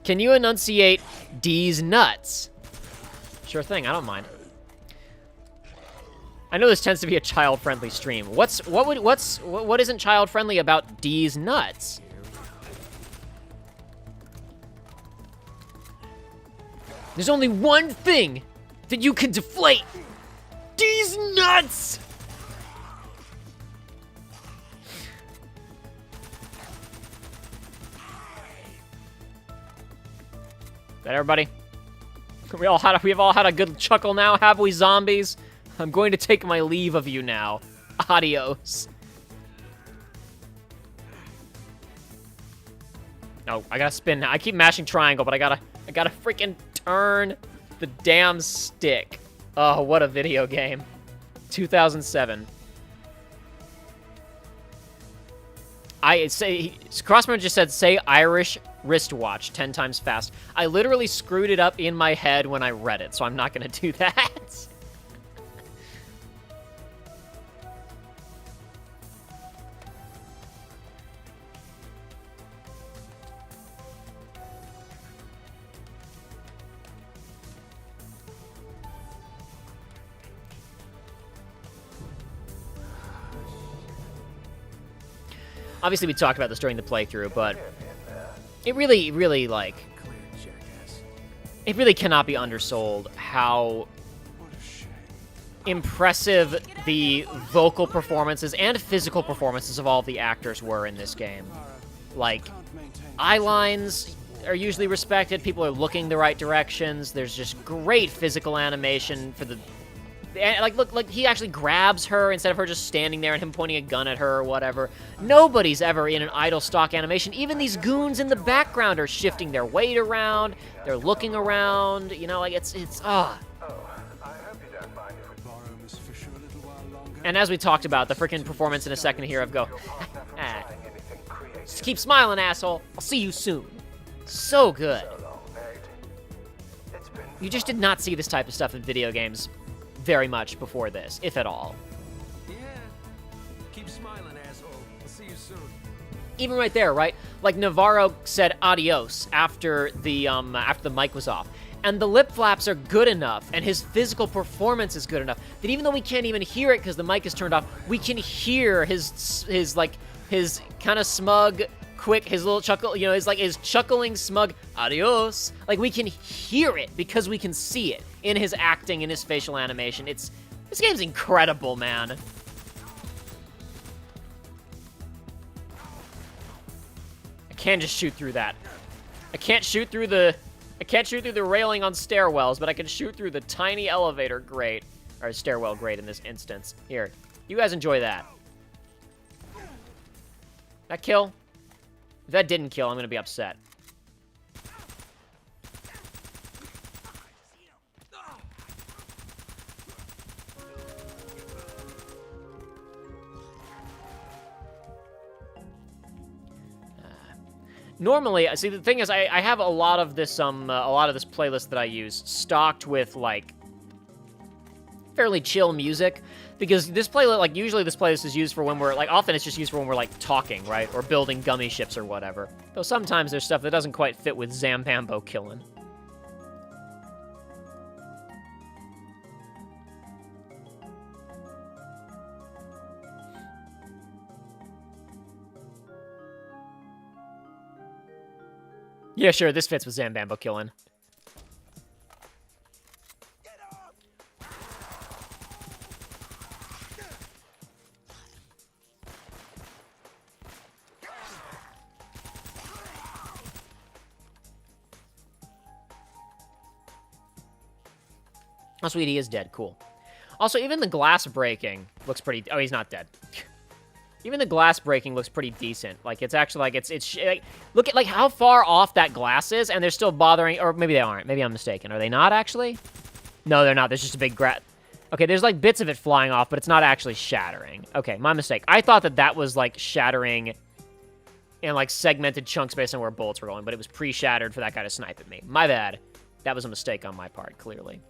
Can you enunciate D's nuts? Sure thing, I don't mind. I know this tends to be a child-friendly stream. What isn't child-friendly about D's nuts? There's only one thing that you can deflate nuts! That everybody? We've all had a good chuckle now, have we, zombies? I'm going to take my leave of you now. Adios. No, I gotta spin now. I keep mashing triangle, but I gotta freaking turn the damn stick. Oh, what a video game. 2007. Crossman just said, say Irish wristwatch 10 times fast. I literally screwed it up in my head when I read it, so I'm not gonna do that. Obviously, we talked about this during the playthrough, but it really, like, it really cannot be undersold how impressive the vocal performances and physical performances of all of the actors were in this game. Like, eye lines are usually respected, people are looking the right directions, there's just great physical animation for the... Like, look, like, he actually grabs her instead of her just standing there and him pointing a gun at her or whatever. Nobody's ever in an idle stock animation. Even these goons in the background are shifting their weight around. They're looking around. You know, like, it's. And as we talked about, the freaking performance in a second here of go, just keep smiling, asshole. I'll see you soon. So good. You just did not see this type of stuff in video games very much before this, if at all. Yeah. Keep smiling, asshole. I'll see you soon. Even right there, right? Like, Navarro said adios after the mic was off. And the lip flaps are good enough, and his physical performance is good enough, that even though we can't even hear it because the mic is turned off, we can hear his kind of smug, quick, his little chuckle, you know, his chuckling, smug adios. Like, we can hear it because we can see it in his acting, in his facial animation. This game's incredible, man. I can't just shoot through that. I can't shoot through the railing on stairwells, but I can shoot through the tiny elevator grate, or stairwell grate in this instance. Here, you guys enjoy that. That kill? If that didn't kill, I'm gonna be upset. Normally, see, the thing is, I have a lot of this playlist that I use stocked with, like, fairly chill music, because this playlist, like, usually this playlist is used for when we're, like, often it's just used for when we're, like, talking, right, or building gummy ships or whatever. Though sometimes there's stuff that doesn't quite fit with Zambambo killing. Yeah, sure, this fits with Zambambo killing. Oh, sweet, he is dead. Cool. Also, even the glass breaking looks pretty... Oh, he's not dead. Even the glass breaking looks pretty decent. Like, it's actually, like, like, look at, like, how far off that glass is, and they're still bothering... Or maybe they aren't. Maybe I'm mistaken. Are they not, actually? No, they're not. There's just a big Okay, there's, like, bits of it flying off, but it's not actually shattering. Okay, my mistake. I thought that was, like, shattering in, like, segmented chunks based on where bullets were going, but it was pre-shattered for that guy to snipe at me. My bad. That was a mistake on my part, clearly.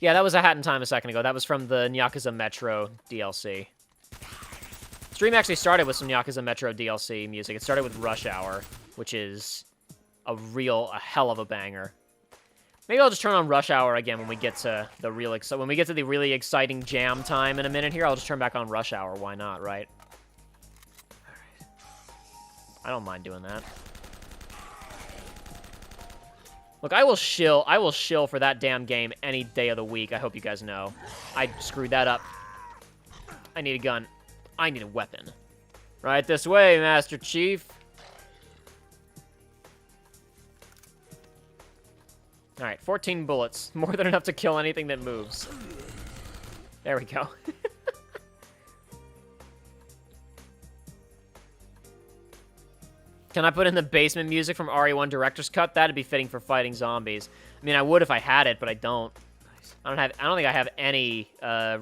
Yeah, that was a Hat in Time a second ago. That was from the Yakuza Metro DLC. Stream actually started with some Yakuza Metro DLC music. It started with Rush Hour, which is a hell of a banger. Maybe I'll just turn on Rush Hour again when we get to the really exciting jam time in a minute here. I'll just turn back on Rush Hour. Why not, right? I don't mind doing that. Look, I will shill for that damn game any day of the week. I hope you guys know. I screwed that up. I need a gun. I need a weapon. Right this way, Master Chief. Alright, 14 bullets. More than enough to kill anything that moves. There we go. Can I put in the basement music from RE1 Director's Cut? That'd be fitting for fighting zombies. I mean, I would if I had it, but I don't. I don't think I have any, I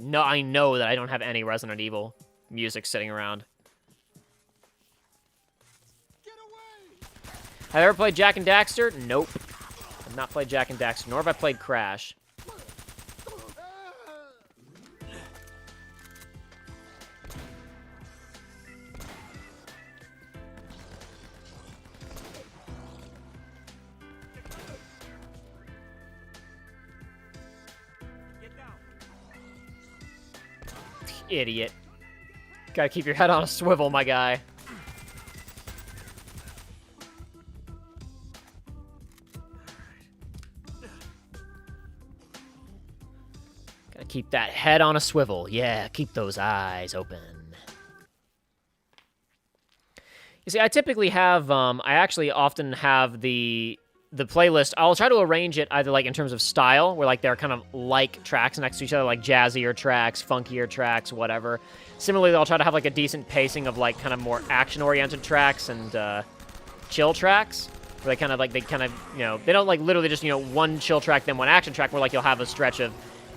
know that I don't have any Resident Evil music sitting around. Have I ever played Jak and Daxter? Nope. I've not played Jak and Daxter, nor have I played Crash. Idiot. Gotta keep your head on a swivel, my guy. Gotta keep that head on a swivel. Yeah, keep those eyes open. You see, I typically have, I actually often have the playlist. I'll try to arrange it either, like, in terms of style, where, like, they're kind of like tracks next to each other, like jazzier tracks, funkier tracks, whatever. Similarly, I'll try to have, like, a decent pacing of, like, kind of more action-oriented tracks and chill tracks, where they kind of, you know, they don't, like, literally just, you know, one chill track, then one action track, where, like, you'll have a stretch of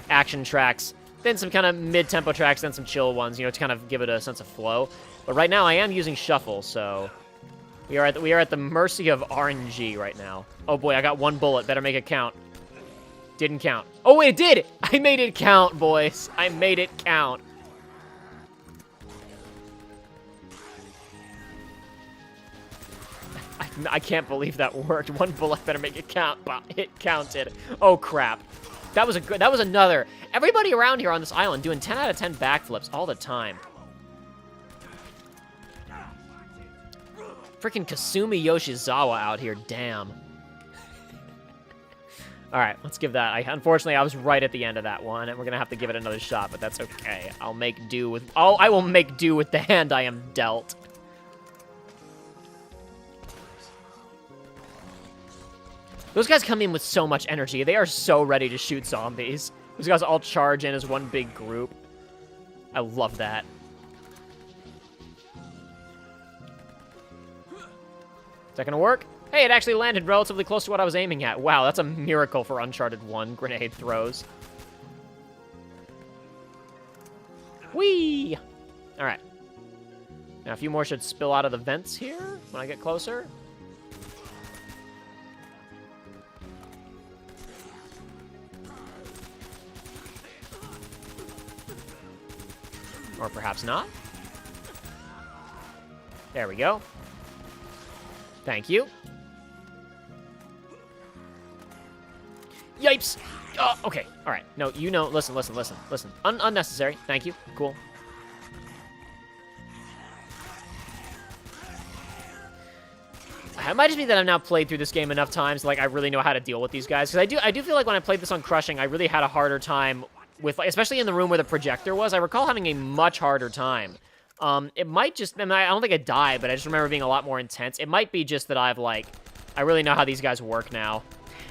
action tracks, then some kind of mid-tempo tracks, then some chill ones, you know, to kind of give it a sense of flow. But right now, I am using shuffle, so we are at the mercy of RNG right now. Oh boy, I got one bullet. Better make it count. Didn't count. Oh wait, it did! I made it count, boys. I made it count. I can't believe that worked. One bullet, better make it count, but it counted. Oh crap. That was another. Everybody around here on this island doing 10 out of 10 backflips all the time. Freaking Kasumi Yoshizawa out here, damn. Alright, let's give that. Unfortunately, I was right at the end of that one, and we're gonna have to give it another shot, but that's okay. I will make do with the hand I am dealt. Those guys come in with so much energy. They are so ready to shoot zombies. Those guys all charge in as one big group. I love that. Is that gonna work? Hey, it actually landed relatively close to what I was aiming at. Wow, that's a miracle for Uncharted 1 grenade throws. Whee! Alright. Now, a few more should spill out of the vents here when I get closer. Or perhaps not. There we go. Thank you. Yipes! Oh, okay, all right. No, you know, listen. Unnecessary. Thank you. Cool. It might just be that I've now played through this game enough times, like, I really know how to deal with these guys. Because I do feel like when I played this on Crushing, I really had a harder time with, like, especially in the room where the projector was. I recall having a much harder time. It might just, I don't think I died, but I just remember being a lot more intense. It might be just that I really know how these guys work now.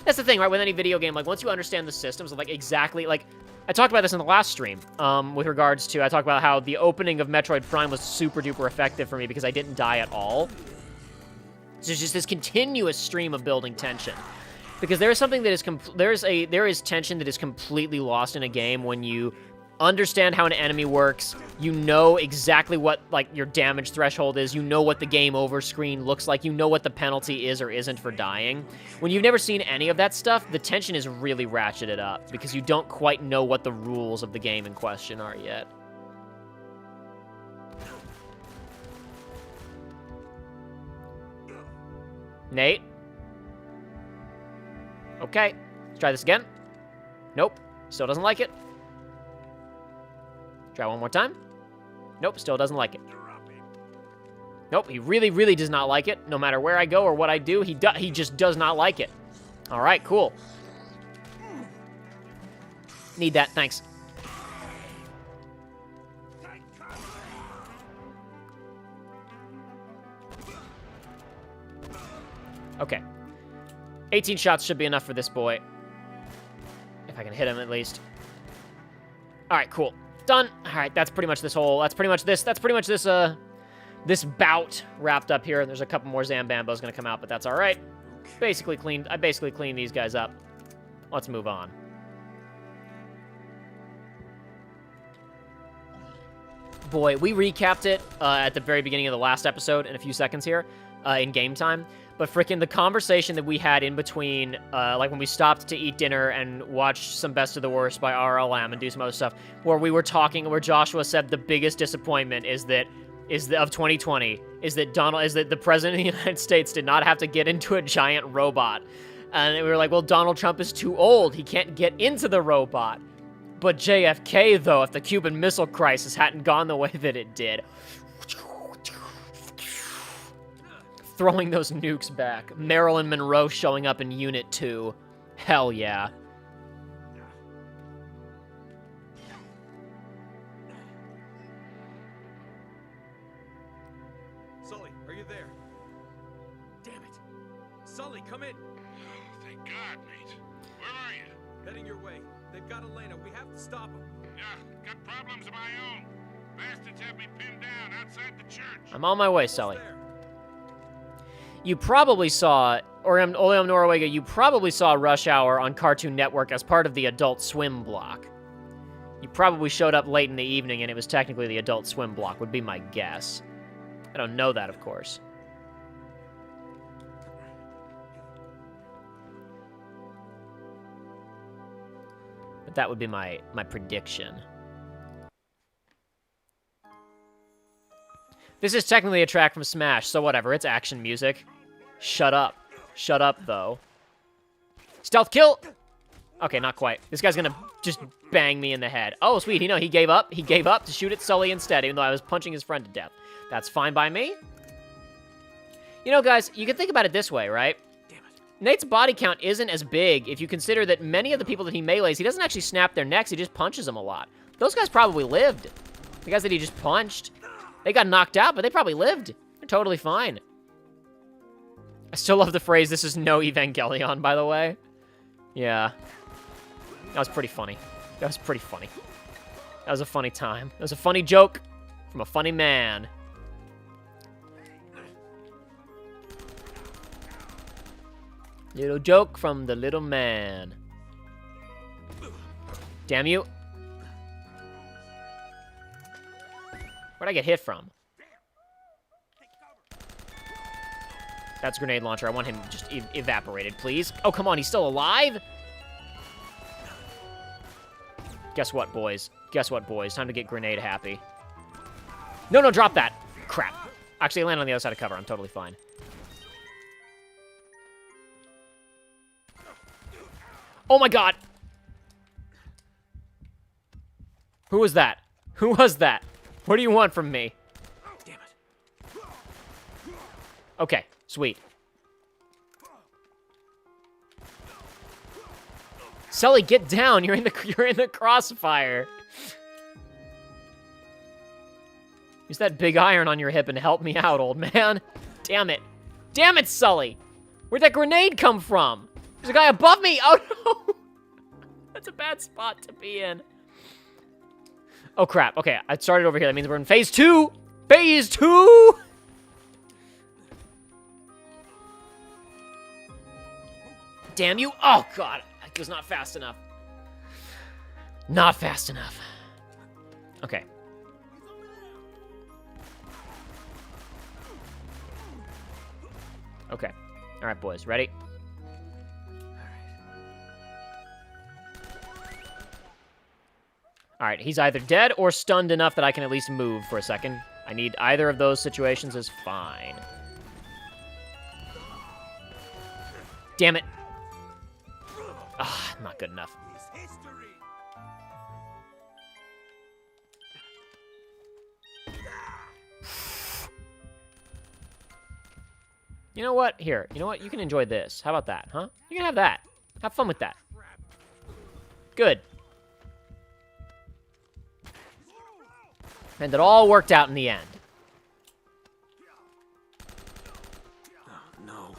That's the thing, right, with any video game, like, once you understand the systems of, like, exactly, like, I talked about this in the last stream, with regards to, I talked about how the opening of Metroid Prime was super duper effective for me because I didn't die at all. So there's just this continuous stream of building tension. Because there is something that is, there is tension that is completely lost in a game when you understand how an enemy works, you know exactly what, like, your damage threshold is, you know what the game over screen looks like, you know what the penalty is or isn't for dying. When you've never seen any of that stuff, the tension is really ratcheted up, because you don't quite know what the rules of the game in question are yet. Nate? Okay, let's try this again. Nope, still doesn't like it. Try one more time. Nope, still doesn't like it. Nope, he really, really does not like it. No matter where I go or what I do, he just does not like it. All right, cool. Need that, thanks. Okay. 18 shots should be enough for this boy. If I can hit him at least. All right, cool. Done. All right, that's pretty much this this bout wrapped up here. There's a couple more Zambambos gonna come out, but that's all right. I basically cleaned these guys up. Let's move on. Boy, we recapped it at the very beginning of the last episode in a few seconds here in game time. But freaking the conversation that we had in between, like when we stopped to eat dinner and watch some Best of the Worst by RLM and do some other stuff, where we were talking, where Joshua said the biggest disappointment of 2020 is that the president of the United States did not have to get into a giant robot, and we were like, well, Donald Trump is too old; he can't get into the robot. But JFK, though, if the Cuban Missile Crisis hadn't gone the way that it did. Throwing those nukes back. Marilyn Monroe showing up in Unit 2. Hell yeah. Sully, are you there? Damn it. Sully, come in. Oh, thank God, mate. Where are you? Heading your way. They've got Elena. We have to stop them. Yeah, got problems of my own. Bastards have me pinned down outside the church. I'm on my way, Sully. There. You probably saw, Oleum Noruega, you probably saw Rush Hour on Cartoon Network as part of the Adult Swim block. You probably showed up late in the evening and it was technically the Adult Swim block, would be my guess. I don't know that, of course. But that would be my prediction. This is technically a track from Smash, so whatever, it's action music. Shut up. Shut up, though. Stealth kill! Okay, not quite. This guy's gonna just bang me in the head. Oh, sweet, he gave up. He gave up to shoot at Sully instead, even though I was punching his friend to death. That's fine by me. You know, guys, you can think about it this way, right? Nate's body count isn't as big if you consider that many of the people that he melees, he doesn't actually snap their necks, he just punches them a lot. Those guys probably lived. The guys that he just punched, they got knocked out, but they probably lived. They're totally fine. I still love the phrase, this is no Evangelion, by the way. Yeah. That was pretty funny. That was pretty funny. That was a funny time. That was a funny joke from a funny man. Little joke from the little man. Damn you. Where'd I get hit from? That's a grenade launcher. I want him just evaporated, please. Oh, come on. He's still alive? Guess what, boys? Guess what, boys? Time to get grenade happy. No, no, drop that. Crap. Actually, I landed on the other side of cover. I'm totally fine. Oh my god! Who was that? Who was that? What do you want from me? Damn it. Okay, sweet. Sully, get down! You're in the crossfire. Use that big iron on your hip and help me out, old man. Damn it. Damn it, Sully! Where'd that grenade come from? There's a guy above me! Oh no! That's a bad spot to be in. Oh crap, okay, I started over here. That means we're in phase 2! Phase 2! Damn you! Oh god, it was not fast enough. Not fast enough. Okay. Okay. Alright, boys, ready? Alright, he's either dead or stunned enough that I can at least move for a second. I need either of those situations is fine. Damn it. Ah, not good enough. You know what? Here. You know what? You can enjoy this. How about that, huh? You can have that. Have fun with that. Good. And it all worked out in the end. Oh, no.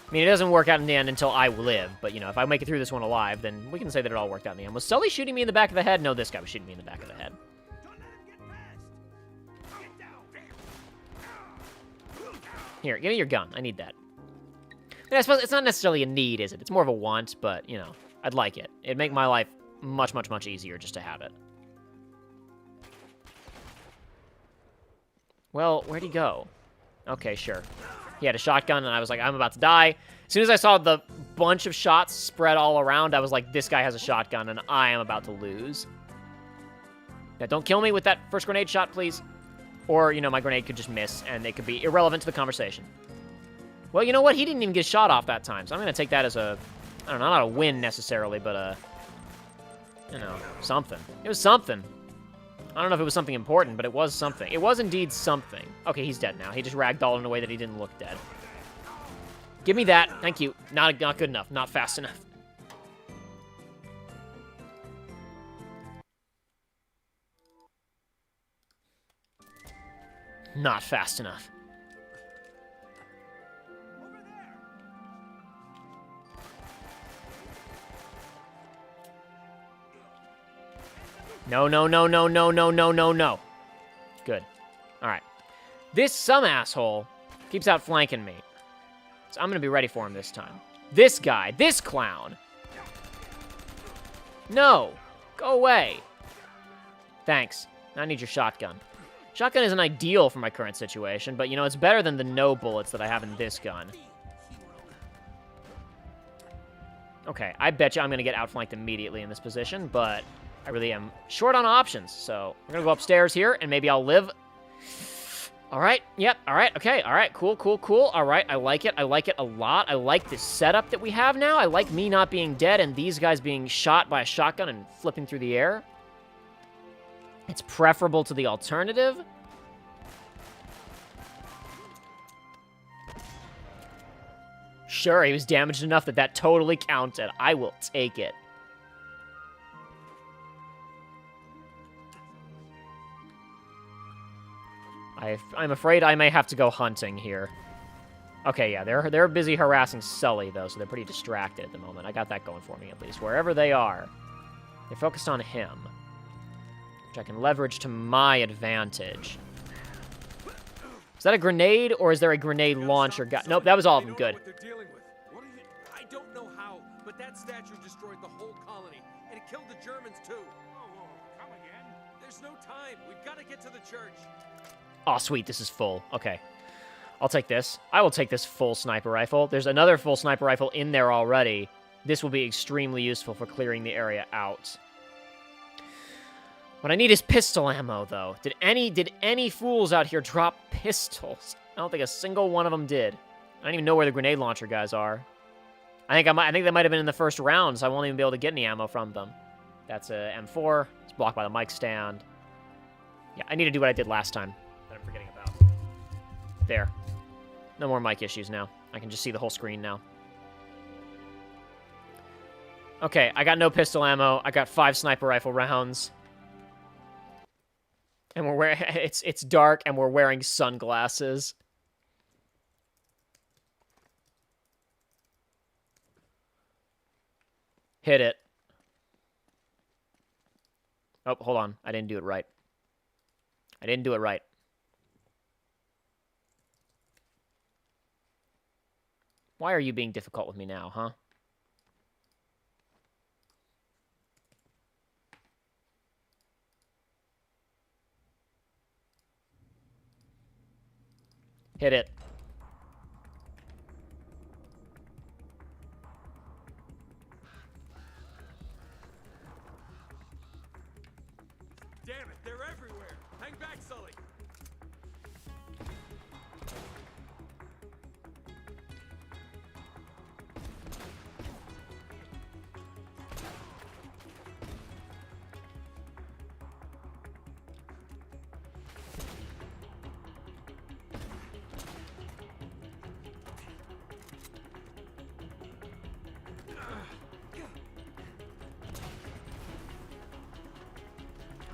I mean, it doesn't work out in the end until I live, but, you know, if I make it through this one alive, then we can say that it all worked out in the end. Was Sully shooting me in the back of the head? No, this guy was shooting me in the back of the head. Here, give me your gun. I need that. I mean, I suppose it's not necessarily a need, is it? It's more of a want, but, you know, I'd like it. It'd make my life much, much, much easier just to have it. Well, where'd he go? Okay, sure. He had a shotgun, and I was like, I'm about to die. As soon as I saw the bunch of shots spread all around, I was like, this guy has a shotgun, and I am about to lose. Now, don't kill me with that first grenade shot, please. Or, you know, my grenade could just miss, and it could be irrelevant to the conversation. Well, you know what? He didn't even get shot off that time, so I'm going to take that as a, I don't know, not a win necessarily, but a, you know, something. It was something. I don't know if it was something important, but it was something. It was indeed something. Okay, he's dead now. He just ragdolled in a way that he didn't look dead. Give me that. Thank you. Not good enough. Not fast enough. Not fast enough. No, no, no, no, no, no, no, no, no. Good. All right. This some asshole keeps outflanking me. So I'm going to be ready for him this time. This guy, this clown. No. Go away. Thanks. I need your shotgun. Shotgun isn't ideal for my current situation, but, you know, it's better than the no bullets that I have in this gun. Okay, I bet you I'm going to get outflanked immediately in this position, but I really am short on options, so we're going to go upstairs here, and maybe I'll live. All right, yep, all right, okay, all right, cool, cool, cool. All right, I like it a lot. I like this setup that we have now. I like me not being dead and these guys being shot by a shotgun and flipping through the air. It's preferable to the alternative. Sure, he was damaged enough that that totally counted. I will take it. I'm afraid I may have to go hunting here. Okay, yeah, they're busy harassing Sully, though, so they're pretty distracted at the moment. I got that going for me, at least. Wherever they are, they're focused on him, which I can leverage to my advantage. Is that a grenade, or is there a grenade launcher? Nope, that was all of them. Good. What they're dealing with. What are you? I don't know how, but that statue destroyed the whole colony, and it killed the Germans too. Whoa, come again? There's no time. We've got to get to the church. Oh, sweet, this is full. Okay. I'll take this. I will take this full sniper rifle. There's another full sniper rifle in there already. This will be extremely useful for clearing the area out. What I need is pistol ammo, though. Did any fools out here drop pistols? I don't think a single one of them did. I don't even know where the grenade launcher guys are. I think they might have been in the first round, so I won't even be able to get any ammo from them. That's a M4. It's blocked by the mic stand. Yeah, I need to do what I did last time that I'm forgetting about. There. No more mic issues now. I can just see the whole screen now. Okay, I got no pistol ammo. I got 5 sniper rifle rounds. And we're wearing it's dark and we're wearing sunglasses. Hit it. Oh, hold on. I didn't do it right. I didn't do it right. Why are you being difficult with me now, huh? Hit it. Damn it, they're everywhere. Hang back, Sully.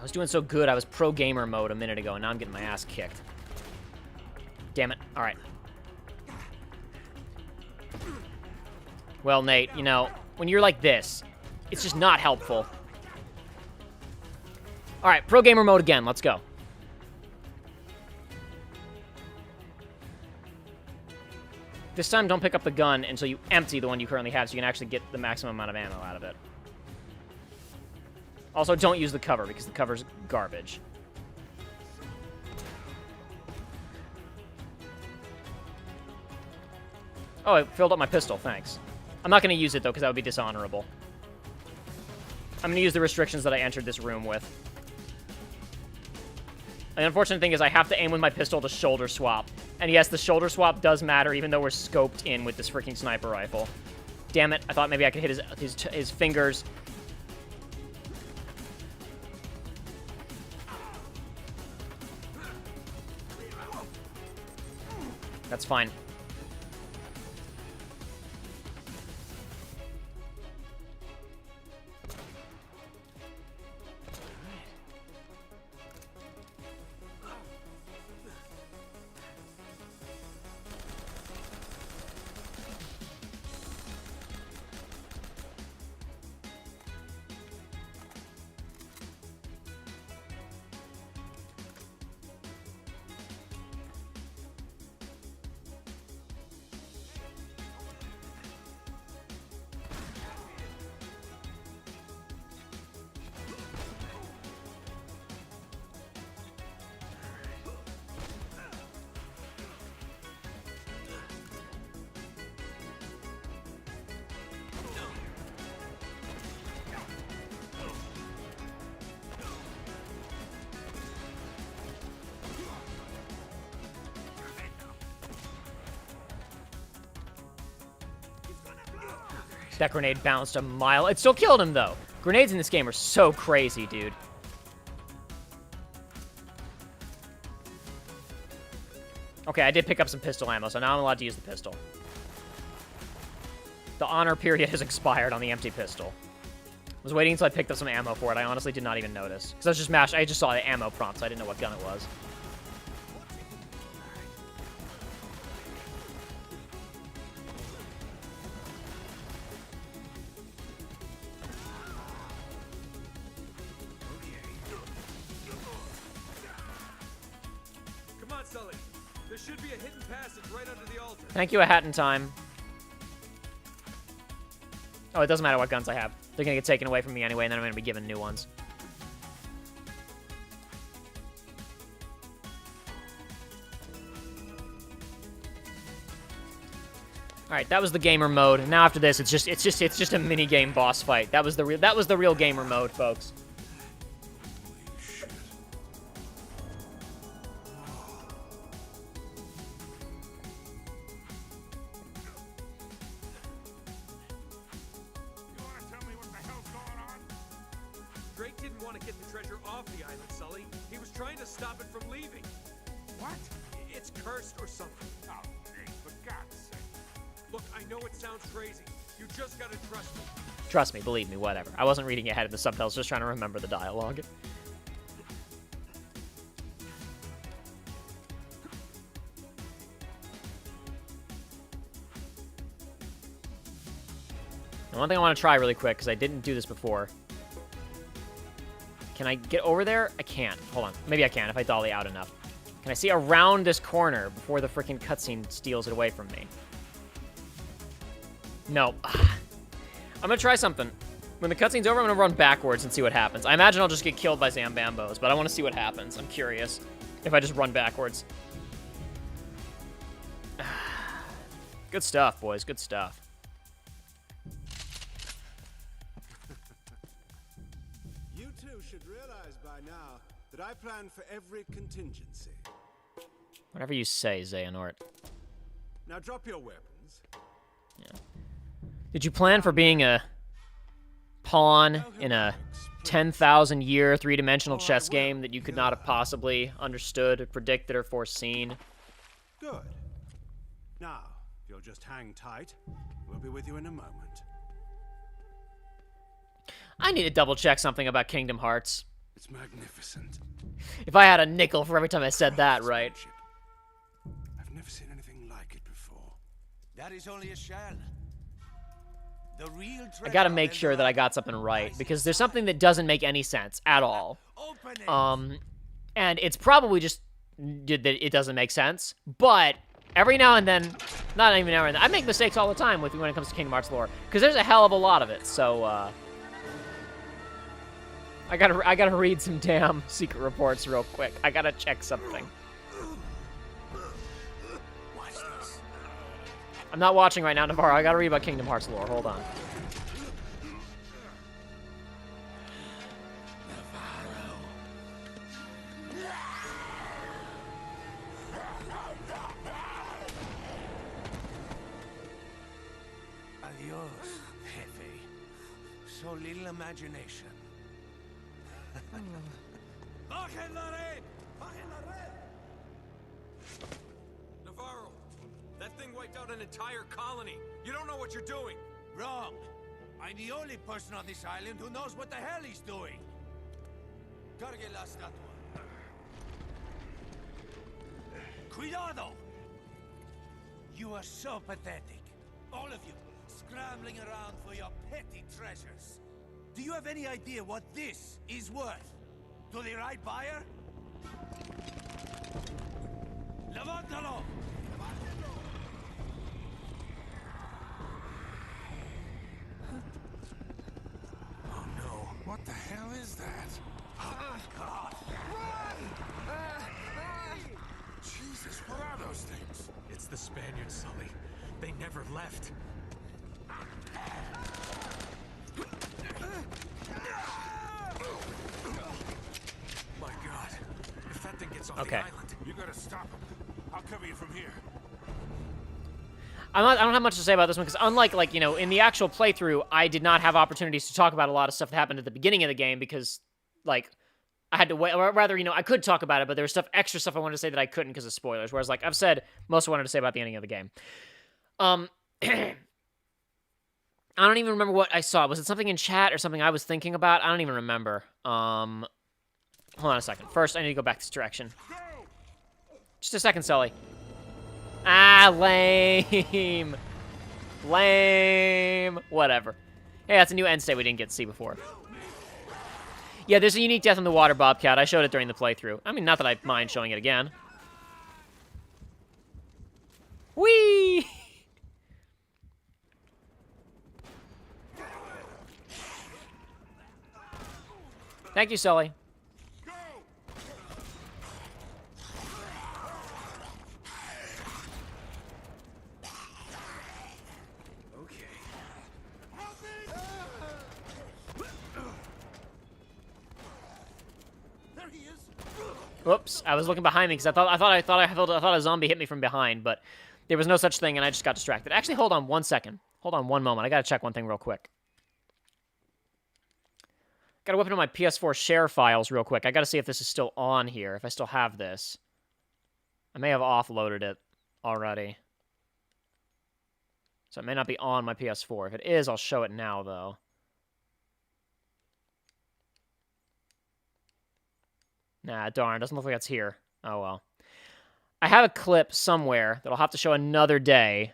I was doing so good. I was pro gamer mode a minute ago, and now I'm getting my ass kicked. Damn it. All right. Well, Nate, you know, when you're like this, it's just not helpful. All right, pro gamer mode again. Let's go. This time, don't pick up the gun until you empty the one you currently have so you can actually get the maximum amount of ammo out of it. Also, don't use the cover because the cover's garbage. Oh, I filled up my pistol. Thanks. I'm not going to use it, though, because that would be dishonorable. I'm going to use the restrictions that I entered this room with. The unfortunate thing is I have to aim with my pistol to shoulder swap. And yes, the shoulder swap does matter, even though we're scoped in with this freaking sniper rifle. Damn it, I thought maybe I could hit his fingers. That's fine. That grenade bounced a mile. It still killed him, though. Grenades in this game are so crazy, dude. Okay, I did pick up some pistol ammo, so now I'm allowed to use the pistol. The honor period has expired on the empty pistol. I was waiting until I picked up some ammo for it. I honestly did not even notice. Because I was just mashed. I just saw the ammo prompt, so I didn't know what gun it was. Come on, Sully. There should be a hidden passage right under the altar. Thank you, a hat in time. Oh, it doesn't matter what guns I have. They're going to get taken away from me anyway, and then I'm going to be given new ones. All right, that was the gamer mode. Now after this, it's just a mini game boss fight. That was the real gamer mode, folks. You want to tell me what the hell's going on? Drake didn't want to get the treasure off the island, Sully. He was trying to stop it from leaving. What? It's cursed or something. Oh, Nate, for God's sake. Look, I know it sounds crazy. You just gotta trust me. Trust me, believe me, whatever. I wasn't reading ahead of the subtitles, just trying to remember the dialogue. And one thing I want to try really quick, because I didn't do this before. Can I get over there? I can't. Hold on. Maybe I can if I dolly out enough. Can I see around this corner before the freaking cutscene steals it away from me? No. I'm gonna try something. When the cutscene's over, I'm gonna run backwards and see what happens. I imagine I'll just get killed by Zambambos, but I want to see what happens. I'm curious if I just run backwards. Good stuff, boys. Good stuff. You two should realize by now that I plan for every contingency. Whatever you say, Xehanort. Now drop your weapons. Did you plan for being a pawn in a 10,000-year three-dimensional chess game that you could not have possibly understood, or predicted, or foreseen? Good. Now, if you'll just hang tight, we'll be with you in a moment. I need to double-check something about Kingdom Hearts. It's magnificent. If I had a nickel for every time I said that, right? Ship. I've never seen anything like it before. That is only a shell. The real I gotta make sure that I got something right, because there's something that doesn't make any sense at all. Open it. And it's probably just that it doesn't make sense, but every now and then, not even now and then, I make mistakes all the time when it comes to Kingdom Hearts lore, because there's a hell of a lot of it, so, I gotta read some damn secret reports real quick. I gotta check something. Watch this. I'm not watching right now, Navarro. I gotta read about Kingdom Hearts lore. Hold on. Adios, Jefe. So little imagination. Navarro, that thing wiped out an entire colony. You don't know what you're doing. Wrong. I'm the only person on this island who knows what the hell he's doing. Cargue la estatua. Cuidado! You are so pathetic. All of you, scrambling around for your petty treasures. Do you have any idea what this is worth? To the right buyer? Levántalo! Oh no. What the hell is that? God. Jesus, what are those things? It's the Spaniards, Sully. They never left. My God. If that thing gets off Okay. the island. You gotta stop him. I'll cover you from here. I don't have much to say about this one, because unlike, like, you know, in the actual playthrough, I did not have opportunities to talk about a lot of stuff that happened at the beginning of the game, because, like, I had to wait, or rather, you know, I could talk about it, but there was extra stuff I wanted to say that I couldn't because of spoilers, whereas, like, I've said most I wanted to say about the ending of the game. I don't even remember what I saw. Was it something in chat or something I was thinking about? I don't even remember. Hold on a second. First, I need to go back this direction. Just a second, Sully. Ah, lame. Lame. Whatever. Hey, that's a new end state we didn't get to see before. Yeah, there's a unique death in the water, Bobcat. I showed it during the playthrough. I mean, not that I mind showing it again. Whee! Thank you, Sully. Whoops! I was looking behind me because I thought a zombie hit me from behind, but there was no such thing, and I just got distracted. Actually, hold on 1 second. Hold on one moment. I gotta check one thing real quick. Gotta whip into my PS4 share files real quick. I gotta see if this is still on here. If I still have this, I may have offloaded it already, so it may not be on my PS4. If it is, I'll show it now, though. Nah, darn, doesn't look like it's here. Oh, well. I have a clip somewhere that I'll have to show another day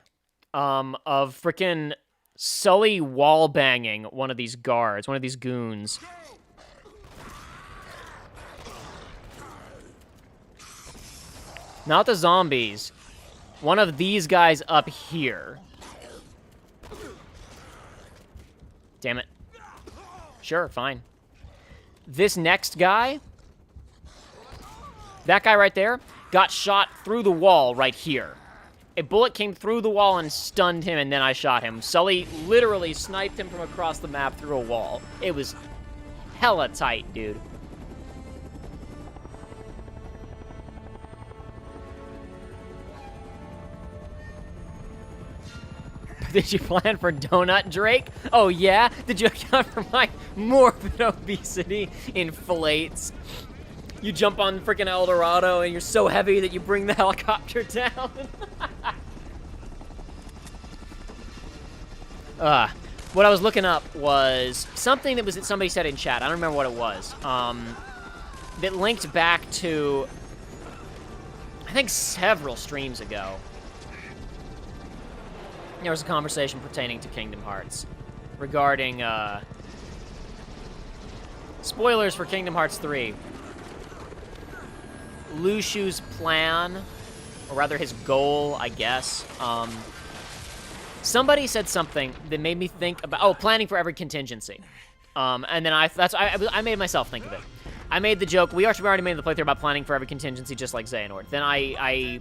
of frickin' Sully wall-banging one of these guards, one of these goons. Not the zombies. One of these guys up here. Damn it. Sure, fine. This next guy... That guy right there got shot through the wall right here. A bullet came through the wall and stunned him, and then I shot him. Sully literally sniped him from across the map through a wall. It was hella tight, dude. Did you plan for Donut Drake? Oh, yeah? Did you account for my morbid obesity? Inflates. You jump on freaking El Dorado and you're so heavy that you bring the helicopter down. What I was looking up was something that somebody said in chat. I don't remember what it was. that linked back to, I think, several streams ago. There was a conversation pertaining to Kingdom Hearts regarding, spoilers for Kingdom Hearts 3. Lushu's plan, or rather his goal, I guess. Somebody said something that made me think about, planning for every contingency. And then I made myself think of it. I made the joke, we already made the playthrough about planning for every contingency just like Xehanort. Then I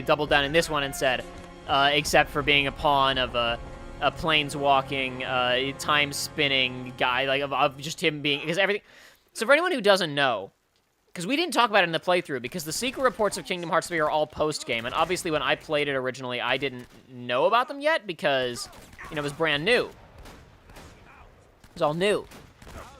doubled down in this one and said, except for being a pawn of a planeswalking, time-spinning guy, like, of just him being, because everything, so for anyone who doesn't know, because we didn't talk about it in the playthrough, because the secret reports of Kingdom Hearts 3 are all post-game, and obviously when I played it originally, I didn't know about them yet, because, you know, it was brand new. It was all new.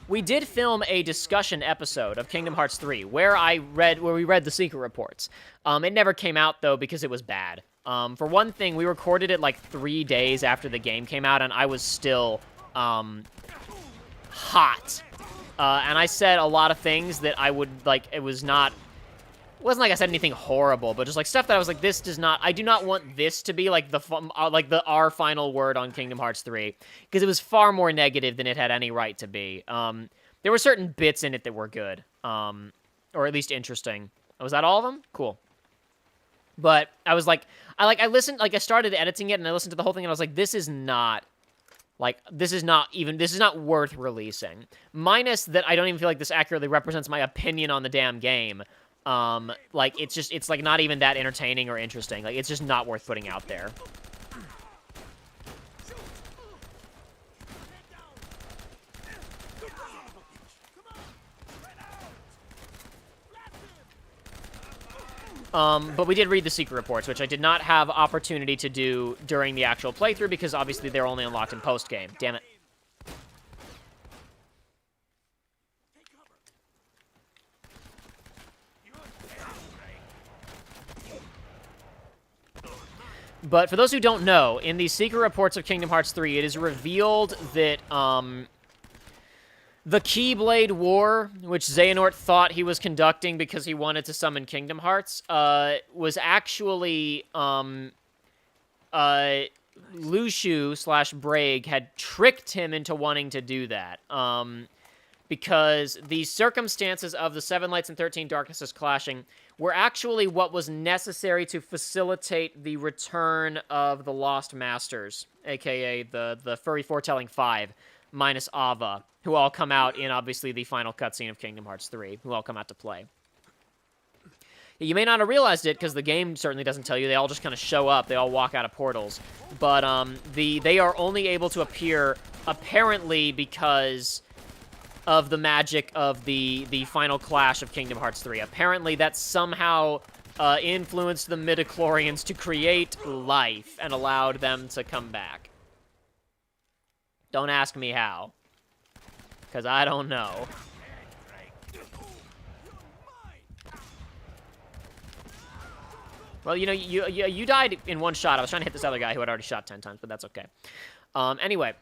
We did film a discussion episode of Kingdom Hearts 3, where we read the secret reports. It never came out, though, because it was bad. For one thing, we recorded it, like, 3 days after the game came out, and I was still, hot. And I said a lot of things that I would, like, it wasn't like I said anything horrible, but just, like, stuff that I was like, I do not want this to be, like, our final word on Kingdom Hearts 3, because it was far more negative than it had any right to be. There were certain bits in it that were good, or at least interesting. Was that all of them? Cool. But I was like, I listened, like, I started editing it, and I listened to the whole thing, and I was like, this is not worth releasing. Minus that I don't even feel like this accurately represents my opinion on the damn game. Like, it's like not even that entertaining or interesting. Like, it's just not worth putting out there. But we did read the secret reports, which I did not have opportunity to do during the actual playthrough, because obviously they're only unlocked in post-game. Damn it. But for those who don't know, in the secret reports of Kingdom Hearts 3, it is revealed that, the Keyblade War, which Xehanort thought he was conducting because he wanted to summon Kingdom Hearts, was actually, Lushu/Braig had tricked him into wanting to do that, because the circumstances of the 7 Lights and 13 Darknesses clashing were actually what was necessary to facilitate the return of the Lost Masters, aka the Furry Foretelling 5, minus Ava, who all come out in, obviously, the final cutscene of Kingdom Hearts 3, who all come out to play. You may not have realized it, because the game certainly doesn't tell you. They all just kind of show up. They all walk out of portals. But they are only able to appear, apparently, because of the magic of the final clash of Kingdom Hearts 3. Apparently, that somehow influenced the midichlorians to create life and allowed them to come back. Don't ask me how, because I don't know. Well, you know, you died in one shot. I was trying to hit this other guy who had already shot 10 times, but that's okay. Anyway.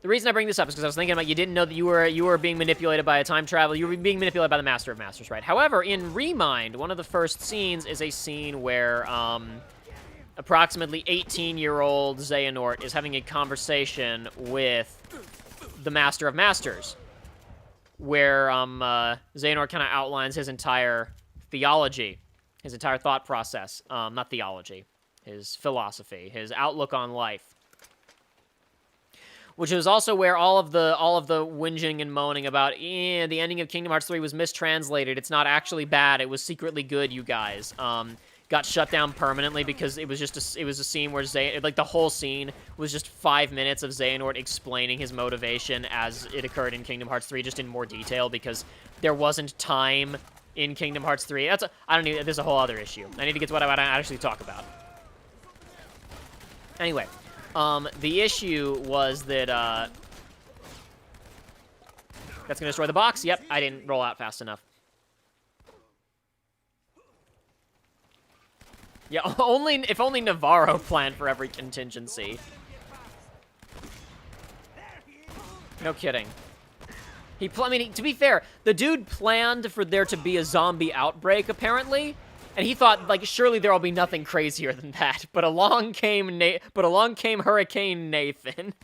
The reason I bring this up is because I was thinking about, you didn't know that you were being manipulated by a time traveler. You were being manipulated by the Master of Masters, right? However, in Remind, one of the first scenes is a scene where approximately 18-year-old Xehanort is having a conversation with the Master of Masters, where Xehanort kind of outlines his entire theology, his entire thought process. Not theology, his philosophy, his outlook on life. Which is also where all of the whinging and moaning about, the ending of Kingdom Hearts 3 was mistranslated. It's not actually bad. It was secretly good, you guys. Got shut down permanently because it was just a scene where the whole scene was just 5 minutes of Xehanort explaining his motivation as it occurred in Kingdom Hearts 3, just in more detail, because there wasn't time in Kingdom Hearts 3. There's a whole other issue. I need to get to what I want to actually talk about. Anyway. The issue was that, that's gonna destroy the box. Yep, I didn't roll out fast enough. Yeah, if only Navarro planned for every contingency. No kidding. I mean, to be fair, the dude planned for there to be a zombie outbreak, apparently, and he thought, like, surely there'll be nothing crazier than that. But along came Hurricane Nathan.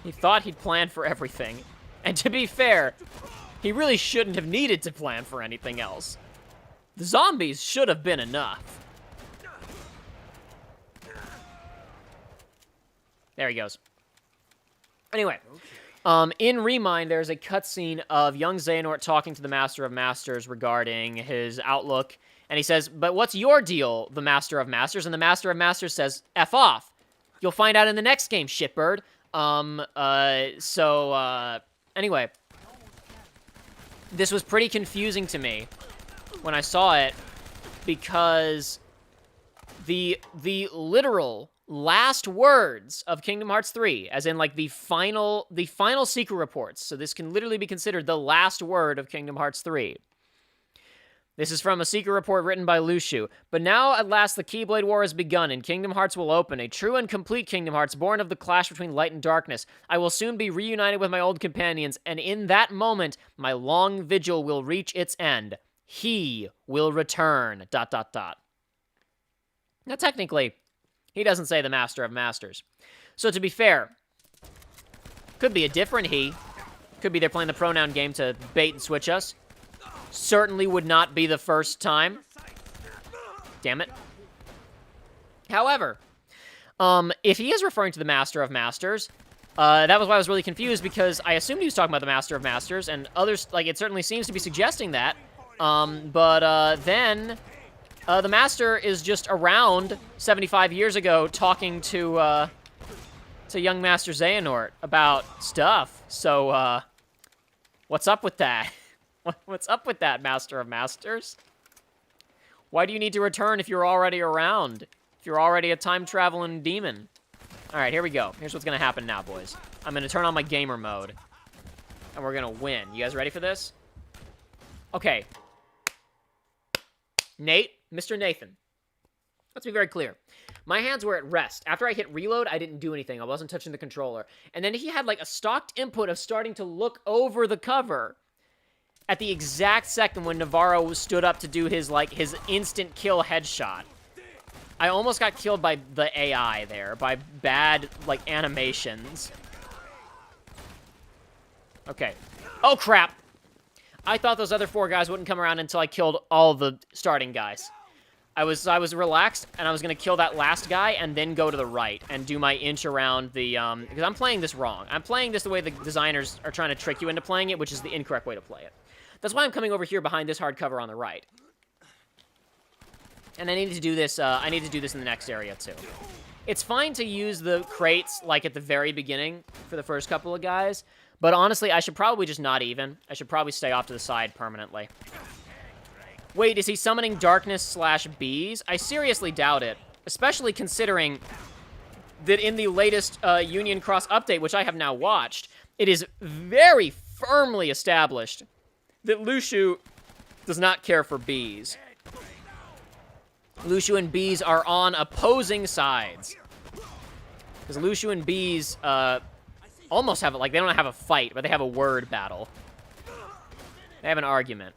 He thought he'd planned for everything. And to be fair, he really shouldn't have needed to plan for anything else. The zombies should have been enough. There he goes. Anyway, in Remind, there's a cutscene of young Xehanort talking to the Master of Masters regarding his outlook. And he says, but what's your deal, the Master of Masters? And the Master of Masters says, F off. You'll find out in the next game, shitbird. Anyway. This was pretty confusing to me when I saw it, because the literal last words of Kingdom Hearts 3, as in, like, the final secret reports, so this can literally be considered the last word of Kingdom Hearts 3. This is from a secret report written by Luciu. But now, at last, the Keyblade War has begun, and Kingdom Hearts will open. A true and complete Kingdom Hearts, born of the clash between light and darkness. I will soon be reunited with my old companions, and in that moment, my long vigil will reach its end. He will return, ... Now, technically, he doesn't say the Master of Masters. So, to be fair, could be a different he. Could be they're playing the pronoun game to bait and switch us. Certainly would not be the first time. Damn it. However, if he is referring to the Master of Masters, that was why I was really confused, because I assumed he was talking about the Master of Masters, and others, like, it certainly seems to be suggesting that. Then the Master is just around 75 years ago talking to young Master Xehanort about stuff. So, what's up with that? What's up with that, Master of Masters? Why do you need to return if you're already around? If you're already a time-traveling demon? Alright, here we go. Here's what's gonna happen now, boys. I'm gonna turn on my gamer mode. And we're gonna win. You guys ready for this? Okay. Nate, Mr. Nathan. Let's be very clear. My hands were at rest. After I hit reload, I didn't do anything. I wasn't touching the controller. And then he had, like, a stocked input of starting to look over the cover at the exact second when Navarro stood up to do his instant kill headshot. I almost got killed by the AI there, by bad, like, animations. Okay. Oh, crap! I thought those other 4 guys wouldn't come around until I killed all the starting guys. I was relaxed, and I was gonna kill that last guy and then go to the right and do my inch around the, because I'm playing this wrong. I'm playing this the way the designers are trying to trick you into playing it, which is the incorrect way to play it. That's why I'm coming over here behind this hardcover on the right. And I need to do this, in the next area, too. It's fine to use the crates, like, at the very beginning for the first couple of guys, but honestly, I should probably just not even. I should probably stay off to the side permanently. Wait, is he summoning darkness/bees? I seriously doubt it, especially considering that in the latest Union Cross update, which I have now watched, it is very firmly established that Luciu does not care for bees. Luciu and bees are on opposing sides. Because Luciu and bees almost have, like, they don't have a fight, but they have a word battle. They have an argument.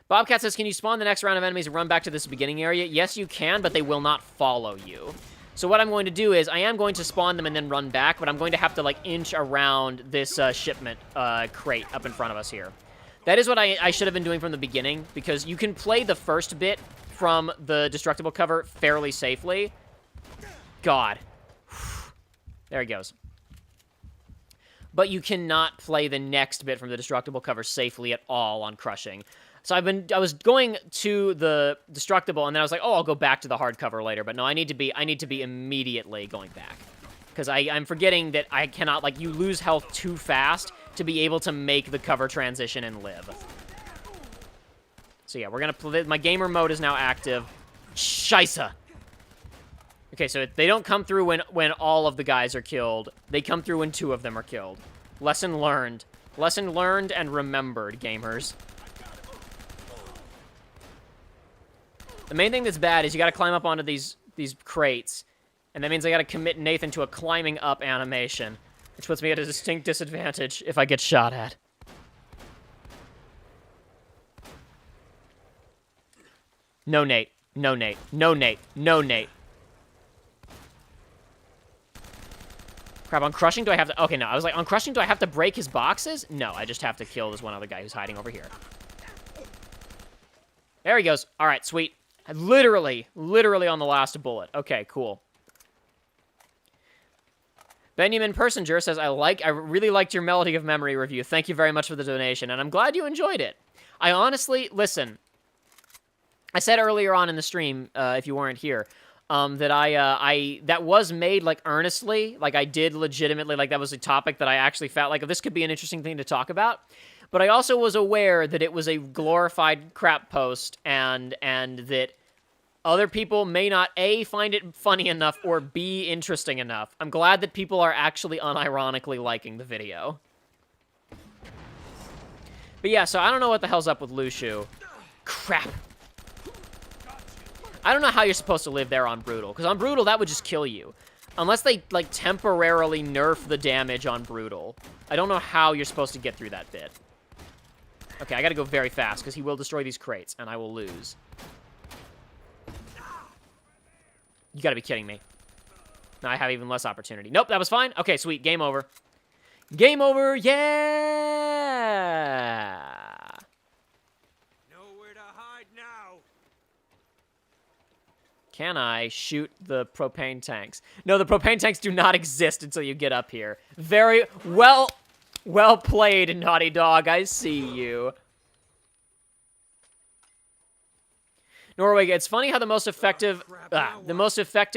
Bobcat says, can you spawn the next round of enemies and run back to this beginning area? Yes, you can, but they will not follow you. So what I'm going to do is, I am going to spawn them and then run back, but I'm going to have to, like, inch around this shipment crate up in front of us here. That is what I should have been doing from the beginning, because you can play the first bit from the destructible cover fairly safely. God. There he goes. But you cannot play the next bit from the destructible cover safely at all on crushing. So I was going to the destructible, and then I was like, oh, I'll go back to the hardcover later. But no, I need to be immediately going back. Because I'm forgetting that I cannot, like, you lose health too fast to be able to make the cover transition and live. So yeah, we're gonna play, my gamer mode is now active. Scheisse. Okay, so they don't come through when all of the guys are killed. They come through when 2 of them are killed. Lesson learned. Lesson learned and remembered, gamers. The main thing that's bad is you gotta climb up onto these crates, And that means I gotta commit Nathan to a climbing up animation, which puts me at a distinct disadvantage if I get shot at. No, Nate. No, Nate. No, Nate. No, Nate. Crap, on crushing, do I have to... Okay, no, I was like, on crushing, do I have to break his boxes? No, I just have to kill this one other guy who's hiding over here. There he goes. All right, sweet. Literally on the last bullet. Okay, cool. Benjamin Persinger says, I really liked your Melody of Memory review. Thank you very much for the donation, and I'm glad you enjoyed it. I honestly... Listen, I said earlier on in the stream, if you weren't here, that that was made, like, earnestly. Like, I did legitimately, like, that was a topic that I actually felt like this could be an interesting thing to talk about. But I also was aware that it was a glorified crap post, and that other people may not, A, find it funny enough, or B, interesting enough. I'm glad that people are actually unironically liking the video. But yeah, so I don't know what the hell's up with Lushu. Crap. I don't know how you're supposed to live there on Brutal, because on Brutal, that would just kill you. Unless they, like, temporarily nerf the damage on Brutal. I don't know how you're supposed to get through that bit. Okay, I gotta go very fast, because he will destroy these crates, and I will lose. You gotta be kidding me. Now I have even less opportunity. Nope, that was fine. Okay, sweet. Game over. Game over, yeah! Nowhere to hide now. Can I shoot the propane tanks? No, the propane tanks do not exist until you get up here. Very well played, Naughty Dog. I see you. Norway, it's funny how the most effective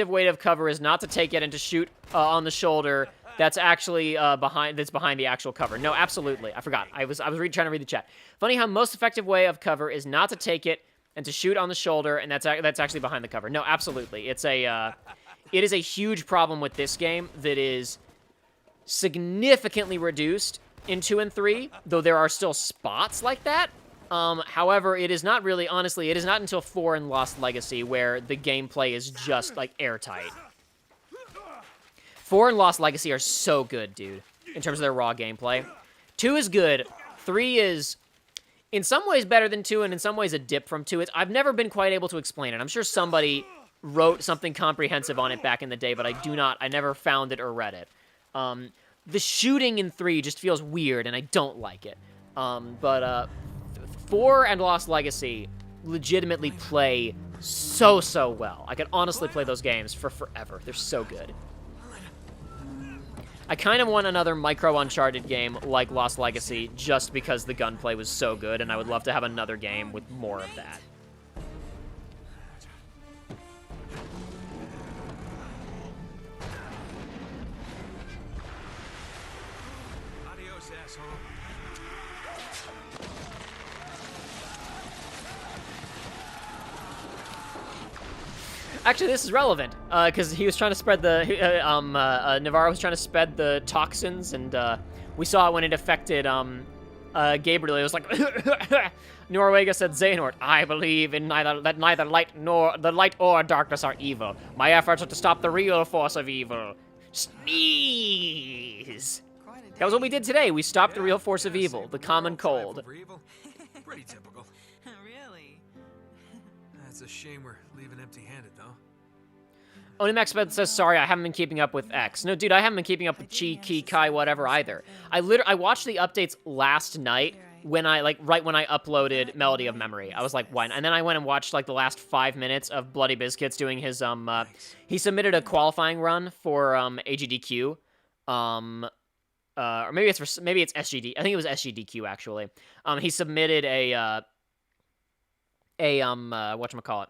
way to cover is not to take it and to shoot on the shoulder. That's actually behind the actual cover. No, absolutely. I forgot. I was trying to read the chat. Funny how most effective way of cover is not to take it and to shoot on the shoulder, and that's actually behind the cover. No, absolutely. It is a huge problem with this game that is significantly reduced in 2 and 3, though there are still spots like that. However, it is not really, honestly, it is not until 4 and Lost Legacy where the gameplay is just, like, airtight. 4 and Lost Legacy are so good, dude, in terms of their raw gameplay. 2 is good. 3 is, in some ways, better than 2, and in some ways a dip from 2. I've never been quite able to explain it. I'm sure somebody wrote something comprehensive on it back in the day, but I never found it or read it. The shooting in 3 just feels weird, and I don't like it. 4 and Lost Legacy legitimately play so well. I could honestly play those games for forever. They're so good. I kind of want another micro Uncharted game like Lost Legacy just because the gunplay was so good, and I would love to have another game with more of that. Adios, asshole. Actually, this is relevant, because he was trying to spread the, Navarro was trying to spread the toxins, and, we saw it when it affected, Gabriel. It was like, Norwega said, Xehanort, I believe in neither light or darkness are evil. My efforts are to stop the real force of evil. Sneeze! That was what we did today. We stopped the real force of evil, the common cold. Pretty typical. Really? That's a shame we're leaving empty-handed, though. Onimax says, sorry, I haven't been keeping up with X. No, dude, I haven't been keeping up with Chi, Ki, Kai, whatever either. I watched the updates last night when right when I uploaded Melody of Memory. I was like, why? And then I went and watched, like, the last 5 minutes of Bloody Biscuits doing his, he submitted a qualifying run for, AGDQ. Or maybe it's SGD. I think it was SGDQ, actually. He submitted whatchamacallit?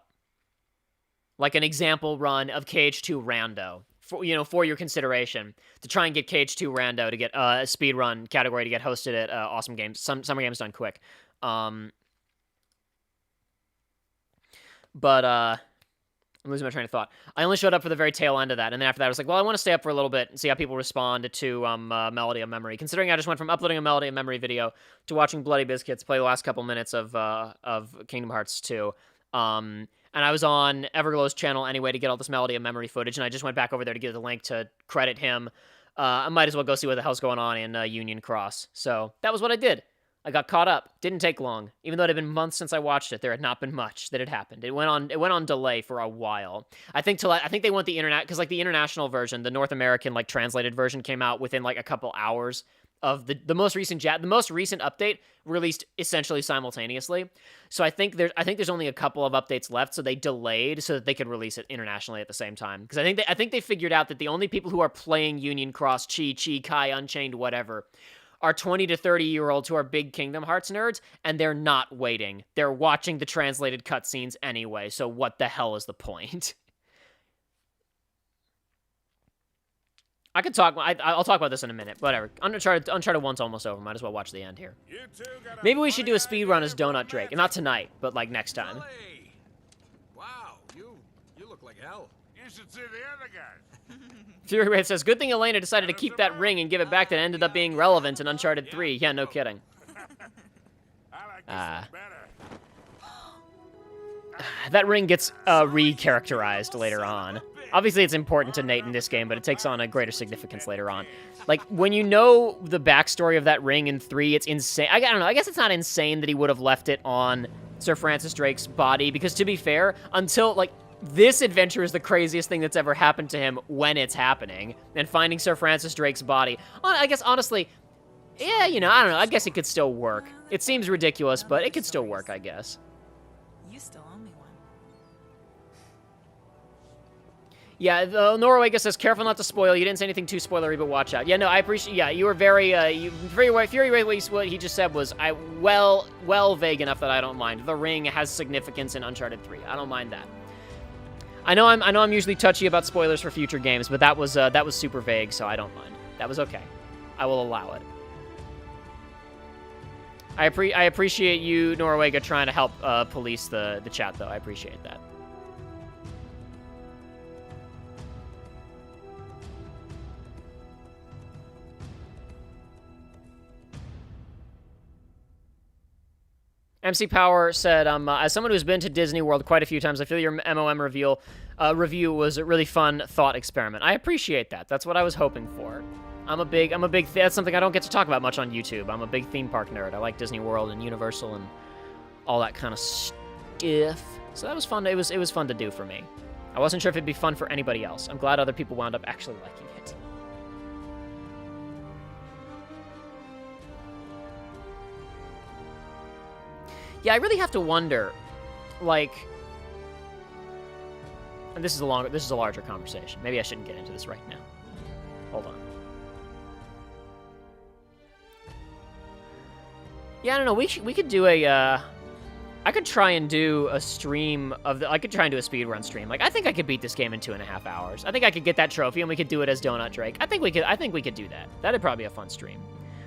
Like an example run of KH2 Rando for your consideration to try and get KH2 Rando to get a speed run category to get hosted at Awesome Games, Summer Games Done Quick. But I'm losing my train of thought. I only showed up for the very tail end of that, and then after that I was like, well, I want to stay up for a little bit and see how people respond to Melody of Memory. Considering I just went from uploading a Melody of Memory video to watching Bloody Biscuits play the last couple minutes of Kingdom Hearts 2. And I was on Everglow's channel anyway to get all this Melody of Memory footage, and I just went back over there to give the link to credit him. I might as well go see what the hell's going on in Union Cross. So that was what I did. I got caught up. Didn't take long. Even though it had been months since I watched it, there had not been much that had happened. It went on delay for a while. I think they went the internet because like the international version, the North American like translated version came out within like a couple hours of the most recent update released essentially simultaneously. So I think there's only a couple of updates left, so they delayed so that they could release it internationally at the same time. Because I think they figured out that the only people who are playing Union Cross, Chi, Kai, Unchained, whatever, are 20 to 30-year-olds who are big Kingdom Hearts nerds, and they're not waiting. They're watching the translated cutscenes anyway, so what the hell is the point? I'll talk about this in a minute. Whatever. Uncharted 1's almost over. Might as well watch the end here. Maybe we should do a speed run as Donut Drake. And not tonight, but like next time. Hey! Wow, you look like hell. You should see the other guys. Fury Wraith says, good thing Elena decided to keep that ring and give it back that ended up being relevant in Uncharted 3. Yeah, no kidding. I like this one better. That ring gets re-characterized later on. Obviously, it's important to Nate in this game, but it takes on a greater significance later on. Like, when you know the backstory of that ring in 3, it's insane. I don't know, I guess it's not insane that he would have left it on Sir Francis Drake's body, because to be fair, until, like, this adventure is the craziest thing that's ever happened to him when it's happening, and finding Sir Francis Drake's body, I guess, honestly, yeah, you know, I don't know, I guess it could still work. It seems ridiculous, but it could still work, I guess. You still owe me one. Yeah, Norwega says, careful not to spoil. You didn't say anything too spoilery, but watch out. Yeah, no, I appreciate, yeah, you were very, Fury, what he just said was, well vague enough that I don't mind. The ring has significance in Uncharted 3. I don't mind that. I know I'm usually touchy about spoilers for future games, but that was super vague, so I don't mind. That was okay. I will allow it. I appreciate you, Norwega, trying to help police the chat, though. I appreciate that. MC Power said, as someone who's been to Disney World quite a few times, I feel your MOM review was a really fun thought experiment. I appreciate that. That's what I was hoping for. That's something I don't get to talk about much on YouTube. I'm a big theme park nerd. I like Disney World and Universal and all that kind of stuff. So that was fun. It was fun to do for me. I wasn't sure if it'd be fun for anybody else. I'm glad other people wound up actually liking it. Yeah, I really have to wonder, like, and this is a larger conversation. Maybe I shouldn't get into this right now. Hold on. Yeah, I don't know. We could do a. I could try and do a stream of the. I could try and do a speedrun stream. Like, I think I could beat this game in 2.5 hours. I think I could get that trophy, and we could do it as Donut Drake. I think we could do that. That'd probably be a fun stream.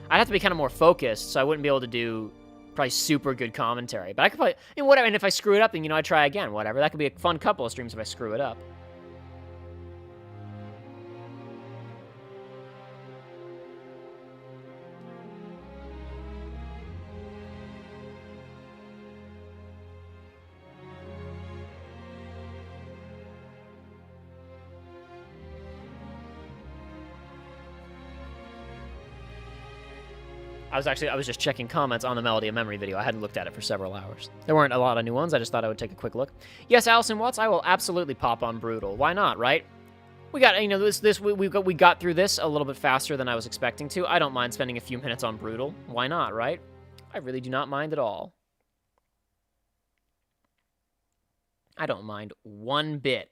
I'd have to be kind of more focused, so I wouldn't be able to do probably super good commentary. But I could probably, whatever. And if I screw it up, then I try again. Whatever. That could be a fun couple of streams if I screw it up. I was just checking comments on the Melody of Memory video. I hadn't looked at it for several hours. There weren't a lot of new ones. I just thought I would take a quick look. Yes, Allison Watts, I will absolutely pop on Brutal. Why not, right? We got, we got through this a little bit faster than I was expecting to. I don't mind spending a few minutes on Brutal. Why not, right? I really do not mind at all. I don't mind one bit.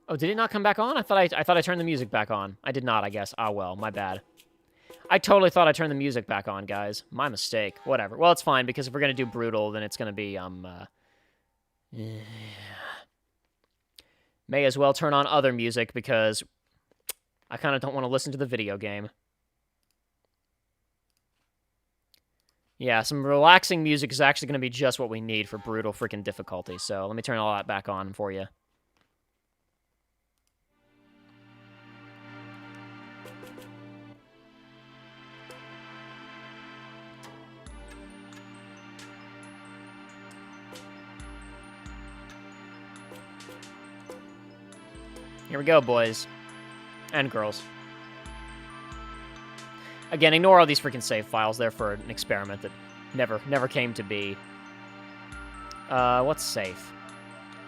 Oh, did it not come back on? I thought I turned the music back on. I did not, I guess. Ah, well, my bad. I totally thought I turned the music back on, guys. My mistake. Whatever. Well, it's fine, because if we're going to do Brutal, then it's going to be, may as well turn on other music, because I kind of don't want to listen to the video game. Yeah, some relaxing music is actually going to be just what we need for brutal freaking difficulty. So let me turn all that back on for you. Here we go, boys. And girls. Again, ignore all these freaking save files. They're for an experiment that never came to be. What's safe?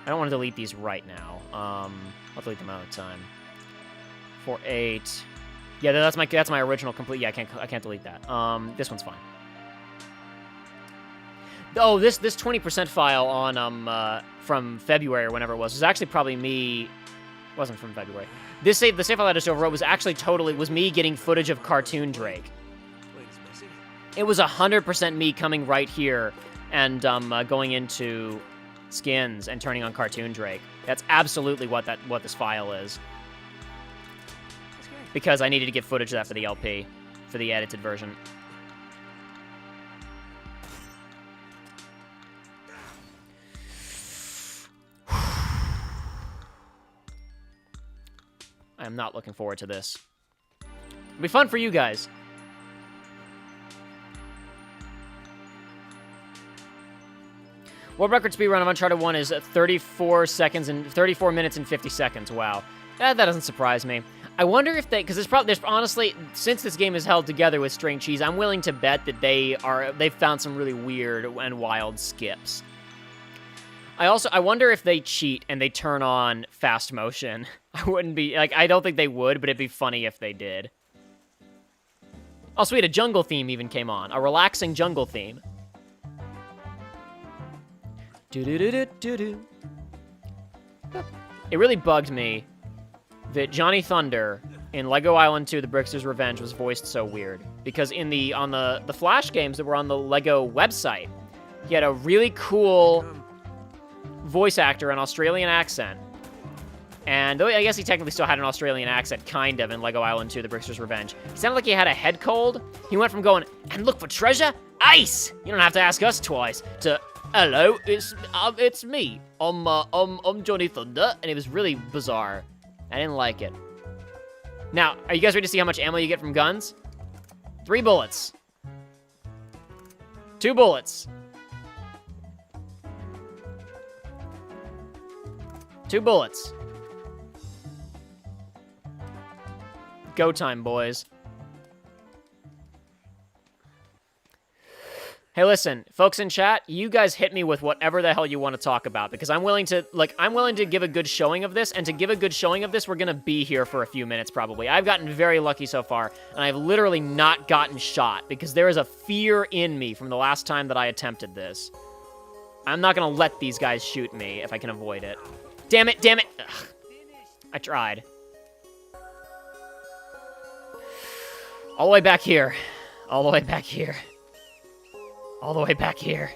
I don't want to delete these right now. I'll delete them another time. 4.8. Yeah, that's my original complete. Yeah, I can't delete that. This one's fine. Oh, this 20% file on from February or whenever it was actually probably me. Wasn't from February. The save file I just overwrote was actually was me getting footage of Cartoon Drake. It was 100% me coming right here and going into skins and turning on Cartoon Drake. That's absolutely what this file is. Because I needed to get footage of that for the LP, for the edited version. I am not looking forward to this. It'll be fun for you guys. World record speed run of Uncharted 1 is 34 minutes and 50 seconds. Wow. That doesn't surprise me. I wonder if because there's honestly, since this game is held together with string cheese, I'm willing to bet that they've found some really weird and wild skips. I wonder if they cheat and they turn on fast motion. I wouldn't be, I don't think they would, but it'd be funny if they did. Oh, sweet, a jungle theme even came on. A relaxing jungle theme. Do-do-do-do-do-do. It really bugged me that Johnny Thunder in Lego Island 2: The Brickster's Revenge was voiced so weird. Because on the Flash games that were on the Lego website, he had a really cool voice actor, an Australian accent. And I guess he technically still had an Australian accent, kind of, in Lego Island 2: The Brickster's Revenge. He sounded like he had a head cold. He went from going, "And look for treasure? Ice! You don't have to ask us twice," to, "Hello, it's me. I'm Johnny Thunder," and it was really bizarre. I didn't like it. Now, are you guys ready to see how much ammo you get from guns? 3 bullets. 2 bullets. 2 bullets. Go time, boys. Hey, listen, folks in chat, you guys hit me with whatever the hell you want to talk about, because I'm willing to give a good showing of this, and to give a good showing of this, we're gonna be here for a few minutes, probably. I've gotten very lucky so far, and I've literally not gotten shot, because there is a fear in me from the last time that I attempted this. I'm not gonna let these guys shoot me if I can avoid it. Damn it, damn it! Ugh. I tried. All the way back here. All the way back here. All the way back here.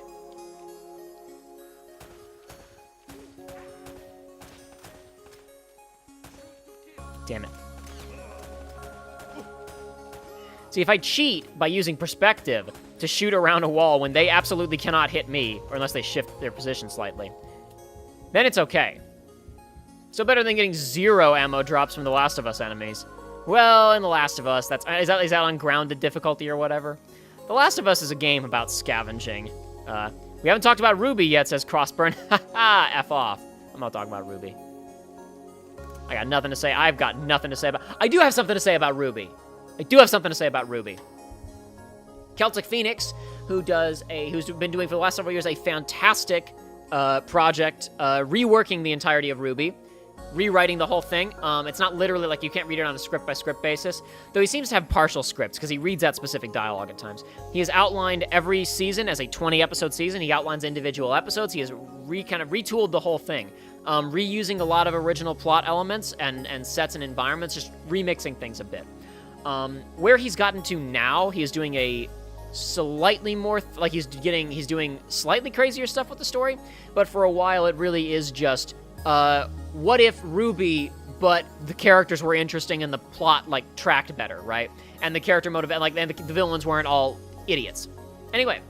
Damn it. See, if I cheat by using perspective to shoot around a wall when they absolutely cannot hit me, or unless they shift their position slightly, then it's okay. Still better than getting 0 ammo drops from The Last of Us enemies. Well, in The Last of Us, is that on grounded difficulty or whatever? The Last of Us is a game about scavenging. We haven't talked about Ruby yet, says Crossburn. Haha, F off. I'm not talking about Ruby. I got nothing to say. I've got nothing to say about... I do have something to say about Ruby. I do have something to say about Ruby. Celtic Phoenix, who's been doing for the last several years a fantastic project, reworking the entirety of Ruby. Rewriting the whole thing. It's not literally like you can't read it on a script-by-script basis, though he seems to have partial scripts because he reads out specific dialogue at times. He has outlined every season as a 20-episode season. He outlines individual episodes. He has kind of retooled the whole thing, reusing a lot of original plot elements and sets and environments, just remixing things a bit. Where he's gotten to now, he is doing a slightly more, he's doing slightly crazier stuff with the story, but for a while it really is just... what if Ruby, but the characters were interesting and the plot, tracked better, right? And the character and the villains weren't all idiots. Anyway,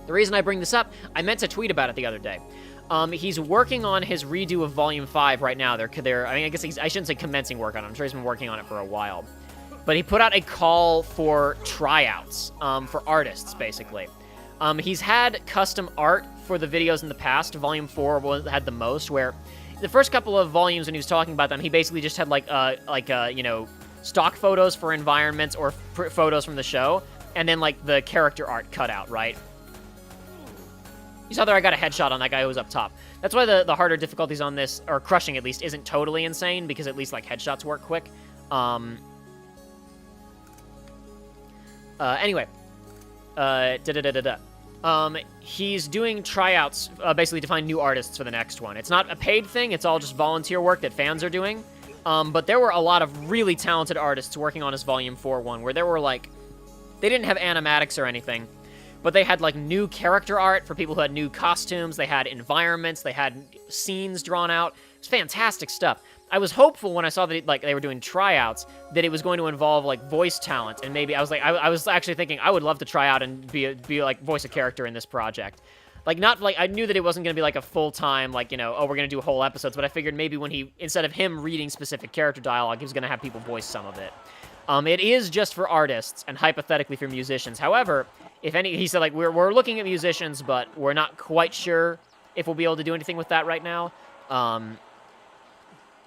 the reason I bring this up, I meant to tweet about it the other day. He's working on his redo of Volume 5 right now. I mean, I guess I shouldn't say commencing work on it. I'm sure he's been working on it for a while. But he put out a call for tryouts for artists, basically. He's had custom art for the videos in the past. Volume 4 had the most, where the first couple of volumes when he was talking about them, he basically just had you know, stock photos for environments or photos from the show, and then like the character art cut out, right? You saw there I got a headshot on that guy who was up top. That's why the harder difficulties on this, or crushing at least, isn't totally insane, because at least like headshots work quick. Anyway. He's doing tryouts, basically to find new artists for the next one. It's not a paid thing, it's all just volunteer work that fans are doing. But there were a lot of really talented artists working on his Volume 4 one, where there were like, they didn't have animatics or anything, but they had like new character art for people who had new costumes, they had environments, they had scenes drawn out. It was fantastic stuff. I was hopeful when I saw that they were doing tryouts that it was going to involve like voice talent, and maybe I was actually thinking I would love to try out and be like voice a character in this project. Like, not like, I knew that it wasn't going to be like a full-time, like, you know, oh, we're going to do whole episodes, but I figured maybe when instead of him reading specific character dialogue, he was going to have people voice some of it. It is just for artists and hypothetically for musicians. However, he said, like, we're looking at musicians, but we're not quite sure if we'll be able to do anything with that right now.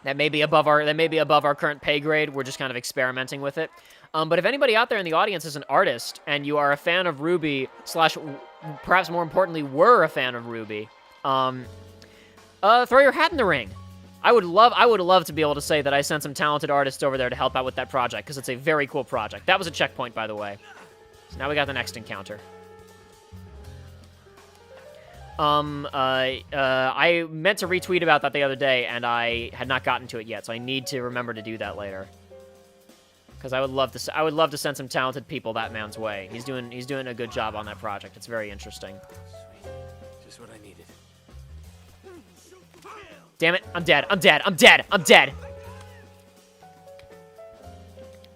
That may be above our current pay grade. We're just kind of experimenting with it. But if anybody out there in the audience is an artist and you are a fan of RWBY, / perhaps more importantly, were a fan of RWBY, throw your hat in the ring. I would love to be able to say that I sent some talented artists over there to help out with that project, because it's a very cool project. That was a checkpoint, by the way. So now we got the next encounter. I meant to retweet about that the other day, and I had not gotten to it yet, so I need to remember to do that later. Because I would love to send some talented people that man's way. He's doing a good job on that project. It's very interesting. Sweet. Just what I needed. Damn it! I'm dead! I'm dead! I'm dead! I'm dead!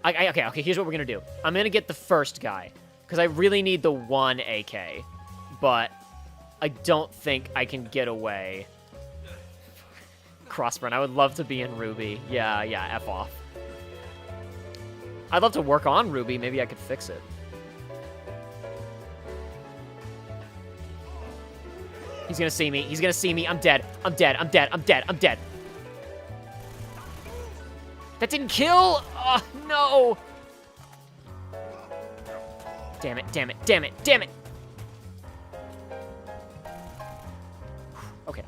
Okay. Here's what we're gonna do. I'm gonna get the first guy, because I really need the one AK, but I don't think I can get away. Crossburn. I would love to be in RWBY. Yeah. F off. I'd love to work on RWBY. Maybe I could fix it. He's gonna see me. He's gonna see me. I'm dead. I'm dead. I'm dead. I'm dead. I'm dead. That didn't kill! Oh, no! Damn it. Damn it. Damn it. Damn it! Okay.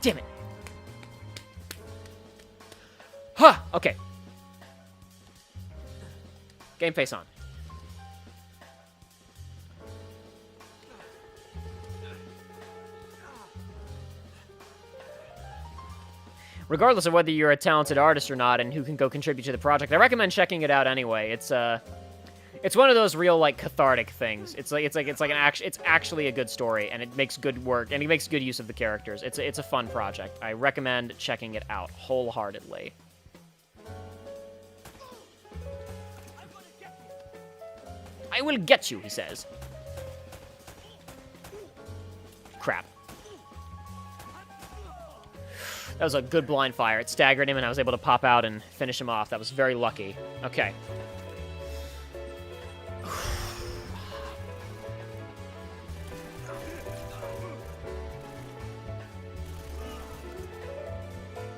Damn it. Huh, okay. Game face on. Regardless of whether you're a talented artist or not and who can go contribute to the project, I recommend checking it out anyway. It's one of those real, like, cathartic things. It's actually a good story, and it makes good work, and it makes good use of the characters. It's a fun project. I recommend checking it out wholeheartedly. I will get you, he says. Crap. That was a good blind fire. It staggered him, and I was able to pop out and finish him off. That was very lucky. Okay.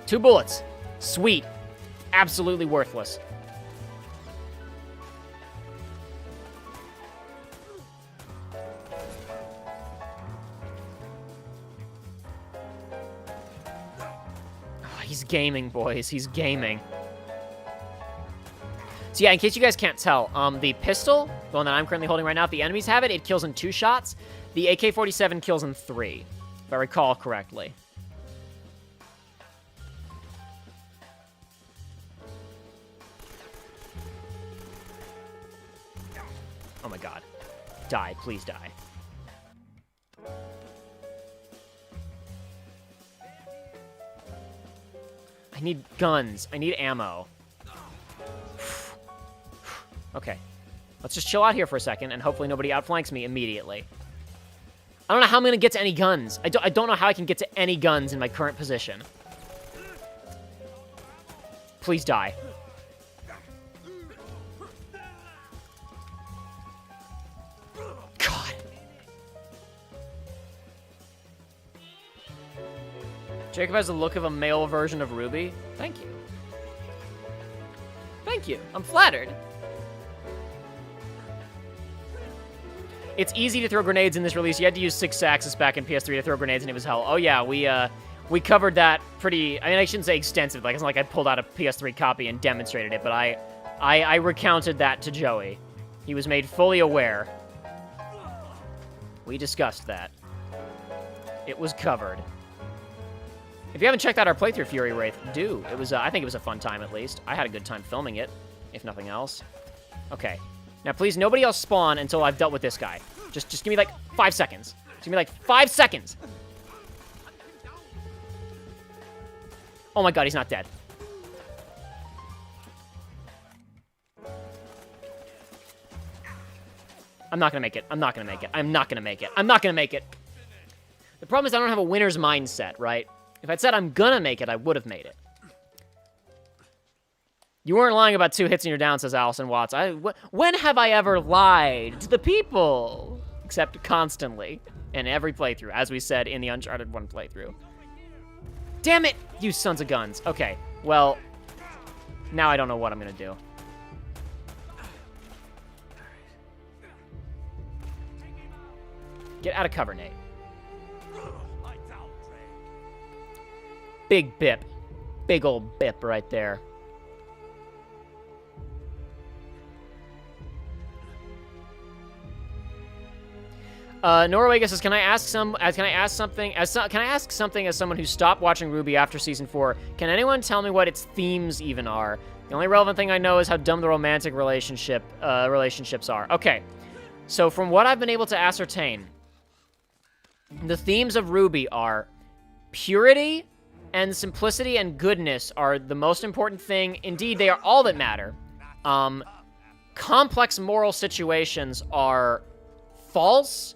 Two bullets. Sweet. Absolutely worthless. Oh, he's gaming, boys. He's gaming. So yeah, in case you guys can't tell, the pistol, the one that I'm currently holding right now, if the enemies have it, it kills in 2 shots. The AK-47 kills in 3, if I recall correctly. Oh my god. Die. Please die. I need guns. I need ammo. Okay. Let's just chill out here for a second, and hopefully nobody outflanks me immediately. I don't know how I'm gonna get to any guns. I don't know how I can get to any guns in my current position. Please die. God. Jacob has the look of a male version of Ruby. Thank you. Thank you. I'm flattered. It's easy to throw grenades in this release. You had to use 6 axis back in PS3 to throw grenades, and it was hell. Oh yeah, we covered that pretty. I mean, I shouldn't say extensive. Like, it's not like I pulled out a PS3 copy and demonstrated it, but I recounted that to Joey. He was made fully aware. We discussed that. It was covered. If you haven't checked out our playthrough, Fury Wraith, do. It was. I think it was a fun time at least. I had a good time filming it, if nothing else. Okay. Now, please, nobody else spawn until I've dealt with this guy. Just give me, like, 5 seconds. Just give me, like, 5 seconds. Oh, my God, he's not dead. I'm not gonna make it. I'm not gonna make it. I'm not gonna make it. I'm not gonna make it. The problem is I don't have a winner's mindset, right? If I'd said I'm gonna make it, I would have made it. You weren't lying about 2 hits and you're down, says Allison Watts. When have I ever lied to the people? Except constantly. In every playthrough, as we said in the Uncharted 1 playthrough. Damn it, you sons of guns. Okay, well, now I don't know what I'm gonna do. Get out of cover, Nate. Big bip. Big old bip right there. Norwega says, "Can I ask something as someone who stopped watching Ruby after season 4? Can anyone tell me what its themes even are? The only relevant thing I know is how dumb the romantic relationships are." Okay, so from what I've been able to ascertain, the themes of Ruby are purity and simplicity and goodness are the most important thing. Indeed, they are all that matter. Complex moral situations are false.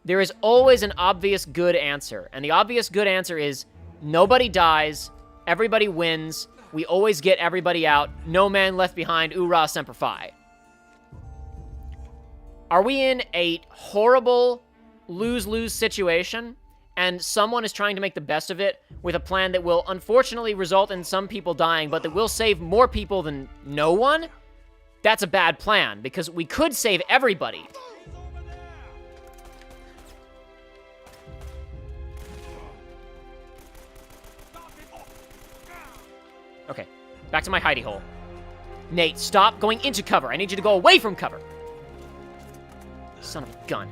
There is always an obvious good answer, and the obvious good answer is nobody dies, everybody wins, we always get everybody out, no man left behind, oorah semper fi. Are we in a horrible lose-lose situation, and someone is trying to make the best of it with a plan that will unfortunately result in some people dying, but that will save more people than no one? That's a bad plan, because we could save everybody. Okay, back to my hidey hole. Nate, stop going into cover. I need you to go away from cover. Son of a gun.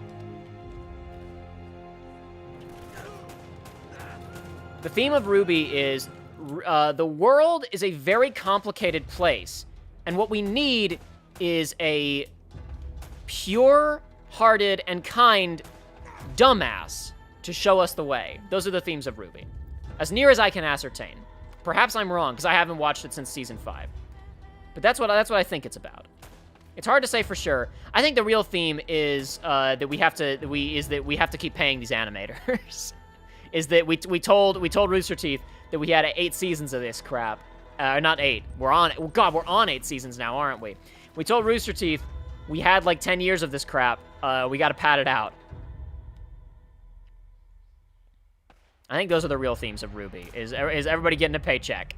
The theme of Ruby is the world is a very complicated place, and what we need is a pure-hearted and kind dumbass to show us the way. Those are the themes of Ruby, as near as I can ascertain. Perhaps I'm wrong, because I haven't watched it since Season 5. But that's what I think it's about. It's hard to say for sure. I think the real theme is that we have to keep paying these animators. Is that we told Rooster Teeth that we had 8 seasons of this crap. Not 8. We're on... Oh God, we're on 8 seasons now, aren't we? We told Rooster Teeth we had like 10 years of this crap. We got to pad it out. I think those are the real themes of Ruby, is everybody getting a paycheck.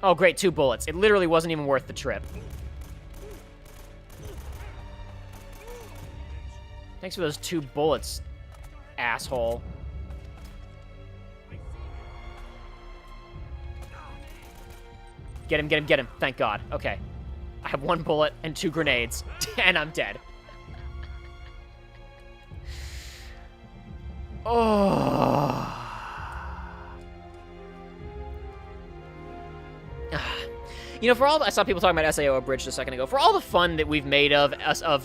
Oh, great, 2 bullets. It literally wasn't even worth the trip. Thanks for those 2 bullets, asshole. Get him, get him, get him. Thank God. Okay. I have 1 bullet and 2 grenades, and I'm dead. Oh. You know, for all I saw people talking about SAO Abridged a second ago. For all the fun that we've made of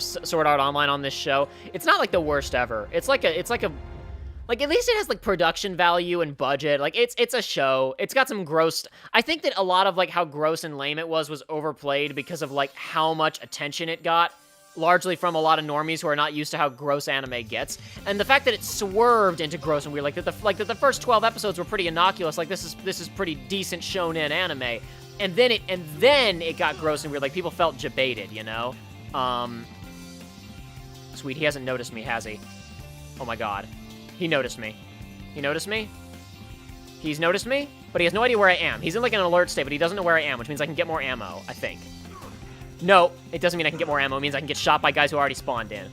Sword Art Online on this show, it's not like the worst ever. It's like at least it has like production value and budget. Like it's a show. It's got some gross. I think that a lot of like how gross and lame it was overplayed because of like how much attention it got, largely from a lot of normies who are not used to how gross anime gets, and the fact that it swerved into gross and weird, like that the first 12 episodes were pretty innocuous, like this is pretty decent shonen anime, and then it got gross and weird, like people felt jebaited, you know. Sweet, he hasn't noticed me, has he? Oh my god, he noticed me. He noticed me. He's noticed me, but he has no idea where I am. He's in like an alert state, but he doesn't know where I am, which means I can get more ammo, I think. No, it doesn't mean I can get more ammo. It means I can get shot by guys who already spawned in.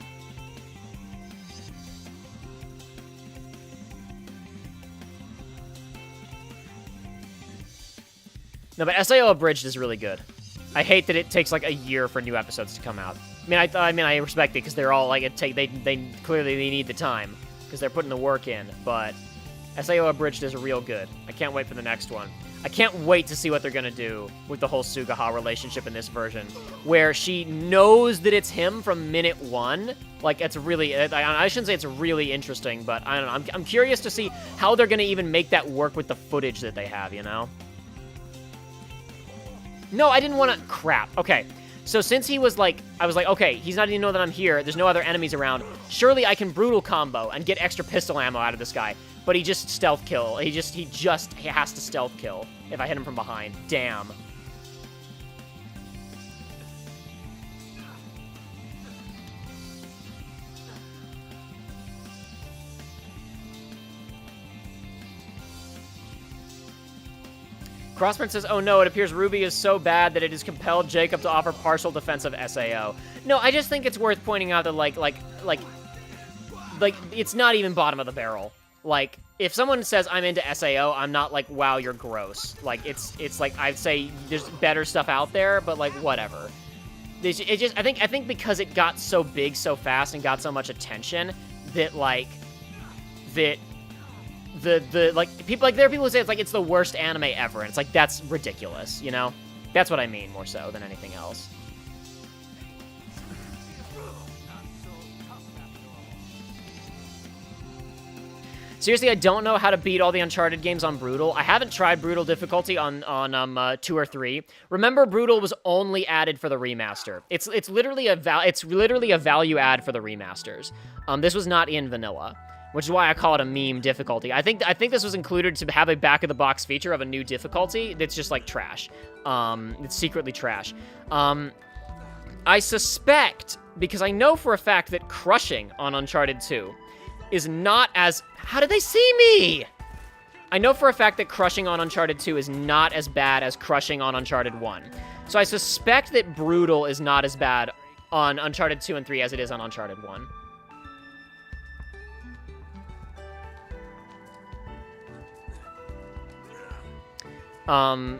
No, but SAO Abridged is really good. I hate that it takes like a year for new episodes to come out. I mean, I respect it because they're all like they clearly need the time because they're putting the work in. But SAO Abridged is real good. I can't wait for the next one. I can't wait to see what they're gonna do with the whole Sugaha relationship in this version, where she knows that it's him from minute one. Like, it's really, I shouldn't say it's really interesting, but I don't know. I'm curious to see how they're gonna even make that work with the footage that they have, you know? No, I didn't want to, crap. Okay, so since he was like, I was like, okay, he's not even know that I'm here. There's no other enemies around. Surely I can brutal combo and get extra pistol ammo out of this guy. But he just stealth kill. He has to stealth kill if I hit him from behind. Damn. Crossburn says, oh no, it appears Ruby is so bad that it has compelled Jacob to offer partial defense of SAO. No, I just think it's worth pointing out that like it's not even bottom of the barrel. Like, if someone says I'm into SAO, I'm not like, wow, you're gross. Like, it's like, I'd say there's better stuff out there, but like, whatever. I think because it got so big so fast and got so much attention that like, like, people, like, there are people who say it's like, it's the worst anime ever, and it's like, that's ridiculous, you know? That's what I mean, more so than anything else. Seriously, I don't know how to beat all the Uncharted games on Brutal. I haven't tried Brutal difficulty on 2 or 3. Remember, Brutal was only added for the remaster. It's literally a value add for the remasters. This was not in vanilla, which is why I call it a meme difficulty. I think this was included to have a back of the box feature of a new difficulty that's just like trash. It's secretly trash. I suspect, because I know for a fact that crushing on Uncharted 2 is not as... How did they see me? I know for a fact that crushing on Uncharted 2 is not as bad as crushing on Uncharted 1. So I suspect that Brutal is not as bad on Uncharted 2 and 3 as it is on Uncharted 1.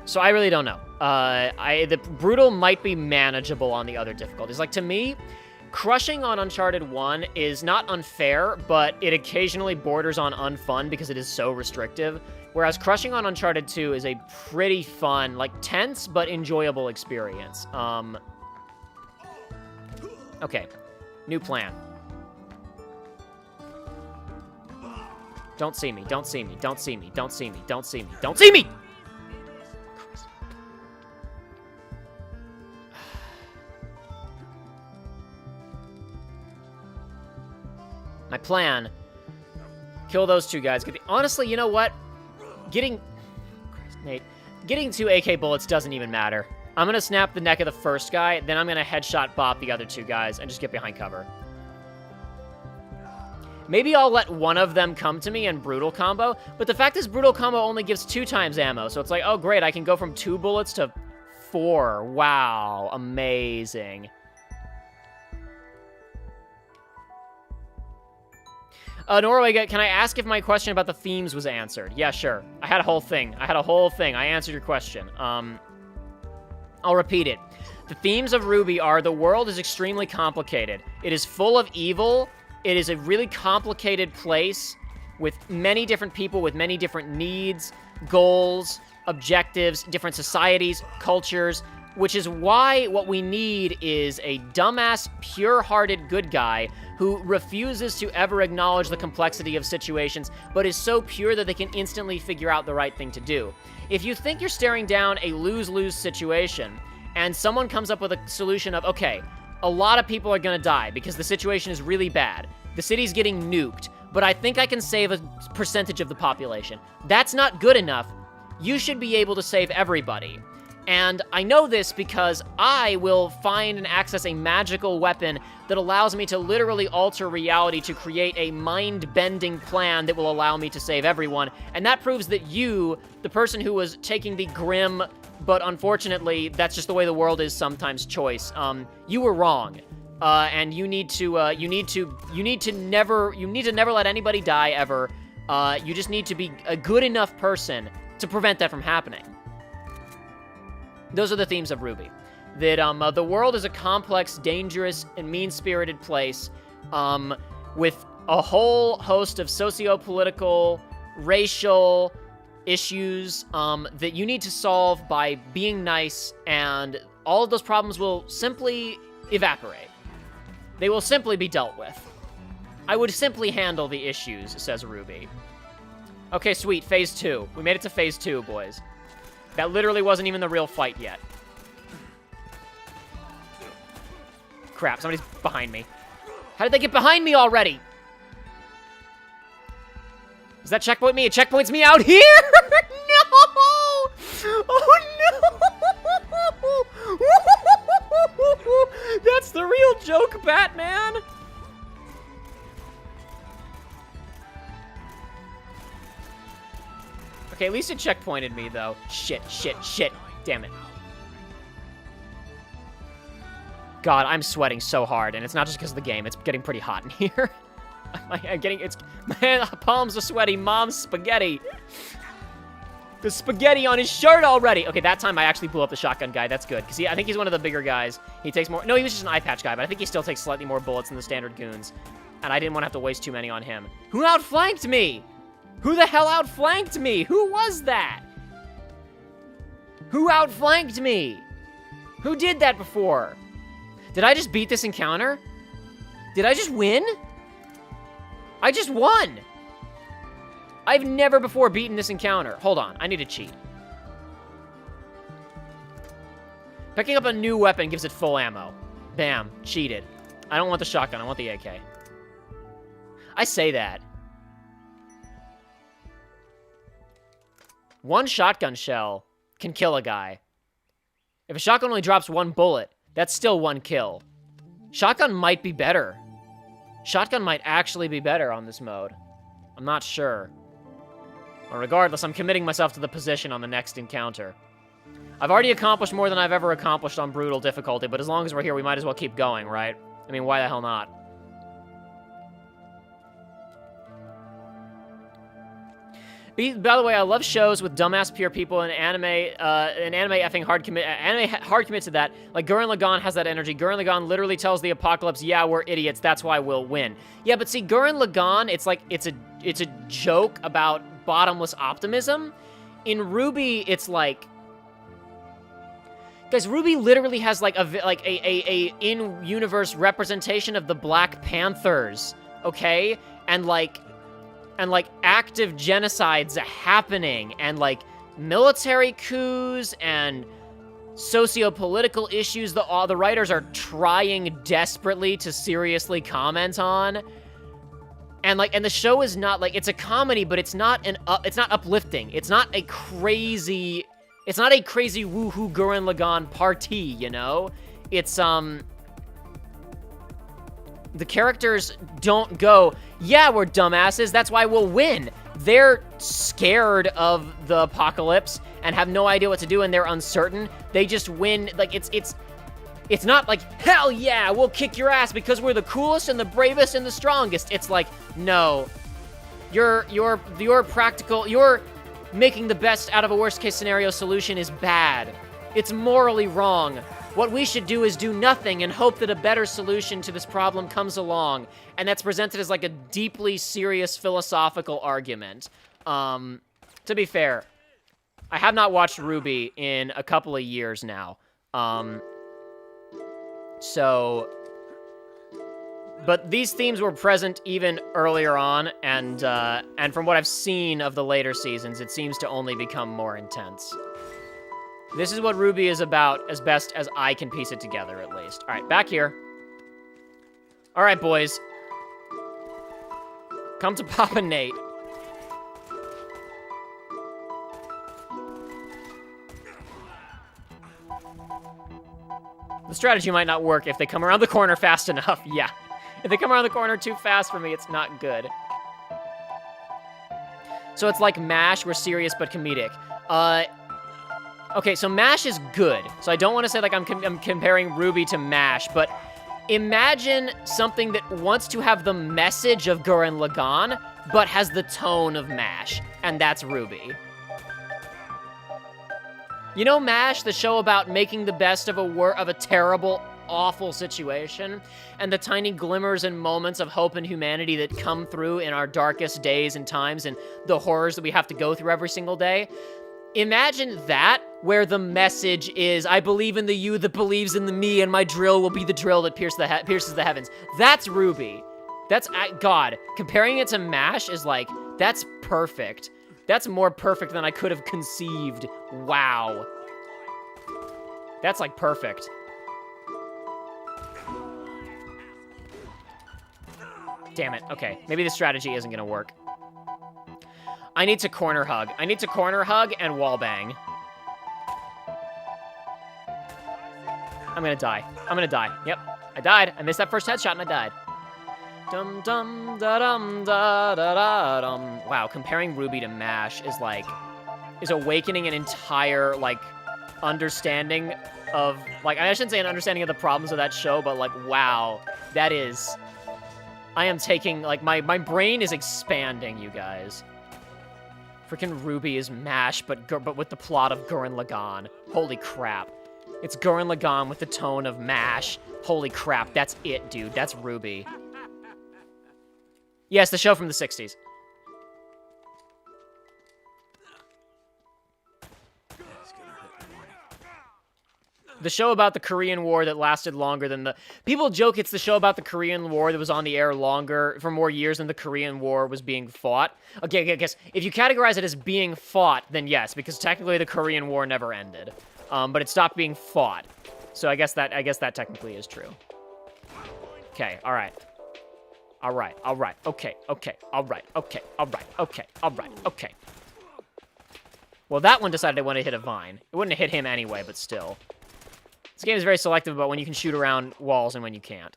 So I really don't know. The Brutal might be manageable on the other difficulties. Like, to me, crushing on Uncharted 1 is not unfair, but it occasionally borders on unfun because it is so restrictive. Whereas crushing on Uncharted 2 is a pretty fun, like, tense but enjoyable experience. Okay. New plan. Don't see me, don't see me, don't see me, don't see me, don't see me, don't see me! My plan, kill those two guys. Honestly, you know what? Getting 2 AK bullets doesn't even matter. I'm gonna snap the neck of the first guy, then I'm gonna headshot bop the other two guys and just get behind cover. Maybe I'll let one of them come to me and brutal combo, but the fact is brutal combo only gives 2 times ammo, so it's like, oh great, I can go from 2 bullets to 4. Wow, amazing. Norway, can I ask if my question about the themes was answered? Yeah, sure. I had a whole thing. I answered your question. I'll repeat it. The themes of RWBY are: the world is extremely complicated. It is full of evil. It is a really complicated place with many different people with many different needs, goals, objectives, different societies, cultures, which is why what we need is a dumbass, pure-hearted good guy who refuses to ever acknowledge the complexity of situations, but is so pure that they can instantly figure out the right thing to do. If you think you're staring down a lose-lose situation, and someone comes up with a solution of, okay, a lot of people are gonna die because the situation is really bad. The city's getting nuked, but I think I can save a percentage of the population. That's not good enough. You should be able to save everybody. And I know this because I will find and access a magical weapon that allows me to literally alter reality to create a mind-bending plan that will allow me to save everyone. And that proves that you, the person who was taking the grim, but unfortunately, that's just the way the world is sometimes choice, you were wrong. And you need to never let anybody die ever. You just need to be a good enough person to prevent that from happening. Those are the themes of RWBY. That the world is a complex, dangerous, and mean-spirited place with a whole host of socio-political, racial issues that you need to solve by being nice, and all of those problems will simply evaporate. They will simply be dealt with. I would simply handle the issues, says RWBY. Okay, sweet, Phase 2. We made it to Phase 2, boys. That literally wasn't even the real fight yet. Crap, somebody's behind me. How did they get behind me already? Does that checkpoint me? It checkpoints me out here? No! Oh, no! That's the real joke, Batman! Okay, at least it checkpointed me, though. Shit. Damn it. God, I'm sweating so hard, and it's not just because of the game. It's getting pretty hot in here. My palms are sweaty. Mom's spaghetti. The spaghetti on his shirt already. Okay, that time I actually blew up the shotgun guy. That's good, because I think he's one of the bigger guys. He takes more... No, he was just an eye patch guy, but I think he still takes slightly more bullets than the standard goons. And I didn't want to have to waste too many on him. Who outflanked me? Who the hell outflanked me? Who was that? Who outflanked me? Who did that before? Did I just beat this encounter? Did I just win? I just won! I've never before beaten this encounter. Hold on, I need to cheat. Picking up a new weapon gives it full ammo. Bam, cheated. I don't want the shotgun, I want the AK. I say that. One shotgun shell can kill a guy. If a shotgun only drops one bullet, that's still one kill. Shotgun might be better. Shotgun might actually be better on this mode. I'm not sure. Well, regardless, I'm committing myself to the position on the next encounter. I've already accomplished more than I've ever accomplished on brutal difficulty, but as long as we're here, we might as well keep going, right? I mean, why the hell not? By the way, I love shows with dumbass pure people, and anime effing hard commit to that. Like Gurren Lagann has that energy. Gurren Lagann literally tells the apocalypse, "Yeah, we're idiots. That's why we'll win." Yeah, but see, Gurren Lagann, it's like it's a joke about bottomless optimism. In RWBY, it's like, guys, RWBY literally has like a in-universe representation of the Black Panthers, okay, and like active genocides happening, and like military coups and socio-political issues that all the writers are trying desperately to seriously comment on. And the show is not like, it's a comedy, but it's not uplifting. It's not a crazy woohoo Gurren Lagann party, you know? It's the characters don't go, "Yeah, we're dumbasses, that's why we'll win." They're scared of the apocalypse and have no idea what to do, and they're uncertain. They just win. Like, it's not like, "Hell yeah, we'll kick your ass because we're the coolest and the bravest and the strongest." It's like, no, you're practical, you're making the best out of a worst case scenario solution is bad. It's morally wrong. What we should do is do nothing and hope that a better solution to this problem comes along. And that's presented as like a deeply serious philosophical argument. To be fair, I have not watched Ruby in a couple of years now. But these themes were present even earlier on, and from what I've seen of the later seasons, it seems to only become more intense. This is what Ruby is about, as best as I can piece it together, at least. All right, back here. All right, boys. Come to Papa Nate. The strategy might not work if they come around the corner fast enough. Yeah. If they come around the corner too fast for me, it's not good. So it's like MASH, we're serious but comedic. Okay, so MASH is good. So I don't want to say like I'm comparing Ruby to MASH, but imagine something that wants to have the message of Gurren Lagann, but has the tone of MASH, and that's Ruby. You know MASH, the show about making the best of a terrible, awful situation, and the tiny glimmers and moments of hope and humanity that come through in our darkest days and times and the horrors that we have to go through every single day? Imagine that, where the message is, I believe in the you that believes in the me, and my drill will be the drill that pierces the heavens. That's Ruby. That's, God, comparing it to MASH is like, that's perfect. That's more perfect than I could have conceived. Wow. That's like perfect. Damn it. Okay, maybe the strategy isn't gonna work. I need to corner hug. I need to corner hug and wallbang. I'm gonna die. I'm gonna die. Yep, I died. I missed that first headshot and I died. Dum dum da dum da da da dum. Wow, comparing Ruby to MASH is awakening an entire understanding of I shouldn't say an understanding of the problems of that show, but wow, that is. I am taking my brain is expanding, you guys. Freaking Ruby is MASH, but with the plot of Gurren Lagann. Holy crap. It's Gurren Lagann with the tone of MASH. Holy crap, that's it, dude. That's Ruby. Yes, the show from the 60s. The show about the Korean War that lasted longer than the... People joke it's the show about the Korean War that was on the air for more years than the Korean War was being fought. Okay, I guess if you categorize it as being fought, then yes, because technically the Korean War never ended. But it stopped being fought. So I guess that technically is true. Okay, all right. All right, okay, all right, okay. Well, that one decided it wanted to hit a vine. It wouldn't have hit him anyway, but still. This game is very selective about when you can shoot around walls and when you can't.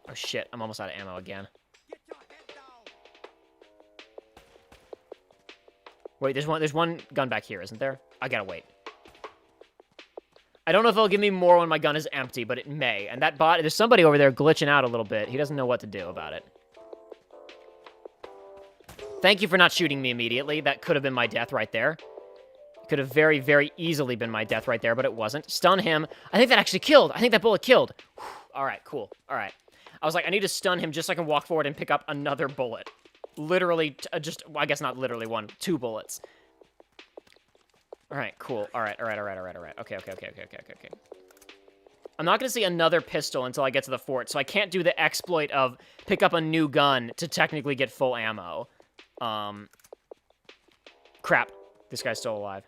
Oh shit, I'm almost out of ammo again. Wait, there's one gun back here, isn't there? I gotta wait. I don't know if it'll give me more when my gun is empty, but it may. And that bot, there's somebody over there glitching out a little bit. He doesn't know what to do about it. Thank you for not shooting me immediately. That could have been my death right there. It could have very, very easily been my death right there, but it wasn't. Stun him. I think that actually killed. I think that bullet killed. Whew. All right, cool. All right. I was like, I need to stun him just so I can walk forward and pick up another bullet. Literally, well, I guess not literally one, 2 bullets. All right, cool. All right. Okay. I'm not going to see another pistol until I get to the fort, so I can't do the exploit of pick up a new gun to technically get full ammo. Crap. This guy's still alive.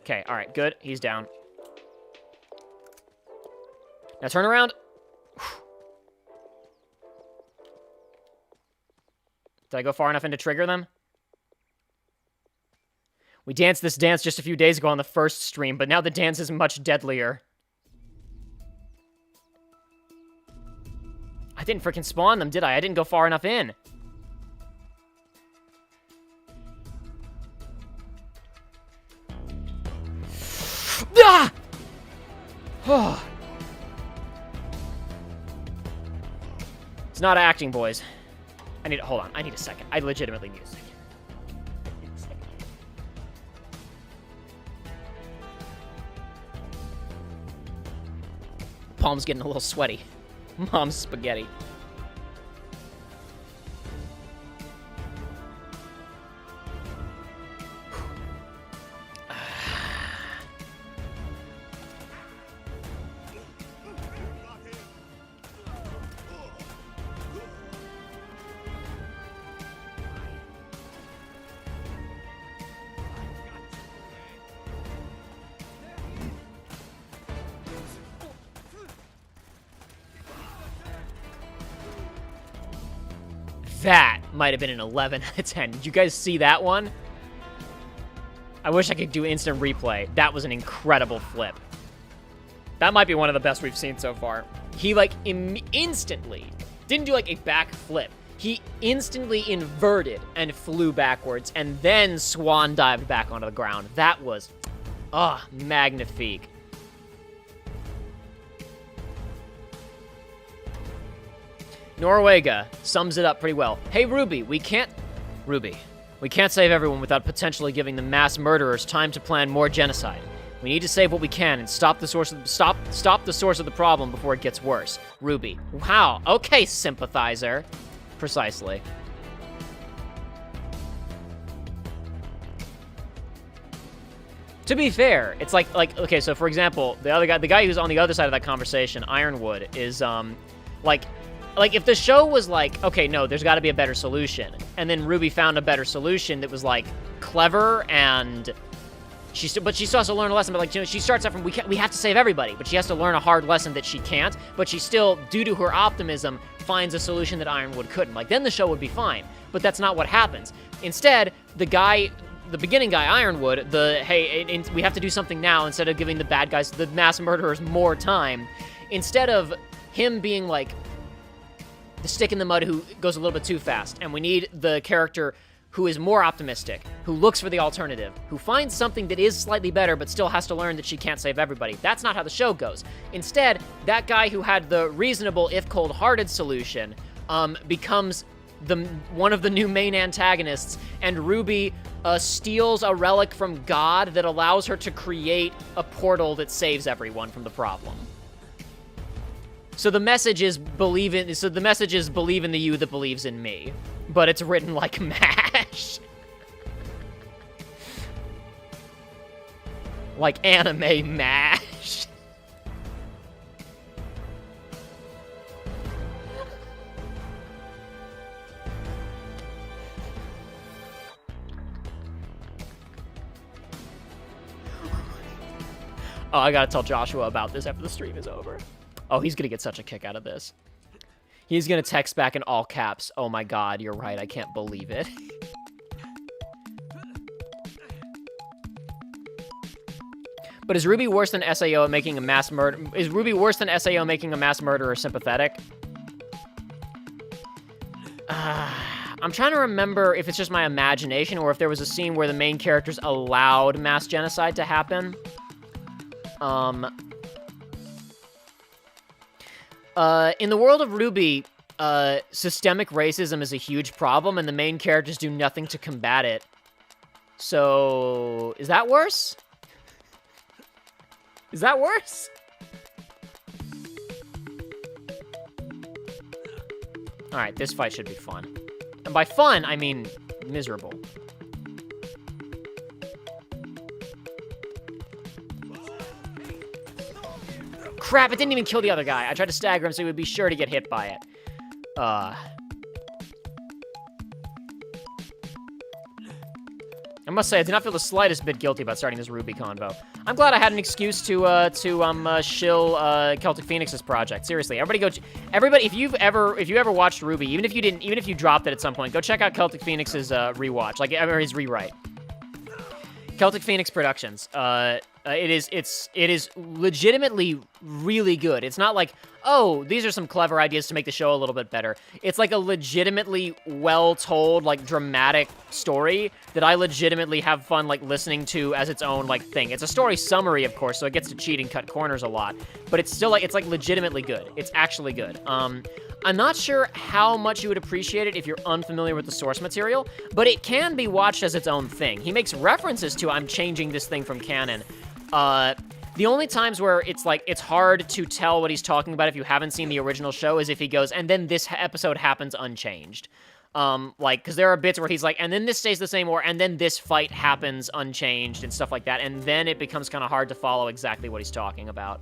Okay, all right, good. He's down. Now turn around. Did I go far enough in to trigger them? We danced this dance just a few days ago on the first stream, but now the dance is much deadlier. I didn't freaking spawn them, did I? I didn't go far enough in. Ah! It's not acting, boys. Hold on. I need a second. I legitimately need a second. Palm's getting a little sweaty. Mom's spaghetti. That might have been an 11 out of 10. Did you guys see that one? I wish I could do instant replay. That was an incredible flip. That might be one of the best we've seen so far. He, like, instantly didn't do, like, a back flip. He instantly inverted and flew backwards and then swan dived back onto the ground. That was, magnifique. Noruega sums it up pretty well. Hey, Ruby, we can't save everyone without potentially giving the mass murderers time to plan more genocide. We need to save what we can and stop the source of the problem before it gets worse. Ruby. Wow. Okay, sympathizer. Precisely. To be fair, it's like okay, so for example, the guy who's on the other side of that conversation, Ironwood, is like, if the show was like, okay, no, there's got to be a better solution, and then Ruby found a better solution that was, like, clever, and she still has to learn a lesson, but, like, you know, she starts out from, we have to save everybody, but she has to learn a hard lesson that she can't, but she still, due to her optimism, finds a solution that Ironwood couldn't. Like, then the show would be fine, but that's not what happens. Instead, the beginning guy, Ironwood, we have to do something now, instead of giving the bad guys, the mass murderers, more time, instead of him being, like, the stick in the mud who goes a little bit too fast, and we need the character who is more optimistic, who looks for the alternative, who finds something that is slightly better but still has to learn that she can't save everybody. That's not how the show goes. Instead, that guy who had the reasonable, if cold-hearted solution, becomes one of the new main antagonists, and Ruby steals a relic from God that allows her to create a portal that saves everyone from the problem. So the message is believe in the you that believes in me, but it's written like MASH. Like anime MASH. Oh, I gotta tell Joshua about this after the stream is over. Oh, he's gonna get such a kick out of this. He's gonna text back in all caps, "Oh my god, you're right, I can't believe it." But is Ruby worse than SAO at making a mass murder? Is Ruby worse than SAO making a mass murderer sympathetic? I'm trying to remember if it's just my imagination or if there was a scene where the main characters allowed mass genocide to happen. In the world of Ruby, systemic racism is a huge problem, and the main characters do nothing to combat it. So, is that worse? Is that worse? Alright, this fight should be fun. And by fun, I mean miserable. Crap, it didn't even kill the other guy. I tried to stagger him so he would be sure to get hit by it. I must say, I do not feel the slightest bit guilty about starting this Ruby convo. I'm glad I had an excuse to shill Celtic Phoenix's project. Seriously, everybody, if you ever watched Ruby, even if you dropped it at some point, go check out Celtic Phoenix's rewatch, or his rewrite. Celtic Phoenix Productions. It is legitimately really good. It's not like, oh, these are some clever ideas to make the show a little bit better. It's like a legitimately well-told, like, dramatic story that I legitimately have fun, like, listening to as its own, like, thing. It's a story summary, of course, so it gets to cheat and cut corners a lot, but it's still, like, it's, like, legitimately good. It's actually good. I'm not sure how much you would appreciate it if you're unfamiliar with the source material, but it can be watched as its own thing. He makes references to, I'm changing this thing from canon. The only times where it's like, it's hard to tell what he's talking about if you haven't seen the original show is if he goes, and then this episode happens unchanged. Like, because there are bits where he's like, and then this stays the same, or, and then this fight happens unchanged, and stuff like that, and then it becomes kind of hard to follow exactly what he's talking about.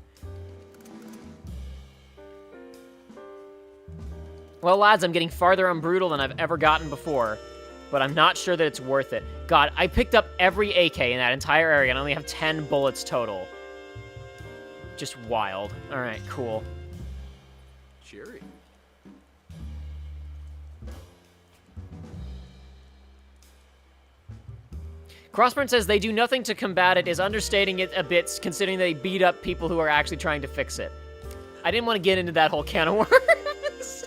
Well, lads, I'm getting farther on Brutal than I've ever gotten before, but I'm not sure that it's worth it. God, I picked up every AK in that entire area, and I only have 10 bullets total. Just wild. All right, cool. Cheery. Crossburn says they do nothing to combat it is understating it a bit, considering they beat up people who are actually trying to fix it. I didn't want to get into that whole can of worms.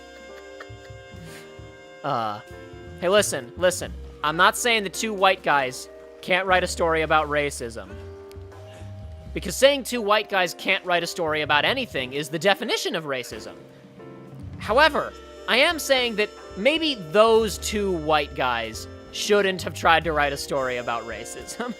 Hey, listen. I'm not saying the two white guys can't write a story about racism. Because saying two white guys can't write a story about anything is the definition of racism. However, I am saying that maybe those two white guys shouldn't have tried to write a story about racism.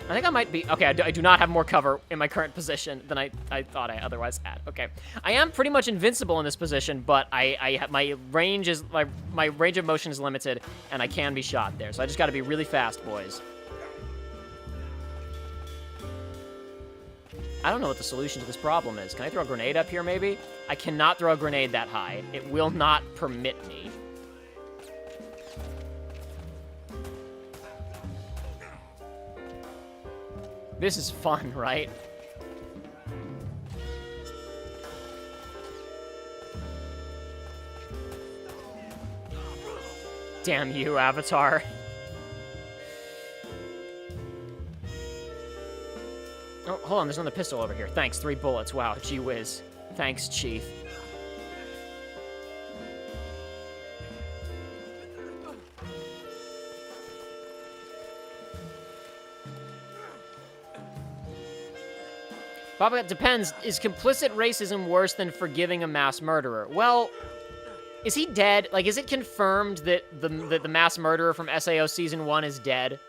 I think I might be... Okay, I do not have more cover in my current position than I thought I otherwise had. Okay. I am pretty much invincible in this position, but my range is... My range of motion is limited, and I can be shot there. So I just gotta be really fast, boys. I don't know what the solution to this problem is. Can I throw a grenade up here, maybe? I cannot throw a grenade that high. It will not permit me. This is fun, right? Damn you, Avatar. Oh, hold on, there's another pistol over here. Thanks, 3 bullets. Wow, gee whiz. Thanks, Chief. Papa, it depends. Is complicit racism worse than forgiving a mass murderer? Well, is he dead? Like, is it confirmed that the mass murderer from SAO Season 1 is dead?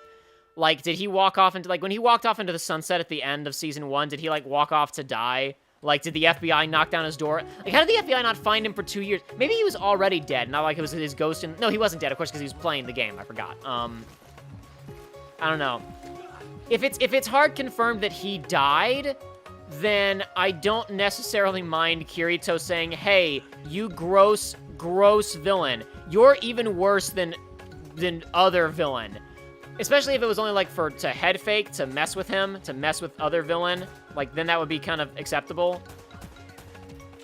Like, did he walk off into, like, when he walked off into the sunset at the end of Season 1, did he, like, walk off to die? Like, did the FBI knock down his door? Like, how did the FBI not find him for 2 years? Maybe he was already dead, not like it was his ghost in... No, he wasn't dead, of course, because he was playing the game. I forgot. I don't know. If it's hard confirmed that he died, then I don't necessarily mind Kirito saying, hey, you gross villain. You're even worse than other villain. Especially if it was only, like, to head fake, to mess with him, to mess with other villain. Like, then that would be kind of acceptable.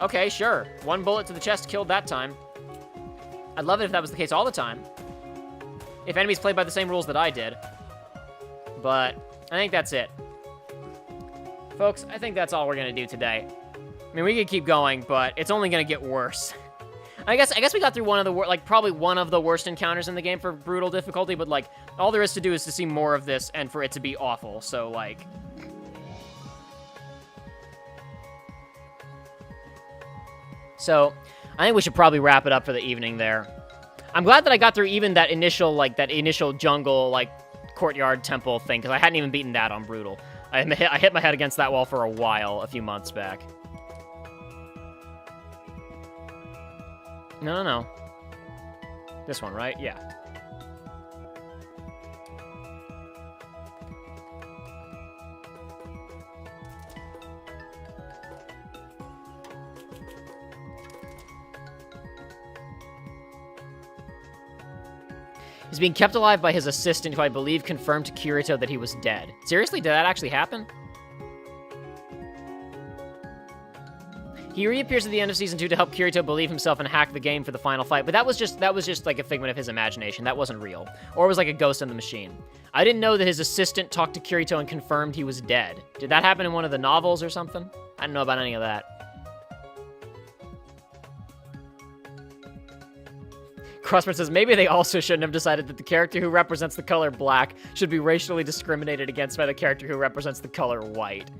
Okay, sure. 1 bullet to the chest killed that time. I'd love it if that was the case all the time. If enemies played by the same rules that I did. But I think that's it. Folks, I think that's all we're gonna do today. I mean, we could keep going, but it's only gonna get worse. I guess we got through one of the probably one of the worst encounters in the game for brutal difficulty, but, like, all there is to do is to see more of this and for it to be awful, so, like... So, I think we should probably wrap it up for the evening there. I'm glad that I got through even that initial jungle, like, courtyard temple thing, because I hadn't even beaten that on Brutal. I hit my head against that wall for a while, a few months back. No. This one, right? Yeah. He's being kept alive by his assistant, who I believe confirmed to Kirito that he was dead. Seriously? Did that actually happen? He reappears at the end of Season 2 to help Kirito believe himself and hack the game for the final fight, but that was just like a figment of his imagination. That wasn't real. Or it was like a ghost in the machine. I didn't know that his assistant talked to Kirito and confirmed he was dead. Did that happen in one of the novels or something? I don't know about any of that. Crossbred says, maybe they also shouldn't have decided that the character who represents the color black should be racially discriminated against by the character who represents the color white.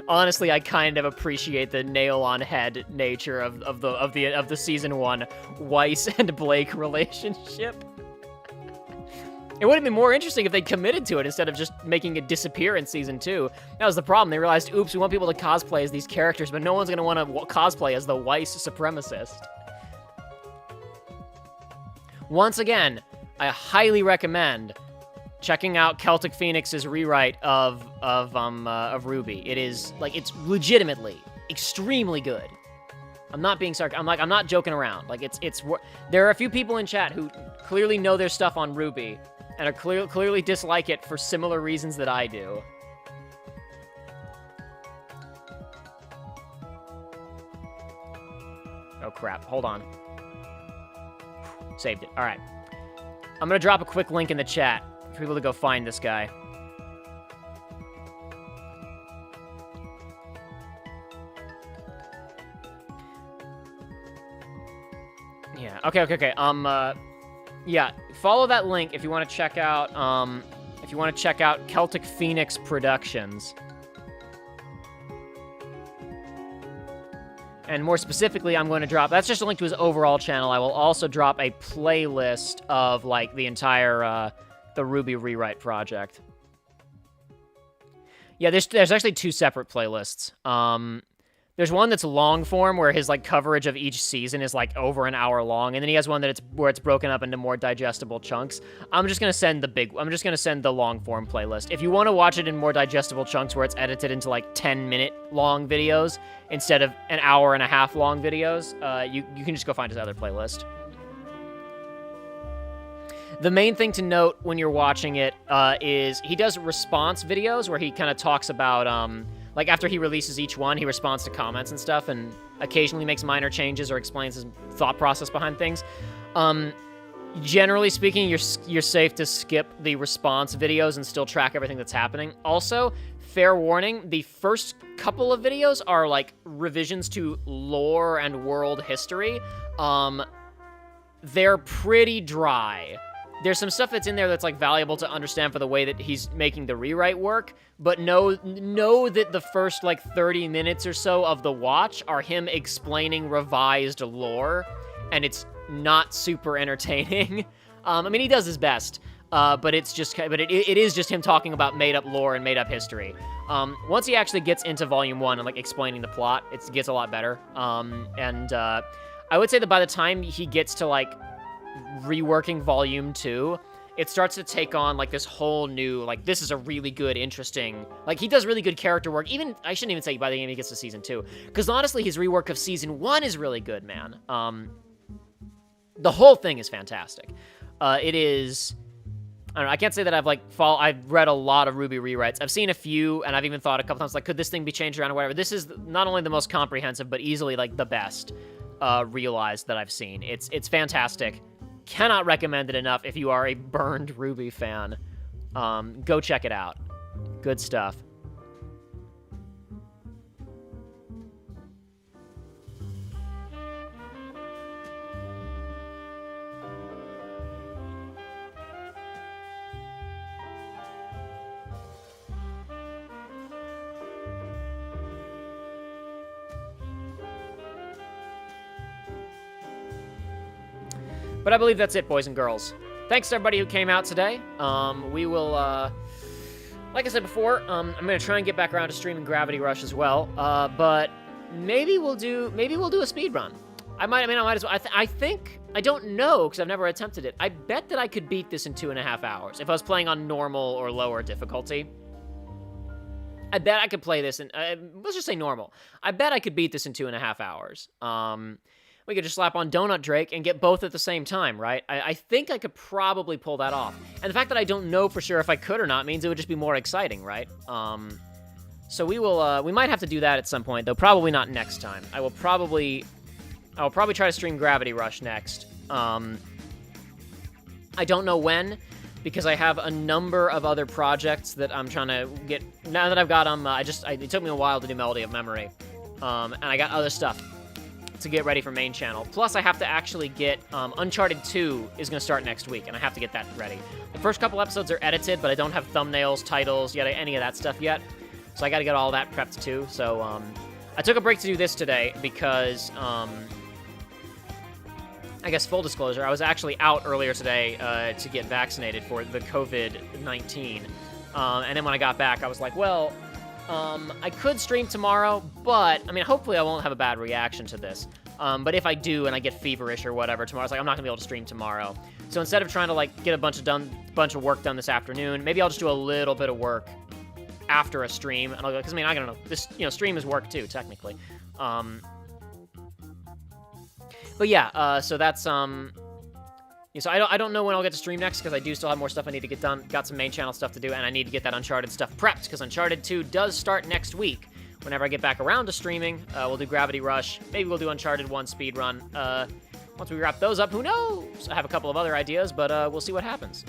Honestly, I kind of appreciate the nail-on-head nature of the Season 1 Weiss and Blake relationship. It would have been more interesting if they committed to it instead of just making it disappear in Season 2. That was the problem. They realized, oops, we want people to cosplay as these characters, but no one's going to want to cosplay as the Weiss supremacist. Once again, I highly recommend checking out Celtic Phoenix's rewrite of Ruby. It is, like, it's legitimately extremely good. I'm not being sarcastic. I'm not joking around. Like, there are a few people in chat who clearly know their stuff on Ruby and are clearly dislike it for similar reasons that I do. Oh, crap. Hold on. Saved it. All right. I'm going to drop a quick link in the chat for people to go find this guy. Yeah. Okay. Yeah. Follow that link if you want to check out, Celtic Phoenix Productions. And more specifically, I'm going to drop... That's just a link to his overall channel. I will also drop a playlist of, like, the entire, the Ruby Rewrite project. Yeah, there's actually 2 separate playlists. There's one that's long form, where his, like, coverage of each season is, like, over an hour long. And then he has one where it's broken up into more digestible chunks. I'm just going to send the long form playlist. If you want to watch it in more digestible chunks where it's edited into, like, 10-minute long videos instead of an hour and a half long videos, you can just go find his other playlist. The main thing to note when you're watching it is he does response videos where he kind of talks about... like, after he releases each one, he responds to comments and stuff, and occasionally makes minor changes or explains his thought process behind things. Generally speaking, you're safe to skip the response videos and still track everything that's happening. Also, fair warning, the first couple of videos are, like, revisions to lore and world history. They're pretty dry. There's some stuff that's in there that's, like, valuable to understand for the way that he's making the rewrite work, but know that the first, like, 30 minutes or so of the watch are him explaining revised lore, and it's not super entertaining. I mean, he does his best, but it is just him talking about made-up lore and made-up history. Once he actually gets into Volume 1 and, like, explaining the plot, it gets a lot better. I would say that by the time he gets to, like, reworking Volume 2, it starts to take on, like, this whole new, like, this is a really good, interesting... Like, he does really good character work. Even, I shouldn't even say by the time he gets to Season 2. Because, honestly, his rework of Season 1 is really good, man. The whole thing is fantastic. It is... I don't know, I can't say that I've read a lot of Ruby rewrites. I've seen a few, and I've even thought a couple times, like, could this thing be changed around or whatever? This is not only the most comprehensive, but easily, like, the best realized that I've seen. It's fantastic. Cannot recommend it enough if you are a burned Ruby fan. Go check it out. Good stuff. But I believe that's it, boys and girls. Thanks to everybody who came out today. We will, like I said before, I'm gonna try and get back around to streaming Gravity Rush as well. But maybe we'll do a speed run. I might as well. I think, I don't know, because I've never attempted it. I bet that I could beat this in 2.5 hours if I was playing on normal or lower difficulty. I bet I could play this in, let's just say normal. I bet I could beat this in 2.5 hours. We could just slap on Donut Drake and get both at the same time, right? I think I could probably pull that off. And the fact that I don't know for sure if I could or not means it would just be more exciting, right? So we might have to do that at some point, though probably not next time. I will probably try to stream Gravity Rush next. I don't know when, because I have a number of other projects that I'm trying to get. Now that I've got them, it took me a while to do Melody of Memory, and I got other stuff to get ready for main channel. Plus, I have to actually get Uncharted 2 is going to start next week, and I have to get that ready. The first couple episodes are edited, but I don't have thumbnails, titles, yet any of that stuff yet. So I got to get all that prepped too. So I took a break to do this today because, I guess full disclosure, I was actually out earlier today to get vaccinated for the COVID-19. And then when I got back, I was like, well, I could stream tomorrow, but, I mean, hopefully I won't have a bad reaction to this. But if I do and I get feverish or whatever tomorrow, it's like, I'm not going to be able to stream tomorrow. So instead of trying to, like, get a bunch of work done this afternoon, maybe I'll just do a little bit of work after a stream, and I'll go, because I mean, I don't know, this, stream is work too, technically. But yeah, so that's, so I don't know when I'll get to stream next, because I do still have more stuff I need to get done, got some main channel stuff to do, and I need to get that Uncharted stuff prepped, because Uncharted 2 does start next week. Whenever I get back around to streaming, we'll do Gravity Rush, maybe we'll do Uncharted 1 speedrun. Once we wrap those up, who knows? I have a couple of other ideas, but we'll see what happens.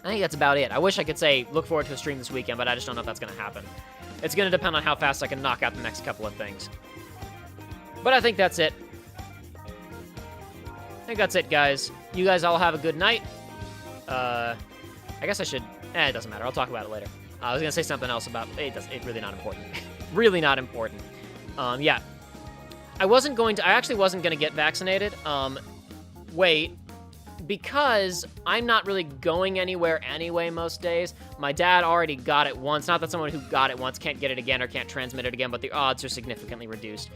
I think that's about it. I wish I could say, look forward to a stream this weekend, but I just don't know if that's going to happen. It's going to depend on how fast I can knock out the next couple of things. But I think that's it. I think that's it, guys. You guys all have a good night. I guess I should... it doesn't matter. I'll talk about it later. I was going to say something else about... It's really not important. Really not important. Yeah. I actually wasn't going to get vaccinated. Wait. Because I'm not really going anywhere anyway most days. My dad already got it once. Not that someone who got it once can't get it again or can't transmit it again, but the odds are significantly reduced.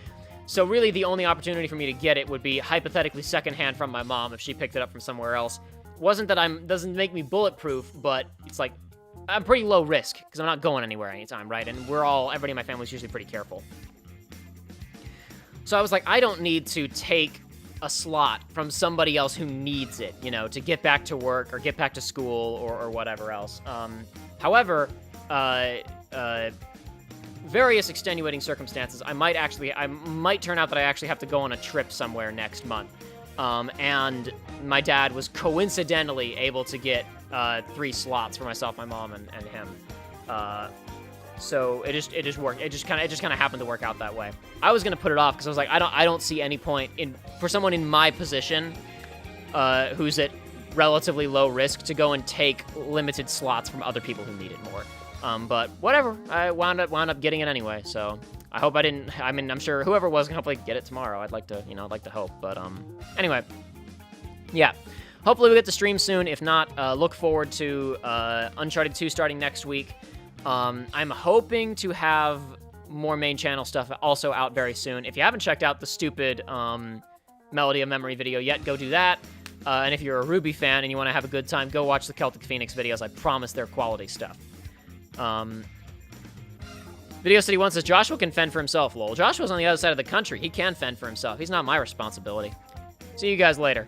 So really the only opportunity for me to get it would be hypothetically secondhand from my mom if she picked it up from somewhere else. Wasn't that doesn't make me bulletproof, but it's like, I'm pretty low risk because I'm not going anywhere anytime, right? And everybody in my family is usually pretty careful. So I was like, I don't need to take a slot from somebody else who needs it, to get back to work or get back to school or whatever else. However, various extenuating circumstances, I might turn out that I actually have to go on a trip somewhere next month. And my dad was coincidentally able to get 3 slots for myself, my mom, and him. So it just worked. It just kind of happened to work out that way. I was gonna put it off because I was like, I don't see any point for someone in my position, who's at relatively low risk, to go and take limited slots from other people who need it more. But whatever, I wound up getting it anyway. So I hope I didn't. I mean, I'm sure whoever was gonna hopefully get it tomorrow. I'd like to hope. But anyway, yeah. Hopefully we get to stream soon. If not, look forward to Uncharted 2 starting next week. I'm hoping to have more main channel stuff also out very soon. If you haven't checked out the stupid Melody of Memory video yet, go do that. And if you're a Ruby fan and you want to have a good time, go watch the Celtic Phoenix videos. I promise they're quality stuff. Video City 1 says, Joshua can fend for himself, lol. Joshua's on the other side of the country. He can fend for himself. He's not my responsibility. See you guys later.